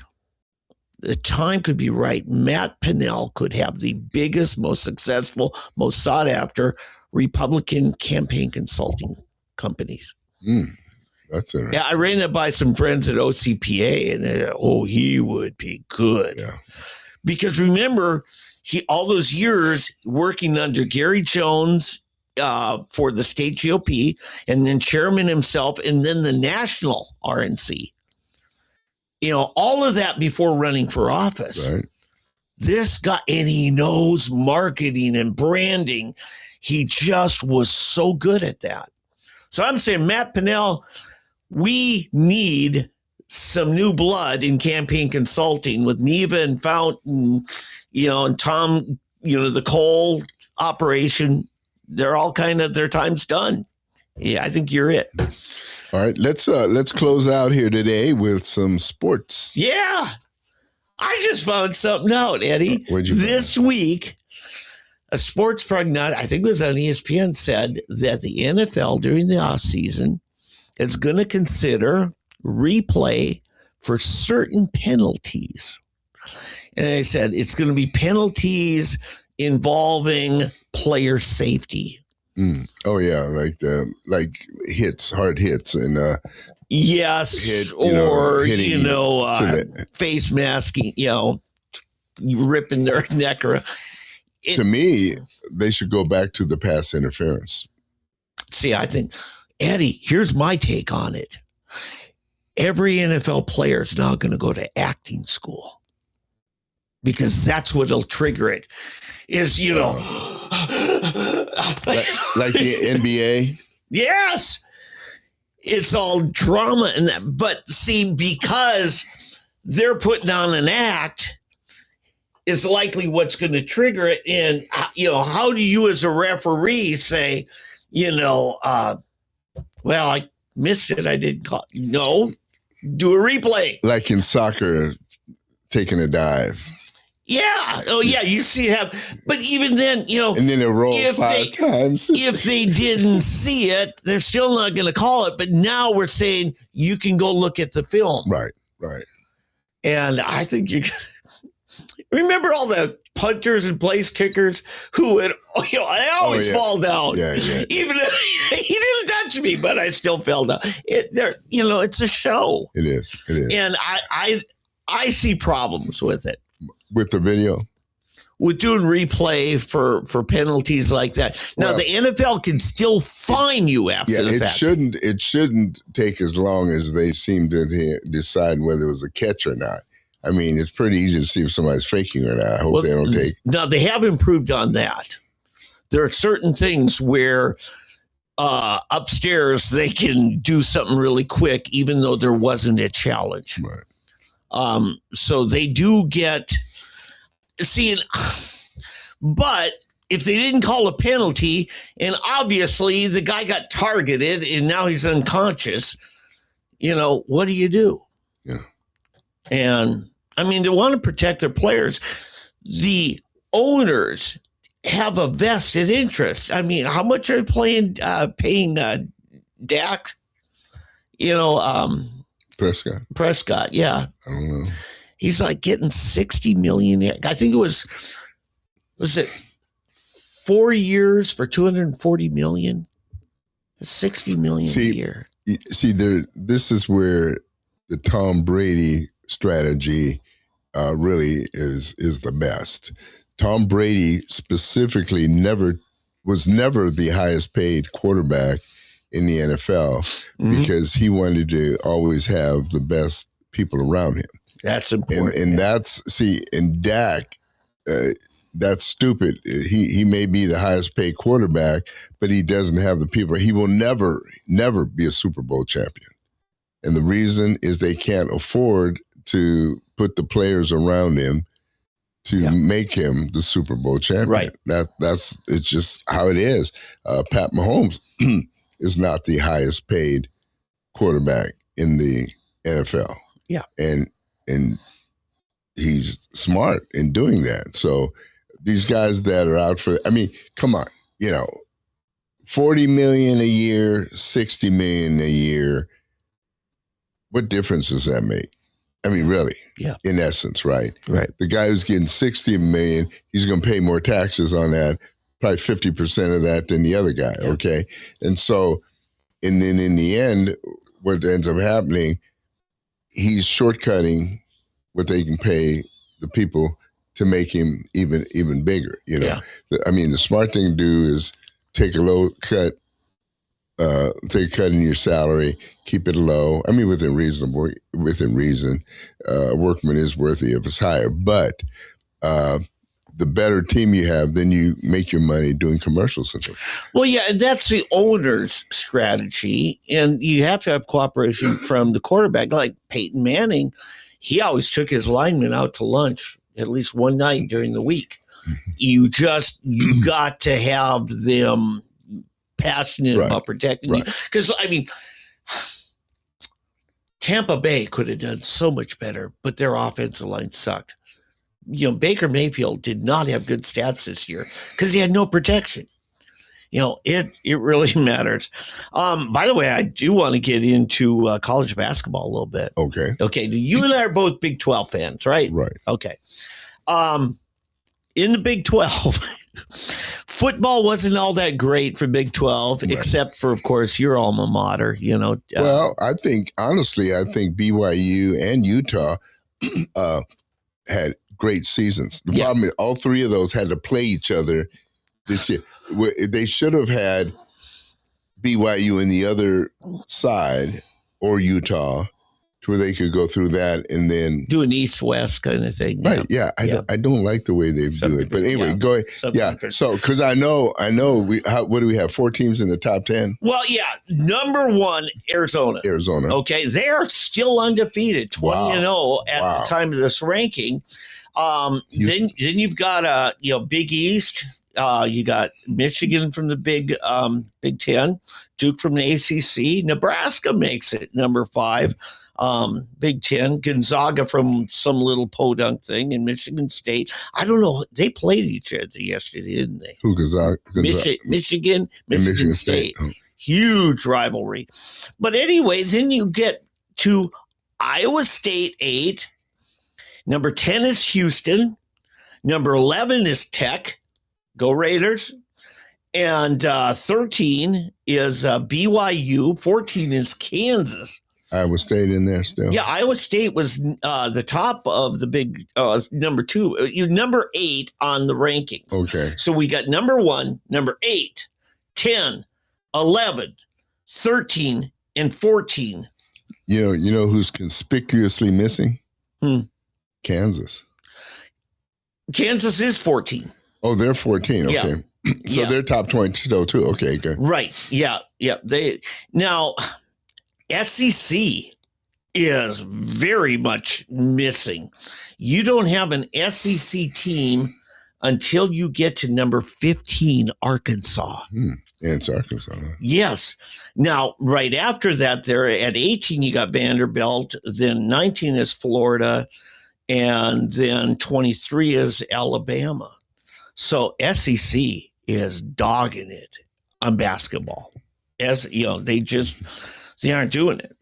Speaker 1: the time could be right. Matt Pinnell could have the biggest, most successful, most sought after Republican campaign consulting companies.
Speaker 2: That's interesting.
Speaker 1: Yeah, I ran it by some friends at OCPA, and he would be good. Yeah. Because remember, all those years working under Gary Jones for the state GOP, and then chairman himself, and then the national RNC. You know, all of that before running for office.
Speaker 2: Right.
Speaker 1: This guy, and he knows marketing and branding. He just was so good at that. So I'm saying, Matt Pinnell, we need some new blood in campaign consulting with Neva and Fount and, and Tom, the Cole operation. They're all kind of, their time's done. Yeah, I think you're it.
Speaker 2: All right, let's close out here today with some sports.
Speaker 1: Yeah. I just found something out, Eddie.
Speaker 2: What'd you
Speaker 1: this
Speaker 2: find?
Speaker 1: Week, a sports prognostic, I think it was on ESPN, said that the NFL during the offseason is going to consider replay for certain penalties. And they said it's going to be penalties involving player safety.
Speaker 2: Oh yeah, like hits, hard hits, and
Speaker 1: yes, face masking, ripping their neck around.
Speaker 2: To me, they should go back to the pass interference.
Speaker 1: See, I think, Eddie, here's my take on it. Every NFL player is now going to go to acting school because that's what'll trigger it. Is,
Speaker 2: like the NBA?
Speaker 1: Yes. It's all drama and that. But see, because they're putting on an act, is likely what's going to trigger it. And, how do you as a referee say, well, I missed it. I didn't call. No, do a replay.
Speaker 2: Like in soccer, taking a dive.
Speaker 1: Yeah. Oh, yeah. You see it happen. But even then,
Speaker 2: and then it rolls 5 times.
Speaker 1: If they didn't see it, they're still not going to call it. But now we're saying you can go look at the film.
Speaker 2: Right.
Speaker 1: And I think you remember all the punters and place kickers who would, I always fall down.
Speaker 2: Yeah.
Speaker 1: Even if he didn't touch me, but I still fell down. It's a show.
Speaker 2: It is.
Speaker 1: And I see problems with it.
Speaker 2: With the video?
Speaker 1: With doing replay for penalties like that. Now, the NFL can still fine you after the fact.
Speaker 2: It shouldn't take as long as they seem to decide whether it was a catch or not. I mean, it's pretty easy to see if somebody's faking or not. I hope they don't take.
Speaker 1: Now, they have improved on that. There are certain things where upstairs they can do something really quick, even though there wasn't a challenge.
Speaker 2: Right.
Speaker 1: So they do get, but if they didn't call a penalty, and obviously the guy got targeted and now he's unconscious, what do you do?
Speaker 2: Yeah.
Speaker 1: And I mean, they want to protect their players. The owners have a vested interest. I mean, how much are they paying Dak? Prescott, yeah.
Speaker 2: I don't know.
Speaker 1: He's like getting $60 million. I think was it 4 years for $240 million? $60 million a year.
Speaker 2: See, this is where the Tom Brady strategy really is the best. Tom Brady specifically was never the highest paid quarterback in the NFL because he wanted to always have the best people around him.
Speaker 1: That's important.
Speaker 2: And in Dak, that's stupid. He may be the highest paid quarterback, but he doesn't have the people. He will never be a Super Bowl champion. And the reason is they can't afford to put the players around him to make him the Super Bowl champion.
Speaker 1: Right.
Speaker 2: It's just how it is. Pat Mahomes is not the highest paid quarterback in the NFL.
Speaker 1: Yeah.
Speaker 2: And he's smart in doing that. So these guys that are out come on, $40 million a year, $60 million a year. What difference does that make? I mean, really, in essence, right?
Speaker 1: Right.
Speaker 2: The guy who's getting $60 million, he's going to pay more taxes on that, probably 50% of that than the other guy, okay? And so, and then in the end, what ends up happening, he's shortcutting what they can pay the people to make him even bigger, I mean, the smart thing to do is take a low cut, take a cut in your salary, keep it low. I mean, within reason. Workman is worthy of his hire, but the better team you have, then you make your money doing commercials and stuff.
Speaker 1: Well, yeah, that's the owner's strategy, and you have to have cooperation from the quarterback. Like Peyton Manning, he always took his linemen out to lunch at least one night during the week. You got to have them passionate about protecting you. Because, I mean, Tampa Bay could have done so much better, but their offensive line sucked. Baker Mayfield did not have good stats this year because he had no protection. It really matters. By the way, I do want to get into college basketball a little bit. Okay. You and I are both Big 12 fans, right?
Speaker 2: Right.
Speaker 1: Okay. In the Big 12, football wasn't all that great for Big 12, except for, of course, your alma mater,
Speaker 2: Well, I think BYU and Utah had great seasons. The problem is all three of those had to play each other this year. They should have had BYU in the other side or Utah to where they could go through that and then
Speaker 1: do an East-West kind of thing.
Speaker 2: Right. Yeah. I don't like the way they do it. But anyway, go ahead. Yeah. So, because I know what do we have? 4 teams in the top 10?
Speaker 1: Well, yeah. Number 1, Arizona. Okay. They're still undefeated, 20-0 at the time of this ranking. Then you've got Big East. You got Michigan from the Big 10, Duke from the ACC, Nebraska makes it number 5, Big 10, Gonzaga from some little podunk thing, in Michigan State. I don't know. They played each other yesterday, didn't they?
Speaker 2: Who, Gonzaga?
Speaker 1: Michigan State. Oh. Huge rivalry. But anyway, then you get to Iowa State 8. Number 10 is Houston. Number 11 is Tech. Go Raiders. And 13 is BYU. 14 is Kansas.
Speaker 2: Iowa State in there still.
Speaker 1: Yeah, Iowa State was the top of the big number 2. Number 8 on the rankings.
Speaker 2: Okay.
Speaker 1: So we got number 1, number 8, 10, 11, 13, and 14.
Speaker 2: You know who's conspicuously missing? Kansas.
Speaker 1: Kansas is 14.
Speaker 2: Oh, they're 14. Okay.
Speaker 1: Yeah.
Speaker 2: So they're top 22 too. Okay, good.
Speaker 1: Right. Yeah. Yeah. Now, SEC is very much missing. You don't have an SEC team until you get to number 15, Arkansas.
Speaker 2: And it's Arkansas.
Speaker 1: Yes. Now, right after that, there at 18, you got Vanderbilt. Then 19 is Florida. And then 23 is Alabama. So SEC is dogging it on basketball. As you know, they aren't doing it.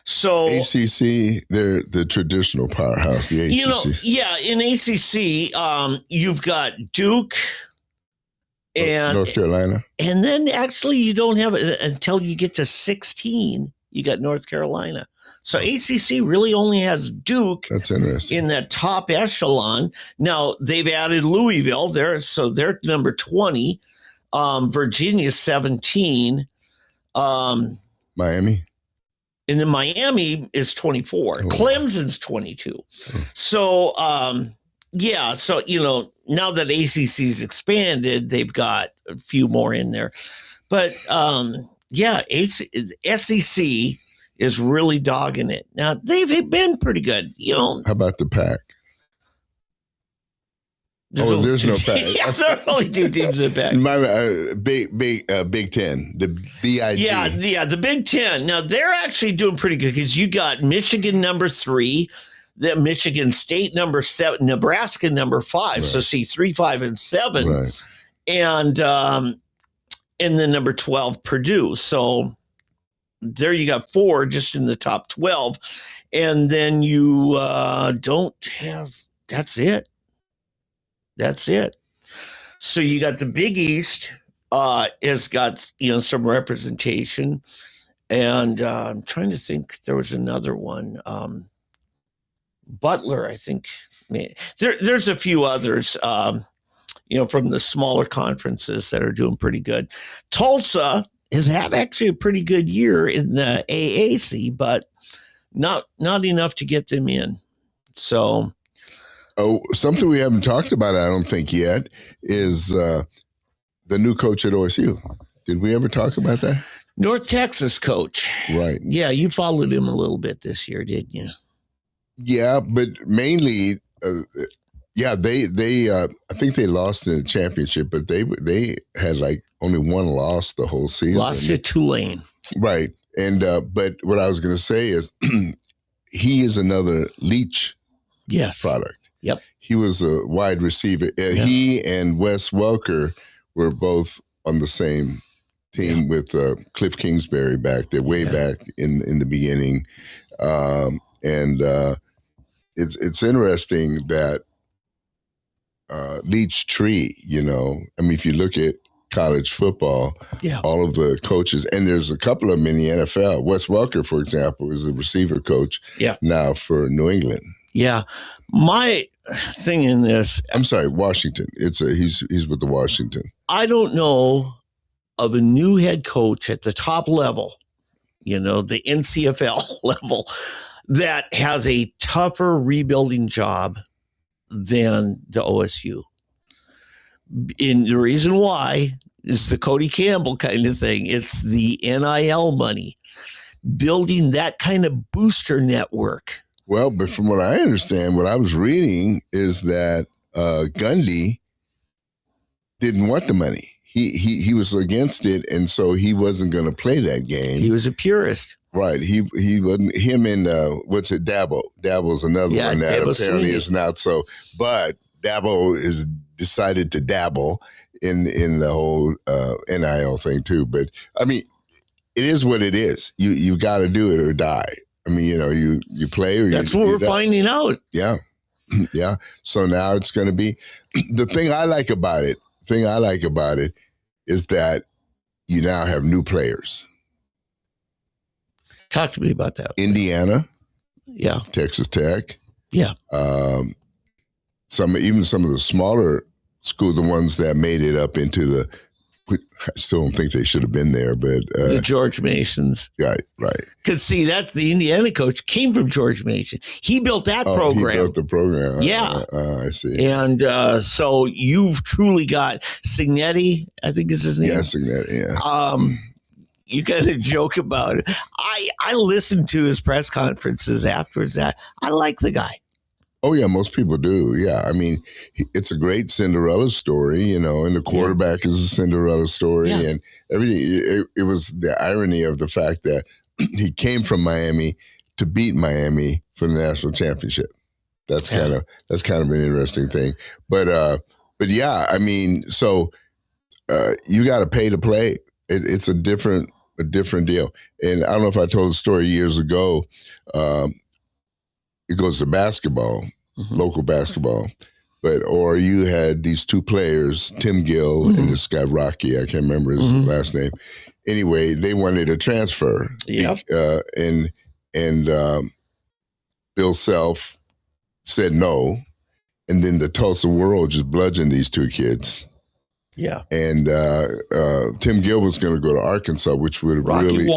Speaker 1: So
Speaker 2: ACC, they're the traditional powerhouse. The ACC,
Speaker 1: in ACC, you've got Duke and
Speaker 2: North Carolina,
Speaker 1: and then actually you don't have it until you get to 16. You got North Carolina. So ACC really only has Duke.
Speaker 2: That's interesting.
Speaker 1: In that top echelon. Now they've added Louisville there, so they're number 20. Virginia 17.
Speaker 2: Miami.
Speaker 1: And then Miami is 24. Oh. Clemson's 22. Oh. So, so, now that ACC's expanded, they've got a few more in there. But, SEC is really dogging it. Now, they've been pretty good,
Speaker 2: How about the Pac? There's no Pac.
Speaker 1: Yeah, there are only two teams in the Pac.
Speaker 2: Big Ten, the BIG.
Speaker 1: Yeah, the Big Ten. Now, they're actually doing pretty good because you got Michigan number 3, the Michigan State number 7, Nebraska number 5. Right. So see 3, 5, and 7. Right. And then number 12, Purdue. So there you got 4 just in the top 12. And then you don't have, that's it. That's it. So you got the Big East has got, some representation. And I'm trying to think, there was another one. Butler, I think. There's a few others, from the smaller conferences that are doing pretty good. Tulsa has had actually a pretty good year in the AAC, but not enough to get them in. So...
Speaker 2: Oh, something we haven't talked about, I don't think yet, is the new coach at OSU. Did we ever talk about that?
Speaker 1: North Texas coach.
Speaker 2: Right.
Speaker 1: Yeah, you followed him a little bit this year, didn't you?
Speaker 2: Yeah, but mainly, they I think they lost in the championship, but they had like only one loss the whole season.
Speaker 1: Lost to Tulane.
Speaker 2: Right. And but what I was going to say is he is another Leach product.
Speaker 1: Yep.
Speaker 2: He was a wide receiver. He and Wes Welker were both on the same team with Cliff Kingsbury back there, way back in the beginning. It's interesting that Leach Tree, if you look at college football, all of the coaches, and there's a couple of them in the NFL. Wes Welker, for example, is the receiver coach now for New England.
Speaker 1: Yeah. My thing in this...
Speaker 2: I'm sorry, Washington. He's with the Washington.
Speaker 1: I don't know of a new head coach at the top level, the NCFL level, that has a tougher rebuilding job than the OSU. And the reason why is the Cody Campbell kind of thing. It's the NIL money. Building that kind of booster network.
Speaker 2: Well, but from what I understand, what I was reading is that Gundy didn't want the money. He was against it, and so he wasn't going to play that game.
Speaker 1: He was a purist.
Speaker 2: Right. He wasn't. Him and Dabo. Dabo's another one that apparently is not so. But Dabo has decided to dabble in the whole NIL thing too. But I mean, it is what it is. You got to do it or die. I mean, you play or
Speaker 1: that's what we're finding out.
Speaker 2: Yeah. Yeah. So now it's going to be the thing I like about it is that you now have new players.
Speaker 1: Talk to me about that.
Speaker 2: Indiana.
Speaker 1: Yeah.
Speaker 2: Texas Tech.
Speaker 1: Yeah.
Speaker 2: Some of the smaller schools, the ones that made it up into the, I still don't think they should have been there, but
Speaker 1: the George Masons,
Speaker 2: right.
Speaker 1: Because see, that's the Indiana coach came from George Mason. He built that program.
Speaker 2: He built the program.
Speaker 1: Yeah,
Speaker 2: I see.
Speaker 1: And so you've truly got Signetti, I think is his name.
Speaker 2: Yeah, Signetti. Yeah.
Speaker 1: you kind of joke about it. I listened to his press conferences afterwards. I like the guy.
Speaker 2: Oh, yeah, most people do. Yeah, I mean, it's a great Cinderella story, and the quarterback is a Cinderella story and everything. It was the irony of the fact that he came from Miami to beat Miami for the national championship. That's kind of an interesting thing. But yeah, I mean, so you got to pay to play. It's a different deal. And I don't know if I told the story years ago. It goes to basketball, local basketball. But ORU had these two players, Tim Gill and this guy Rocky. I can't remember his last name. Anyway, they wanted a transfer.
Speaker 1: Yeah.
Speaker 2: And Bill Self said no. And then the Tulsa World just bludgeoned these two kids.
Speaker 1: Yeah.
Speaker 2: And Tim Gill was going to go to Arkansas, which would have
Speaker 1: Rocky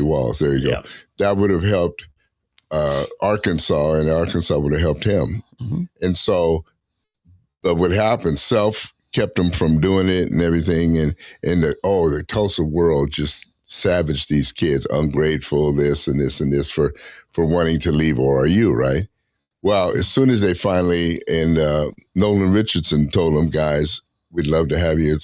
Speaker 1: Walls.
Speaker 2: There you go.
Speaker 1: Yeah.
Speaker 2: That would have helped Arkansas, and Arkansas would have helped him. And so, but what happened, Self kept him from doing it and everything. And the Tulsa World just savaged these kids, ungrateful, this and this and this for wanting to leave ORU, right? Well, as soon as they finally, and Nolan Richardson told them, guys, we'd love to have you.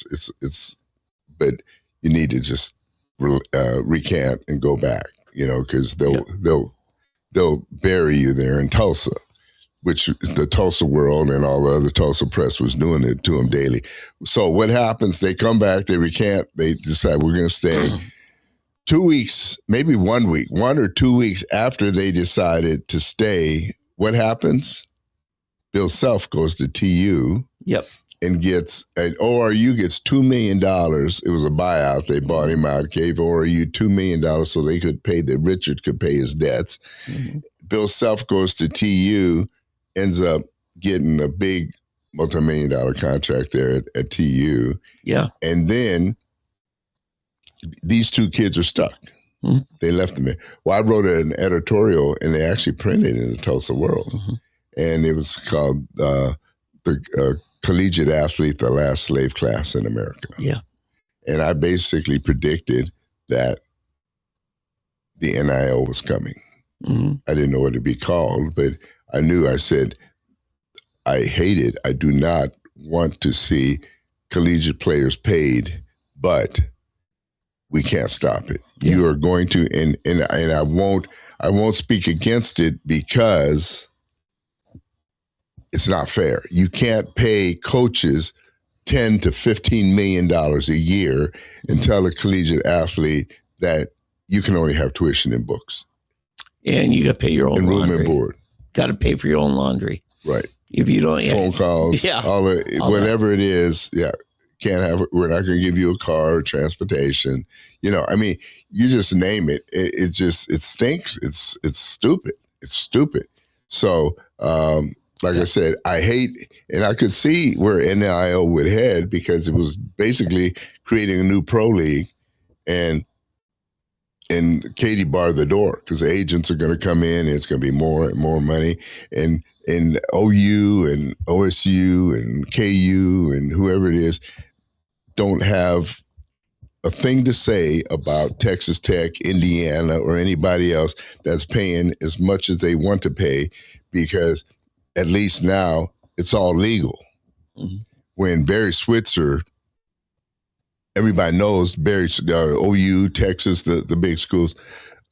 Speaker 2: But you need to just recant and go back, because they'll bury you there in Tulsa, which the Tulsa World and all the other Tulsa press was doing it to them daily. So what happens? They come back, they recant, they decide we're going to stay. 2 weeks, maybe 1 week, 1 or 2 weeks after they decided to stay, what happens? Bill Self goes to TU.
Speaker 1: Yep.
Speaker 2: And ORU gets $2 million. It was a buyout. They bought him out, gave ORU $2 million so they could Richard could pay his debts. Bill Self goes to TU, ends up getting a big multi-million-dollar contract there at TU.
Speaker 1: Yeah. And
Speaker 2: then these two kids are stuck. They left them there. Well, I wrote an editorial, and they actually printed it in the Tulsa World. And it was called the Collegiate Athlete, the Last Slave Class in America.
Speaker 1: Yeah.
Speaker 2: And I basically predicted that the NIL was coming. I didn't know what it'd be called, but I knew. I said, I hate it. I do not want to see collegiate players paid, but we can't stop it. Yeah. You are going to, and I won't speak against it because it's not fair. You can't pay coaches $10 to $15 million a year and tell a collegiate athlete that you can only have tuition and books.
Speaker 1: And you got to pay your own laundry.
Speaker 2: And room and board.
Speaker 1: Got to pay for your own laundry.
Speaker 2: Right.
Speaker 1: If you don't,
Speaker 2: phone calls, all whatever it is, can't have it. We're not going to give you a car or transportation. I mean, you just name it. It stinks. It's stupid. It's stupid. So, like I said, I hate, and I could see where NIL would head because it was basically creating a new pro league, and Katie barred the door because the agents are going to come in and it's going to be more and more money, and OU and OSU and KU and whoever it is don't have a thing to say about Texas Tech, Indiana, or anybody else that's paying as much as they want to pay because at least now it's all legal. When Barry Switzer, everybody knows Barry, OU, Texas, the big schools,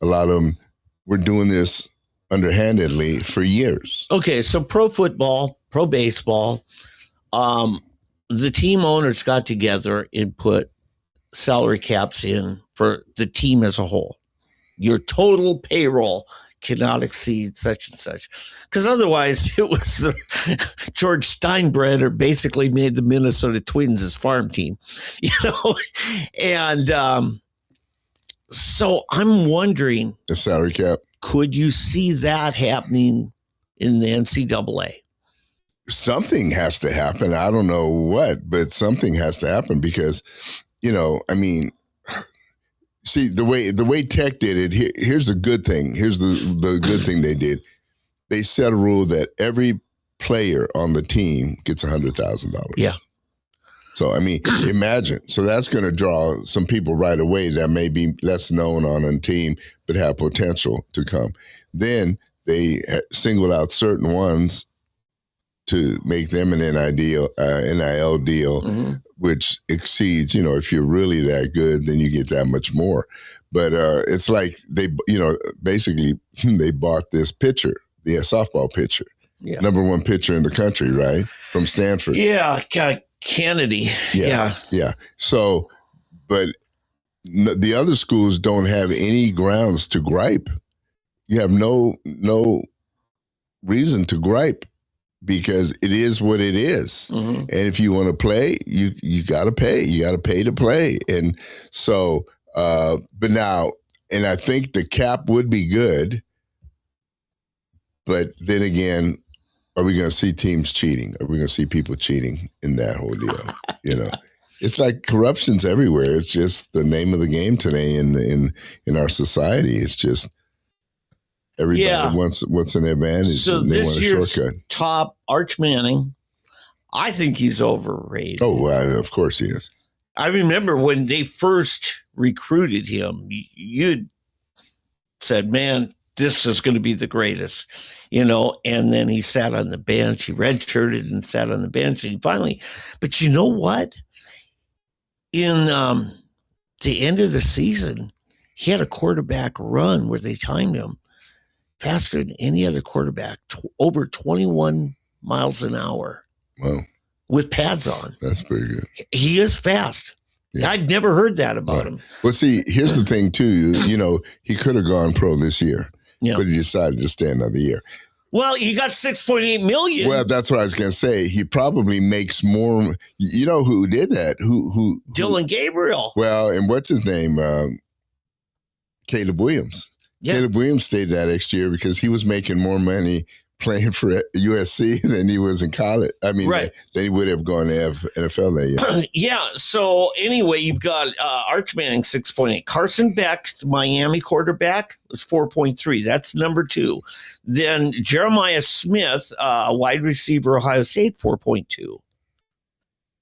Speaker 2: a lot of them were doing this underhandedly for years.
Speaker 1: Okay, so pro football, pro baseball, the team owners got together and put salary caps in for the team as a whole. Your total payroll cannot exceed such and such. Because otherwise it was George Steinbrenner basically made the Minnesota Twins his farm team, And so I'm wondering.
Speaker 2: The salary cap.
Speaker 1: Could you see that happening in the NCAA?
Speaker 2: Something has to happen. I don't know what, but something has to happen because, I mean, see, the way Tech did it, here's the good thing. Here's the good thing they did. They set a rule that every player on the team gets $100,000.
Speaker 1: Yeah.
Speaker 2: So, I mean, imagine. So that's going to draw some people right away that may be less known on a team, but have potential to come. Then they single out certain ones to make them an NIL deal, which exceeds, if you're really that good, then you get that much more. But it's like they, basically they bought this pitcher, the softball pitcher, number one pitcher in the country, right? From Stanford.
Speaker 1: Yeah, Kennedy. Yeah.
Speaker 2: So, but the other schools don't have any grounds to gripe. You have no reason to gripe because it is what it is. Mm-hmm. And if you want to play, you got to pay. You got to pay to play. And so, but now, and I think the cap would be good, but then again, are we going to see teams cheating? Are we going to see people cheating in that whole deal? It's like corruption's everywhere. It's just the name of the game today in our society. It's just everybody wants an advantage.
Speaker 1: So
Speaker 2: and they
Speaker 1: this
Speaker 2: want a
Speaker 1: year's
Speaker 2: shortcut.
Speaker 1: Top Arch Manning, I think he's overrated.
Speaker 2: Oh, well, of course he is.
Speaker 1: I remember when they first recruited him, you said, man, this is going to be the greatest, and then he sat on the bench. He redshirted and sat on the bench, and he finally, but you know what? In the end of the season, he had a quarterback run where they timed him faster than any other quarterback, over 21 miles an hour.
Speaker 2: Wow.
Speaker 1: With pads on.
Speaker 2: That's pretty good.
Speaker 1: He is fast. Yeah. I'd never heard that about him.
Speaker 2: Well, see, here's the thing, too. He could have gone pro this year. Yeah. But he decided to stay another year.
Speaker 1: Well, he got $6.8 million.
Speaker 2: Well, that's what I was going to say. He probably makes more. You know who did that? Who?
Speaker 1: Dylan Gabriel.
Speaker 2: Well, and what's his name? Caleb Williams. Yeah. Caleb Williams stayed that next year because he was making more money playing for USC than he was in college. I mean, then he would have gone to NFL that year.
Speaker 1: Yeah. So anyway, you've got Arch Manning 6.8. Carson Beck, the Miami quarterback, was 4.3. That's number 2. Then Jeremiah Smith, wide receiver, Ohio State, 4.2.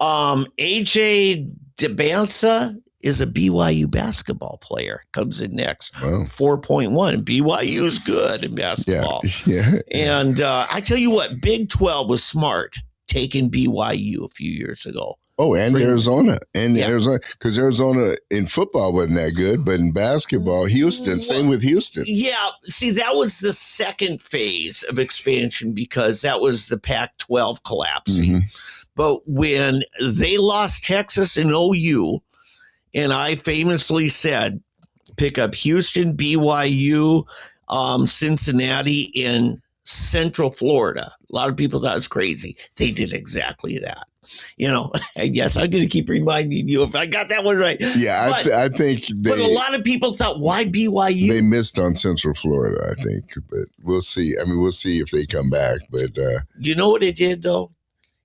Speaker 1: AJ DeBanza is a BYU basketball player, comes in next, 4.1. BYU is good in basketball.
Speaker 2: Yeah.
Speaker 1: And I tell you what, Big 12 was smart taking BYU a few years ago.
Speaker 2: Oh, and Arizona. Arizona, because Arizona in football wasn't that good, but in basketball, Houston, same with Houston.
Speaker 1: Yeah. See, that was the second phase of expansion because that was the Pac-12 collapsing. Mm-hmm. But when they lost Texas and OU, and I famously said, pick up Houston, BYU, Cincinnati, in Central Florida. A lot of people thought it was crazy. They did exactly that. I guess I'm going to keep reminding you if I got that one right.
Speaker 2: Yeah, I think
Speaker 1: but a lot of people thought, why BYU?
Speaker 2: They missed on Central Florida, I think. But we'll see. I mean, we'll see if they come back. But
Speaker 1: you know what it did, though?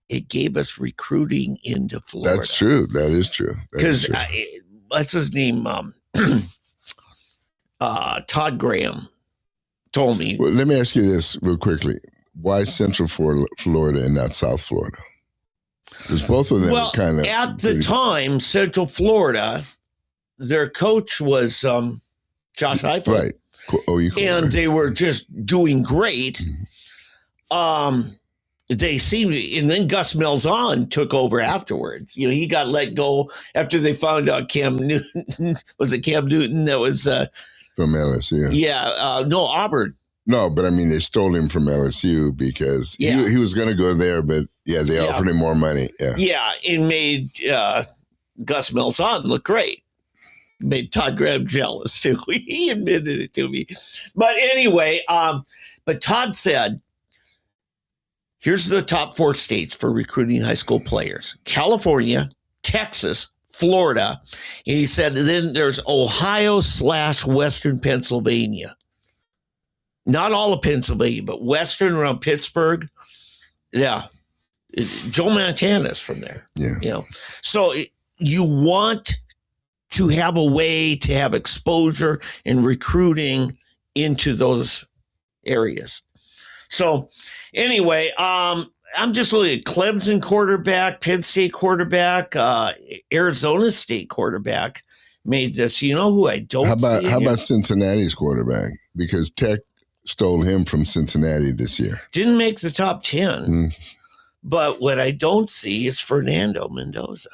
Speaker 1: It gave us recruiting into Florida.
Speaker 2: That's true. That is true.
Speaker 1: Because what's his name? Todd Graham told me.
Speaker 2: Well, let me ask you this real quickly. Why Central Florida and not South Florida? Because both of them are kind of.
Speaker 1: At the time, Central Florida, their coach was Josh Heupel.
Speaker 2: Right.
Speaker 1: And they were just doing great. Mm-hmm. They seemed, and then Gus Malzahn took over afterwards. He got let go after they found out Cam Newton. Was it Cam Newton that was
Speaker 2: from LSU?
Speaker 1: Yeah, no, Auburn.
Speaker 2: No, but I mean they stole him from LSU because he was going to go there, but they offered him more money.
Speaker 1: Yeah, it made Gus Malzahn look great. Made Todd Graham jealous too. He admitted it to me. But anyway, but Todd said, here's the top 4 states for recruiting high school players: California, Texas, Florida. And he said, then there's Ohio / Western Pennsylvania. Not all of Pennsylvania, but Western around Pittsburgh. Yeah. Joe Montana's from there.
Speaker 2: Yeah.
Speaker 1: So you want to have a way to have exposure and recruiting into those areas. So anyway, I'm just looking at Clemson quarterback, Penn State quarterback, Arizona State quarterback made this. You know who I don't see?
Speaker 2: How about Cincinnati's quarterback? Because Tech stole him from Cincinnati this year.
Speaker 1: Didn't make the top 10. But what I don't see is Fernando Mendoza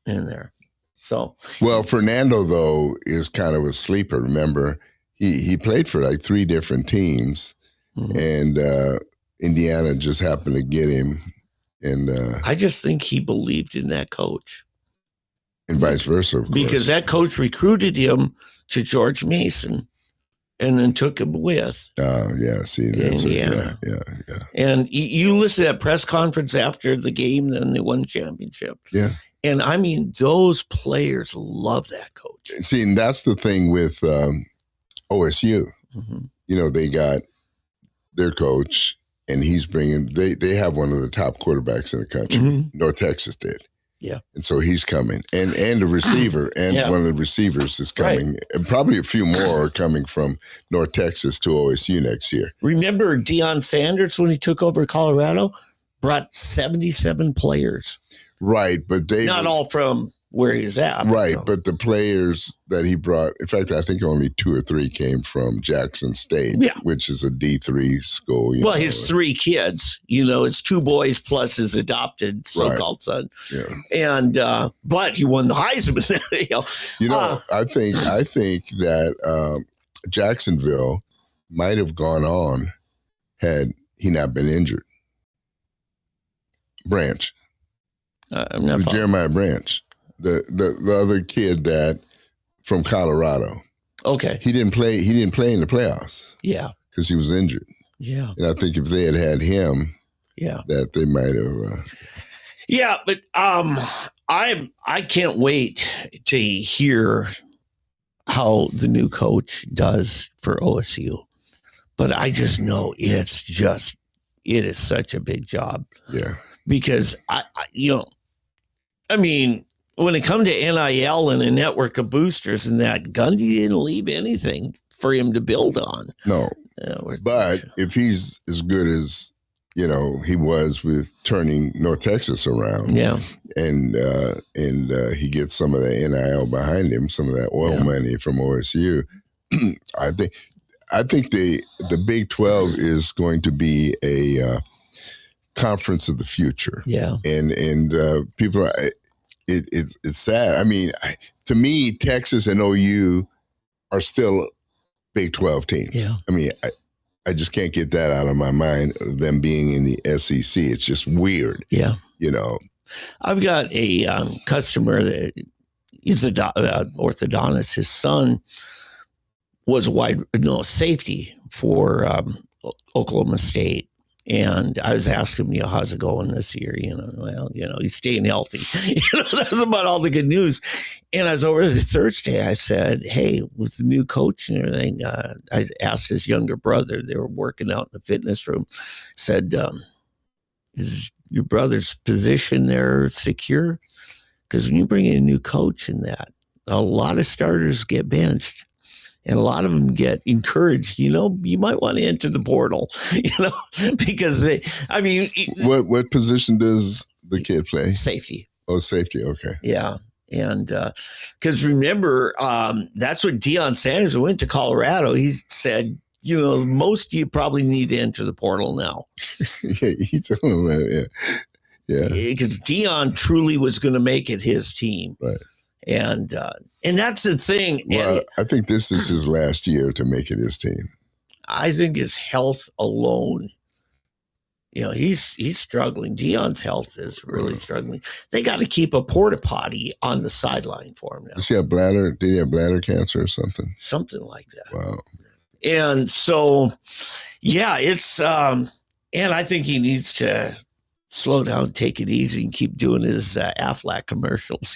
Speaker 1: in there. So,
Speaker 2: well, Fernando, though, is kind of a sleeper. Remember, he played for like 3 different teams, and Indiana just happened to get him. And
Speaker 1: I just think he believed in that coach.
Speaker 2: And vice versa, of course.
Speaker 1: Because that coach recruited him to George Mason and then took him with.
Speaker 2: See, that's
Speaker 1: Indiana.
Speaker 2: Yeah.
Speaker 1: And you listen to that press conference after the game, then they won the championship.
Speaker 2: Yeah.
Speaker 1: And I mean, those players love that coach.
Speaker 2: See, and that's the thing with OSU. You know, they got their coach, and he's bringing, they have one of the top quarterbacks in the country. North Texas did.
Speaker 1: Yeah.
Speaker 2: And so he's coming. And the receiver, and one of the receivers is coming. Right. And probably a few more are coming from North Texas to OSU next year.
Speaker 1: Remember Deion Sanders, when he took over Colorado, brought 77 players.
Speaker 2: Right, but they
Speaker 1: not all from where he's at.
Speaker 2: Right, but the players that he brought, in fact, I think only 2 or 3 came from Jackson State, which is a D3 school.
Speaker 1: Well, his 3 kids, it's 2 boys plus his adopted so-called son.
Speaker 2: Yeah.
Speaker 1: And but he won the Heisman.
Speaker 2: I think that Jacksonville might have gone on had he not been injured. Branch. Jeremiah Branch, the other kid that from Colorado.
Speaker 1: Okay.
Speaker 2: He didn't play in the playoffs.
Speaker 1: Yeah.
Speaker 2: Because he was injured.
Speaker 1: Yeah.
Speaker 2: And I think if they had him, that they might have.
Speaker 1: Yeah, but I can't wait to hear how the new coach does for OSU. But I just know it is such a big job.
Speaker 2: Yeah.
Speaker 1: Because when it comes to NIL and a network of boosters and that, Gundy didn't leave anything for him to build on.
Speaker 2: No. But if he's as good as, he was with turning North Texas around.
Speaker 1: Yeah.
Speaker 2: And he gets some of the NIL behind him, some of that oil money from OSU. I think the Big 12 is going to be a conference of the future.
Speaker 1: Yeah.
Speaker 2: And people are, it's sad. I mean, to me, Texas and OU are still Big 12 teams.
Speaker 1: Yeah.
Speaker 2: I mean, I just can't get that out of my mind, them being in the SEC. It's just weird.
Speaker 1: Yeah.
Speaker 2: I've
Speaker 1: got a customer that he's an orthodontist. His son was safety for Oklahoma State. And I was asking him, how's it going this year? He's staying healthy. That's about all the good news. And I was over there Thursday. I said, hey, with the new coach and everything, I asked his younger brother, they were working out in the fitness room, said, is your brother's position there secure? Because when you bring in a new coach in that, a lot of starters get benched. And a lot of them get encouraged, you might want to enter the portal, because
Speaker 2: what position does the kid play?
Speaker 1: Safety.
Speaker 2: Oh, safety. Okay.
Speaker 1: Yeah. And because remember, that's what Deion Sanders went to Colorado. He said, most of you probably need to enter the portal now.
Speaker 2: He told him, yeah.
Speaker 1: Because Deion truly was going to make it his team.
Speaker 2: Right.
Speaker 1: And that's the thing.
Speaker 2: Well, I think this is his last year to make it his team.
Speaker 1: I think his health alone, he's struggling. Deion's health is really struggling. They got to keep a porta potty on the sideline for him now.
Speaker 2: Does he have bladder? Did he have bladder cancer or something?
Speaker 1: Something like that.
Speaker 2: Wow.
Speaker 1: And so, it's and I think he needs to slow down, take it easy, and keep doing his Aflac commercials.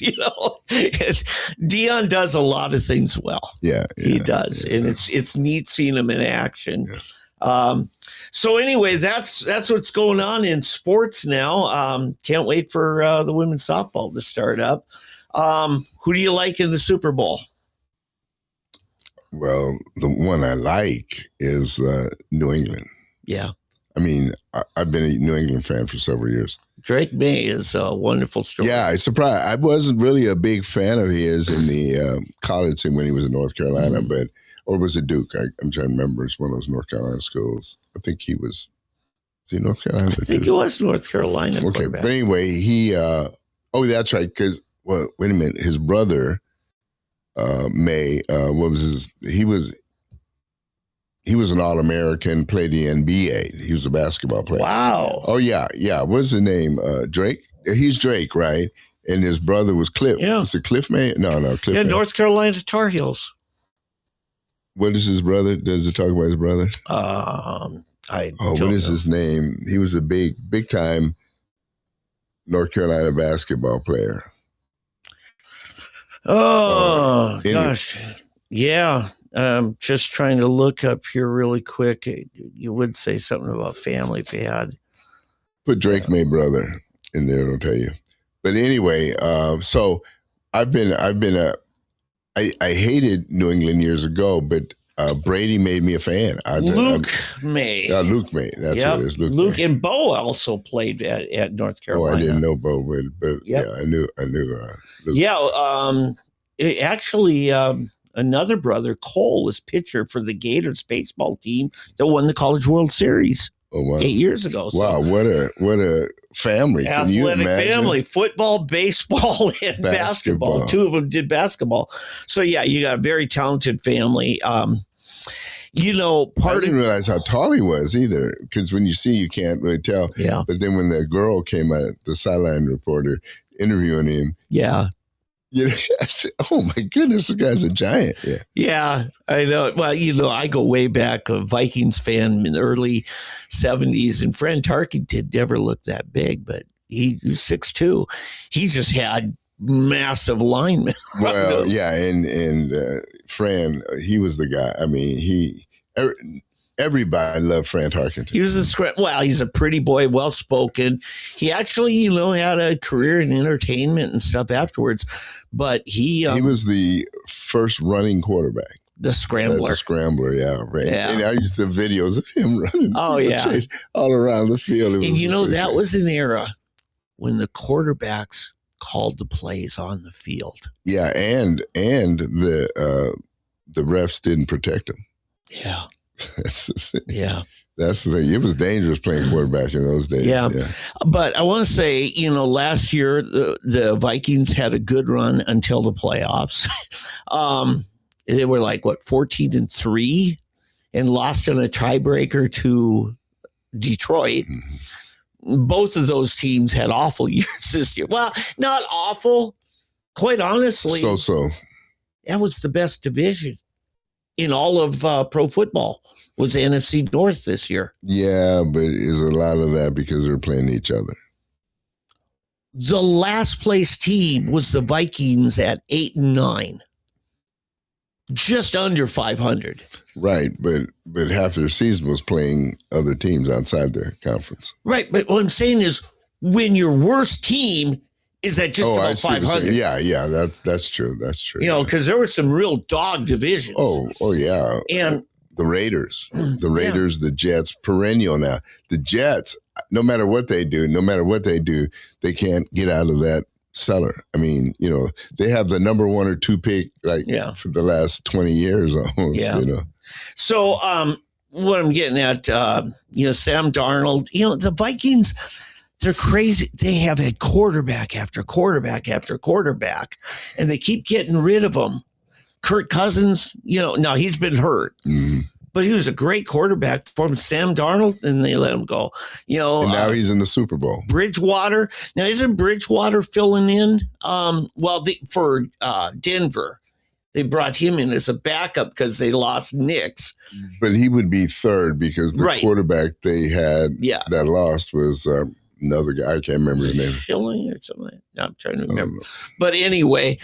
Speaker 1: Deion does a lot of things well.
Speaker 2: Yeah,
Speaker 1: he does, and it's neat seeing him in action. Yeah. So anyway, that's what's going on in sports now. Can't wait for the women's softball to start up. Who do you like in the Super Bowl?
Speaker 2: Well, the one I like is New England.
Speaker 1: Yeah.
Speaker 2: I mean, I've been a New England fan for several years.
Speaker 1: Drake May is a wonderful story.
Speaker 2: Yeah, I surprised. I wasn't really a big fan of his in the college team when he was in North Carolina, or was it Duke? I'm trying to remember. It's one of those North Carolina schools. I think he was he North Carolina?
Speaker 1: I think it was North Carolina.
Speaker 2: Okay, but anyway, he, that's right, because, well, wait a minute, his brother, May, what was his, he was an All-American, played the NBA. He was a basketball player.
Speaker 1: Wow.
Speaker 2: Oh, yeah. What's his name? Drake? He's Drake, right? And his brother was Cliff.
Speaker 1: Yeah.
Speaker 2: Was it Cliff May? No, Cliff May.
Speaker 1: North Carolina Tar Heels.
Speaker 2: What is his brother? Does it talk about his brother?
Speaker 1: What
Speaker 2: is his name? He was a big time North Carolina basketball player.
Speaker 1: Oh, gosh. Yeah. Just trying to look up here really quick. You would say something about family if you had.
Speaker 2: Put Drake May brother in there, it'll tell you. But anyway, so I hated New England years ago, but Brady made me a fan.
Speaker 1: Luke May.
Speaker 2: Luke May. That's what it is.
Speaker 1: Luke
Speaker 2: May.
Speaker 1: And Bo also played at North Carolina.
Speaker 2: Oh, I didn't know Bo, but
Speaker 1: yep.
Speaker 2: Yeah, I knew Luke.
Speaker 1: Yeah, actually, another brother, Cole, was pitcher for the Gators baseball team that won the College World Series 8 years ago. So.
Speaker 2: Wow, what a family.
Speaker 1: Athletic family, football, baseball, and basketball. Two of them did basketball. So, yeah, you got a very talented family. I didn't
Speaker 2: realize how tall he was either, because when you see, you can't really tell.
Speaker 1: Yeah.
Speaker 2: But then when the girl came out, the sideline reporter interviewing him.
Speaker 1: Yeah.
Speaker 2: I said, oh my goodness, this guy's a giant.
Speaker 1: Yeah, I know. Well, I go way back, a Vikings fan in the early 70s, and Fran Tarkenton never looked that big, but he was 6'2". He just had massive linemen.
Speaker 2: Well, yeah, and Fran, he was the guy. I mean, everybody loved Fran Tarkenton.
Speaker 1: He was he's a pretty boy, well-spoken. He actually, had a career in entertainment and stuff afterwards, but he
Speaker 2: was the first running quarterback.
Speaker 1: The scrambler.
Speaker 2: The scrambler, yeah. Right.
Speaker 1: Yeah.
Speaker 2: And I used to videos of him running.
Speaker 1: Oh, yeah.
Speaker 2: All around the field.
Speaker 1: That was an era when the quarterbacks called the plays on the field.
Speaker 2: Yeah, and the refs didn't protect him.
Speaker 1: Yeah.
Speaker 2: That's the thing.
Speaker 1: Yeah.
Speaker 2: That's the thing. It was dangerous playing quarterback in those days.
Speaker 1: Yeah. But I want to say, last year, the Vikings had a good run until the playoffs. They were 14-3 and lost in a tiebreaker to Detroit. Mm-hmm. Both of those teams had awful years this year. Well, not awful. Quite honestly.
Speaker 2: So.
Speaker 1: That was the best division in all of pro football, was the NFC North this year.
Speaker 2: Yeah, but is a lot of that because they're playing each other?
Speaker 1: The last place team was the Vikings at 8-9, just under 500.
Speaker 2: Right, but half their season was playing other teams outside the conference.
Speaker 1: Right, but what I'm saying is, when your worst team is at just about 500.
Speaker 2: Yeah, that's true. That's true.
Speaker 1: Because there were some real dog divisions.
Speaker 2: Oh yeah. And the Raiders, the Jets, perennial now. The Jets, no matter what they do, they can't get out of that cellar. I mean, they have the number 1 or 2 pick for the last 20 years almost.
Speaker 1: Yeah. So what I'm getting at, Sam Darnold, the Vikings, they're crazy. They have had quarterback after quarterback after quarterback, and they keep getting rid of them. Kirk Cousins, now he's been hurt, but he was a great quarterback for him. Sam Darnold, and they let him go.
Speaker 2: And now he's in the Super Bowl.
Speaker 1: Bridgewater. Now, isn't Bridgewater filling in? For Denver. They brought him in as a backup because they lost Nix.
Speaker 2: But he would be third because the quarterback they had that lost was another guy. I can't remember his name.
Speaker 1: Schilling or something. No, I'm trying to remember. But anyway,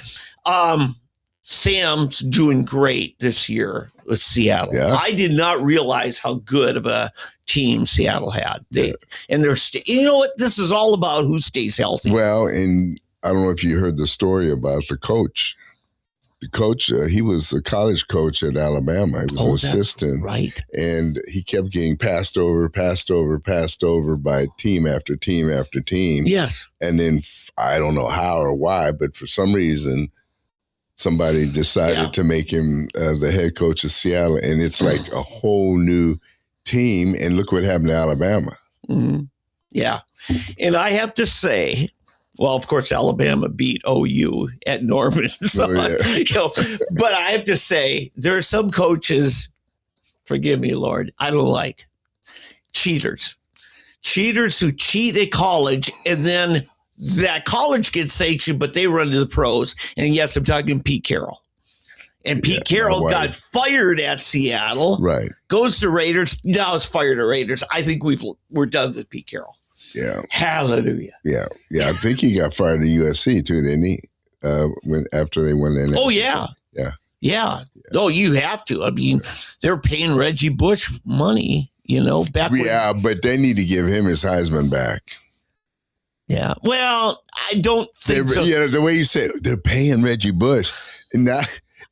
Speaker 1: Sam's doing great this year with Seattle. Yeah. I did not realize how good of a team Seattle had. And they're this is all about who stays healthy.
Speaker 2: Well, and I don't know if you heard the story about the coach. coach, he was a college coach at Alabama. He was an assistant.
Speaker 1: Right.
Speaker 2: And he kept getting passed over by team after team after team.
Speaker 1: Yes.
Speaker 2: And then I don't know how or why, but for some reason, somebody decided to make him the head coach of Seattle. And it's like a whole new team. And look what happened to Alabama.
Speaker 1: Mm-hmm. Yeah. And I have to say, well, of course, Alabama beat OU at Norman. So, but I have to say, there are some coaches, forgive me, Lord, I don't like cheaters. Cheaters who cheat at college, and then that college gets sanctioned, but they run to the pros. And yes, I'm talking Pete Carroll. And Pete Carroll got fired at Seattle.
Speaker 2: Right.
Speaker 1: Goes to Raiders. Now is fired at Raiders. I think we're done with Pete Carroll.
Speaker 2: Yeah.
Speaker 1: Hallelujah.
Speaker 2: Yeah. I think he got fired at USC too, didn't he? After they won the
Speaker 1: Oh, yeah. Yeah. No, you have to. I mean, they're paying Reggie Bush money, back when,
Speaker 2: but they need to give him his Heisman back.
Speaker 1: Yeah. Well, I don't think so.
Speaker 2: Yeah, the way you said it, they're paying Reggie Bush. And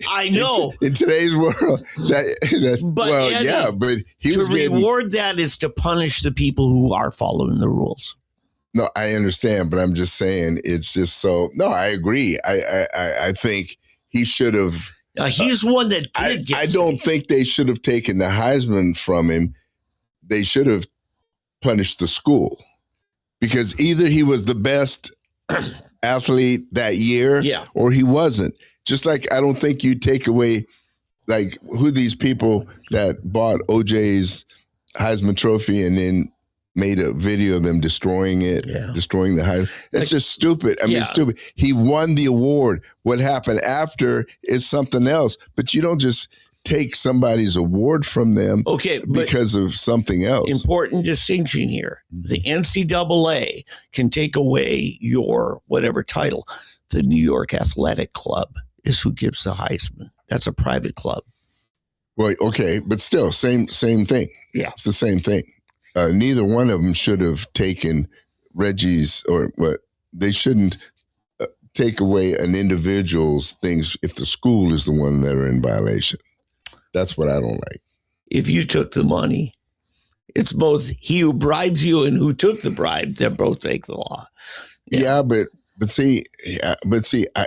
Speaker 1: I know.
Speaker 2: In today's world, but he was
Speaker 1: reward that is to punish the people who are following the rules.
Speaker 2: No, I understand, but I'm just saying it's just so. No, I agree. I think he should have.
Speaker 1: He's one that did.
Speaker 2: I don't think they should have taken the Heisman from him. They should have punished the school because either he was the best athlete that year, or he wasn't. Just like I don't think you take away, like, who these people that bought OJ's Heisman Trophy and then made a video of them destroying it, destroying the Heisman. That's just stupid. I mean, it's stupid. He won the award. What happened after is something else. But you don't just take somebody's award from them because of something else.
Speaker 1: Important distinction here. The NCAA can take away your whatever title. The New York Athletic Club is who gives the Heisman. That's a private club.
Speaker 2: Well, okay, but still, same thing.
Speaker 1: Yeah.
Speaker 2: It's the same thing. Neither one of them should have taken Reggie's, or what they shouldn't take away an individual's things if the school is the one that are in violation. That's what I don't like.
Speaker 1: If you took the money, it's both he who bribes you and who took the bribe that both take the law.
Speaker 2: Yeah, but see,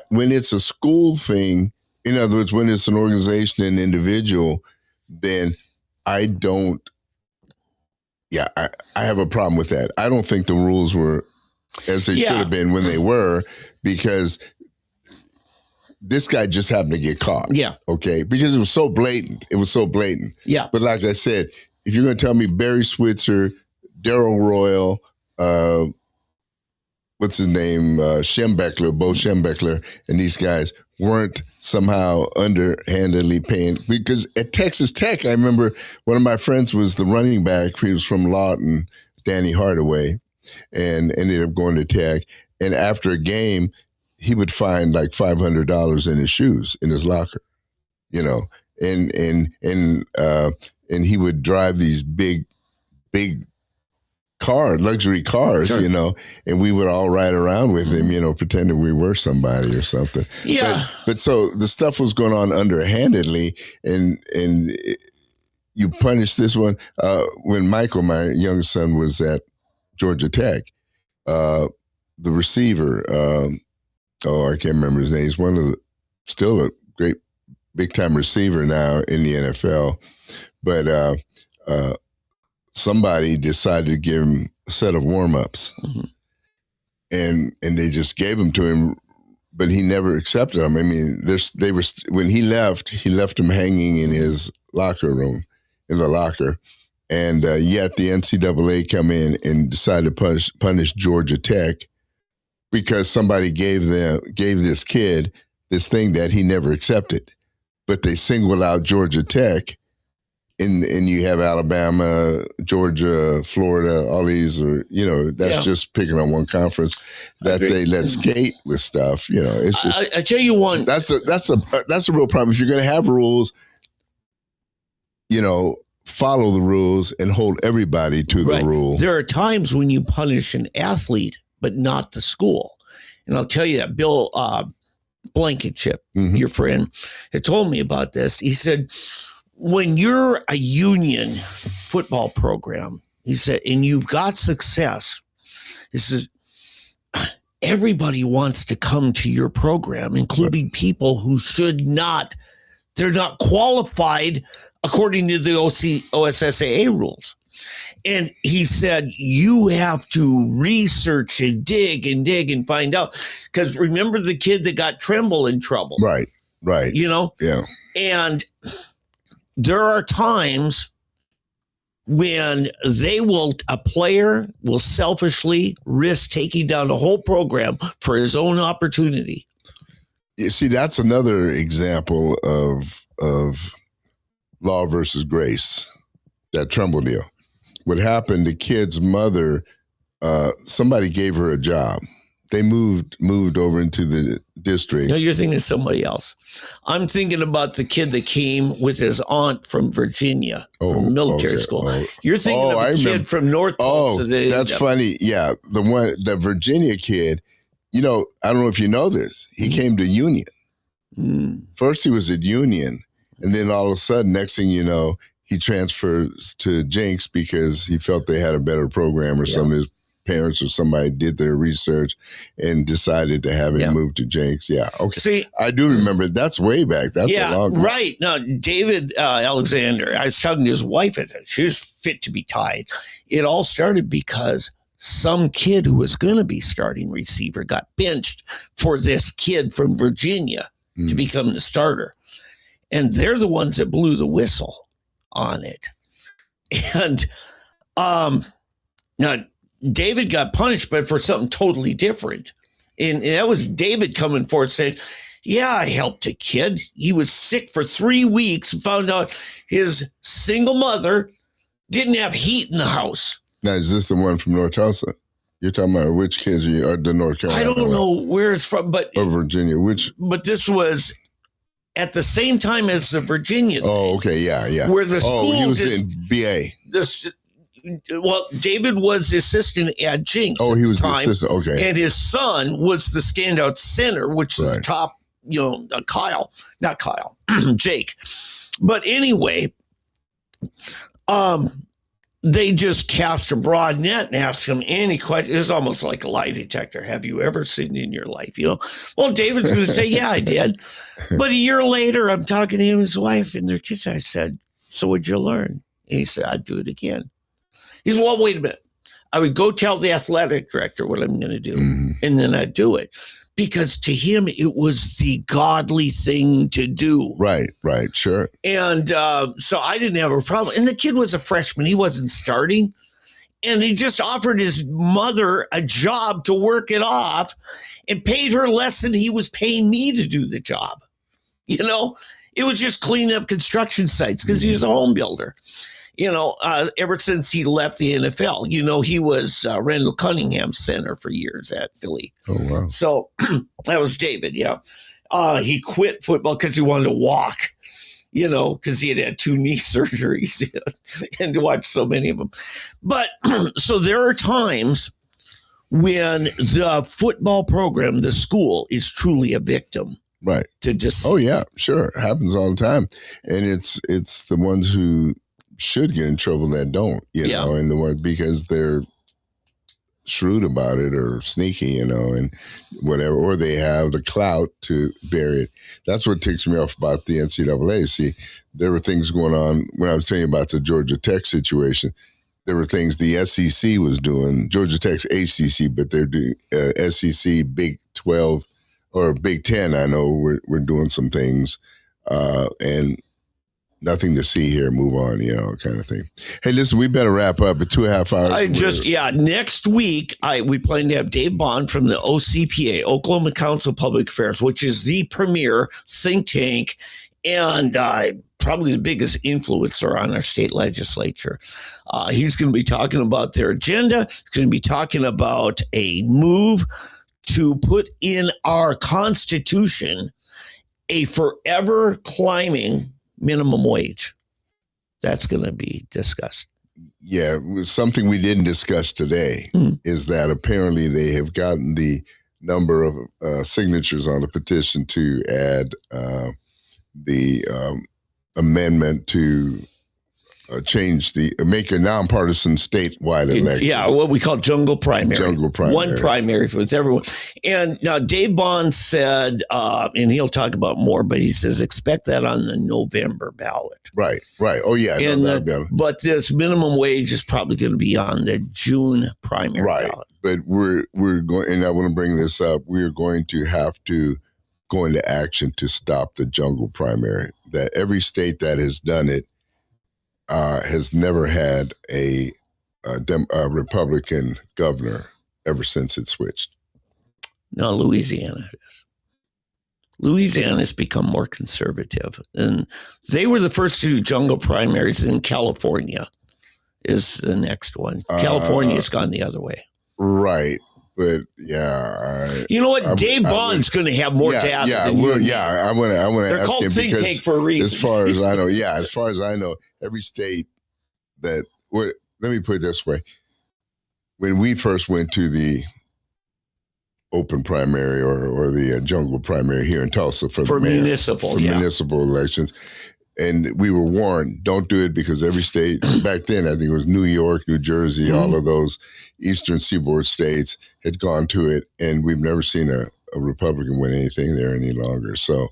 Speaker 2: when it's a school thing, in other words, when it's an organization and individual, then I don't. Yeah, I have a problem with that. I don't think the rules were as they should have been when they were, because this guy just happened to get caught.
Speaker 1: Yeah.
Speaker 2: Okay. Because it was so blatant.
Speaker 1: Yeah.
Speaker 2: But like I said, if you're going to tell me Barry Switzer, Darrell Royal, what's his name? Bo Schembechler, and these guys weren't somehow underhandedly paying. Because at Texas Tech, I remember one of my friends was the running back. He was from Lawton, Danny Hardaway, and ended up going to Tech. And after a game, he would find like $500 in his shoes, in his locker, and he would drive these big luxury cars, and we would all ride around with him, pretending we were somebody or something.
Speaker 1: Yeah.
Speaker 2: But so the stuff was going on underhandedly, and you punish this one. When Michael, my youngest son, was at Georgia Tech, the receiver, I can't remember his name. He's still a great big time receiver now in the NFL, but somebody decided to give him a set of warm-ups, and they just gave them to him, but he never accepted them. I mean, when he left him hanging in his locker room, in the locker, and yet the NCAA come in and decided to punish Georgia Tech because somebody gave this kid this thing that he never accepted, but they singled out Georgia Tech. And you have Alabama, Georgia, Florida, all these are, that's just picking on one conference that they let skate with stuff. It's just.
Speaker 1: I tell you one.
Speaker 2: That's a real problem. If you're going to have rules, follow the rules and hold everybody to the rule.
Speaker 1: There are times when you punish an athlete, but not the school. And I'll tell you that Bill Blankenship, your friend, had told me about this. He said, when you're a union football program, he said, and you've got success, he says, everybody wants to come to your program, including people who they're not qualified according to the OSSAA rules. And he said, you have to research and dig and find out. Because remember the kid that got Trimble in trouble?
Speaker 2: Right.
Speaker 1: Yeah. And there are times when a player will selfishly risk taking down the whole program for his own opportunity.
Speaker 2: You see, that's another example of law versus grace, that Trumbull deal. What happened, the kid's mother, somebody gave her a job. They moved over into the district.
Speaker 1: No, you're thinking of somebody else. I'm thinking about the kid that came with his aunt from Virginia, from military school. You're thinking of a kid from North Tulsa.
Speaker 2: That's funny. Yeah, the Virginia kid, I don't know if you know this. He came to Union. First he was at Union, and then all of a sudden, next thing you know, he transfers to Jenks because he felt they had a better program, or some of his parents or somebody did their research and decided to have him move to Jenks. Yeah. Okay. See, I do remember. That's way back. That's a long time.
Speaker 1: Right. Now, David Alexander, I was talking to his wife. She was fit to be tied. It all started because some kid who was going to be starting receiver got benched for this kid from Virginia to become the starter. And they're the ones that blew the whistle on it. And now David got punished, but for something totally different. And that was David coming forward saying, yeah, I helped a kid. He was sick for 3 weeks and found out his single mother didn't have heat in the house.
Speaker 2: Now, is this the one from North Tulsa? You're talking about which kids are the North Carolina?
Speaker 1: I don't know where it's from, but
Speaker 2: or Virginia. But
Speaker 1: this was at the same time as the Virginia thing.
Speaker 2: Oh, okay, yeah.
Speaker 1: Where the school
Speaker 2: he was in BA.
Speaker 1: Well, David was the assistant at Jenks.
Speaker 2: Oh, he was the assistant. Okay,
Speaker 1: and his son was the standout center, which is top. Jake. But anyway, they just cast a broad net and asked him any question. It's almost like a lie detector. Have you ever seen in your life? Well, David's going to say, yeah, I did. But a year later, I'm talking to him and his wife and their kids. I said, so what'd you learn? And he said, I'd do it again. He said, well, wait a minute. I would go tell the athletic director what I'm going to do, and then I'd do it. Because to him, it was the godly thing to do.
Speaker 2: Right, sure.
Speaker 1: And so I didn't have a problem. And the kid was a freshman. He wasn't starting. And he just offered his mother a job to work it off and paid her less than he was paying me to do the job. It was just cleaning up construction sites because he was a home builder. Ever since he left the NFL, he was Randall Cunningham's center for years at Philly.
Speaker 2: Oh, wow.
Speaker 1: So that was David. Yeah. He quit football because he wanted to walk, because he had 2 knee surgeries and to watch so many of them. But so there are times when the football program, the school, is truly a victim.
Speaker 2: Right. Oh, yeah, sure. It happens all the time. And it's the ones who should get in trouble that don't, and the one because they're shrewd about it or sneaky, and whatever, or they have the clout to bury it. That's what ticks me off about the NCAA. See, there were things going on when I was telling you about the Georgia Tech situation. There were things the SEC was doing, Georgia Tech's ACC, but they're doing SEC, Big 12 or Big 10. I know we're doing some things, and nothing to see here, move on, kind of thing. Hey, listen, we better wrap up at 2.5 hours.
Speaker 1: Next week, we plan to have Dave Bond from the OCPA, Oklahoma Council of Public Affairs, which is the premier think tank and probably the biggest influencer on our state legislature. He's going to be talking about their agenda. He's going to be talking about a move to put in our Constitution a forever climbing minimum wage. That's going to be discussed.
Speaker 2: Yeah, something we didn't discuss today is that apparently they have gotten the number of signatures on a petition to add the amendment to make a nonpartisan statewide election.
Speaker 1: Yeah, what we call jungle primary.
Speaker 2: Jungle primary.
Speaker 1: One primary with everyone. And now Dave Bond said, and he'll talk about more, but he says expect that on the November ballot.
Speaker 2: Right. Oh, yeah.
Speaker 1: But this minimum wage is probably going to be on the June primary ballot.
Speaker 2: But we're going, and I want to bring this up, we're going to have to go into action to stop the jungle primary. That every state that has done it has never had a Republican governor ever since it switched.
Speaker 1: No, Louisiana is. Louisiana has become more conservative. And they were the first to do jungle primaries, and California is the next one. California's gone the other way.
Speaker 2: Right. But yeah,
Speaker 1: you know what? Dave Bond's going to have more data.
Speaker 2: I want to ask him.
Speaker 1: They're called think tank for a reason.
Speaker 2: As far as I know, every state let me put it this way: when we first went to the open primary or the jungle primary here in Tulsa for municipal elections. And we were warned, don't do it, because every state back then, I think it was New York, New Jersey, all of those eastern seaboard states had gone to it, and we've never seen a Republican win anything there any longer. So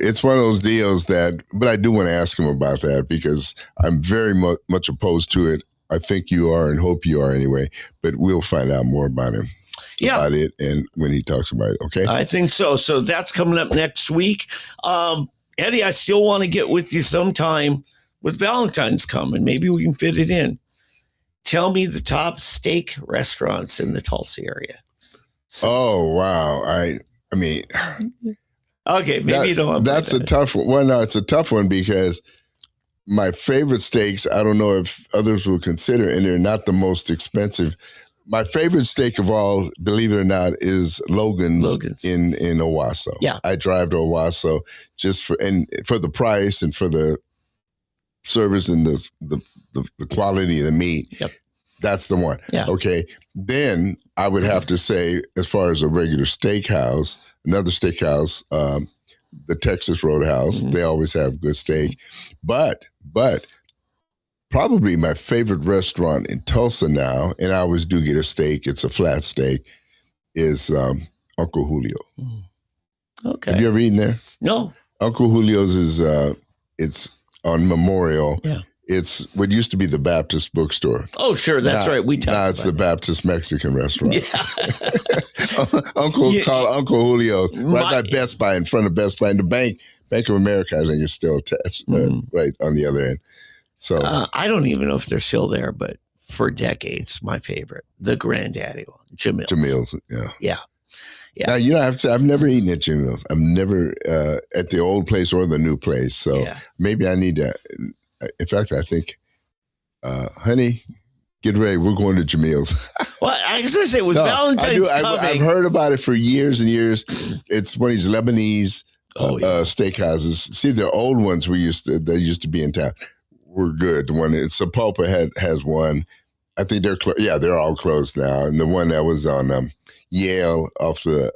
Speaker 2: it's one of those deals but I do want to ask him about that, because I'm very much opposed to it. I think you are, and hope you are anyway, but we'll find out more about him. About it, and when he talks about it, okay?
Speaker 1: I think so. So that's coming up next week. Eddie, I still want to get with you sometime with Valentine's coming. Maybe we can fit it in. Tell me the top steak restaurants in the Tulsa area.
Speaker 2: Oh, wow. I mean.
Speaker 1: Okay, maybe you don't want to.
Speaker 2: That's a tough one. Well, no, it's a tough one because my favorite steaks, I don't know if others will consider, and they're not the most expensive. My favorite steak of all, believe it or not, is Logan's. in Owasso.
Speaker 1: Yeah,
Speaker 2: I drive to Owasso just for the price and for the service and the quality of the meat.
Speaker 1: Yep,
Speaker 2: that's the one.
Speaker 1: Yeah.
Speaker 2: Okay. Then I would have to say, as far as a regular steakhouse, another steakhouse, the Texas Roadhouse. They always have good steak, but. Probably my favorite restaurant in Tulsa now, and I always do get a steak, it's a flat steak, is Uncle Julio.
Speaker 1: Okay.
Speaker 2: Have you ever eaten there?
Speaker 1: No.
Speaker 2: Uncle Julio's is, it's on Memorial.
Speaker 1: Yeah.
Speaker 2: It's what used to be the Baptist bookstore.
Speaker 1: Oh, sure. That's right.
Speaker 2: Now it's the Baptist Mexican restaurant.
Speaker 1: Yeah.
Speaker 2: Uncle Julio's, right by Best Buy, in front of Best Buy. And the Bank of America, I think, is still attached, right on the other end. So
Speaker 1: I don't even know if they're still there, but for decades, my favorite, the granddaddy one, Jamil's. Yeah.
Speaker 2: Now, you know, I've never eaten at Jamil's. I've never at the old place or the new place. So maybe I need to. In fact, I think, honey, get ready. We're going to Jamil's.
Speaker 1: Well, I was going to say, with Valentine's coming.
Speaker 2: I've heard about it for years and years. It's one of these Lebanese steakhouses. See, the old ones they used to be in town. Were good. The one Sepulpa has one. I think they're all closed now. And the one that was on Yale off the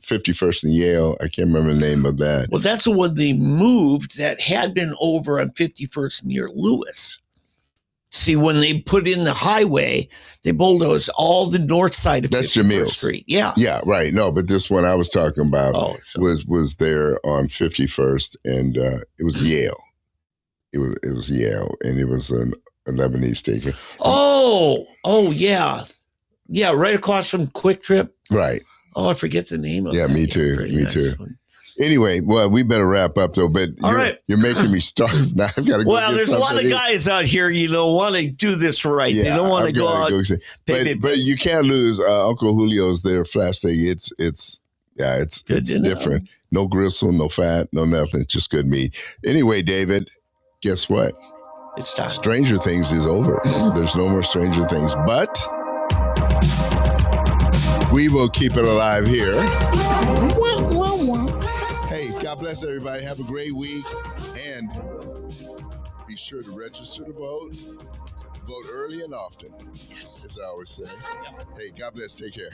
Speaker 2: 51st and Yale, I can't remember the name of that.
Speaker 1: Well, that's the one they moved that had been over on 51st near Lewis. See, when they put in the highway, they bulldozed all the north side of 51st Street. Yeah.
Speaker 2: Yeah, right. No, but this one I was talking about was there on 51st, and it was Yale. It was Yale, and it was a Lebanese steak.
Speaker 1: Oh, yeah. Yeah, right across from Quick Trip.
Speaker 2: Right.
Speaker 1: Oh, I forget the name of it.
Speaker 2: Yeah, me too. Me too. Anyway, well, we better wrap up, though. But you're making me starve now. I've got to go.
Speaker 1: Well, there's a lot of guys out here, want to do this right. Yeah, they don't want to go out.
Speaker 2: But you can't lose Uncle Julio's there flat steak. It's different. No gristle, no fat, no nothing. It's just good meat. Anyway, David, guess what?
Speaker 1: It's time.
Speaker 2: Stranger Things is over. There's no more Stranger Things, but we will keep it alive here. Hey, God bless everybody. Have a great week. And be sure to register to vote. Vote early and often, as I always say. Hey, God bless. Take care.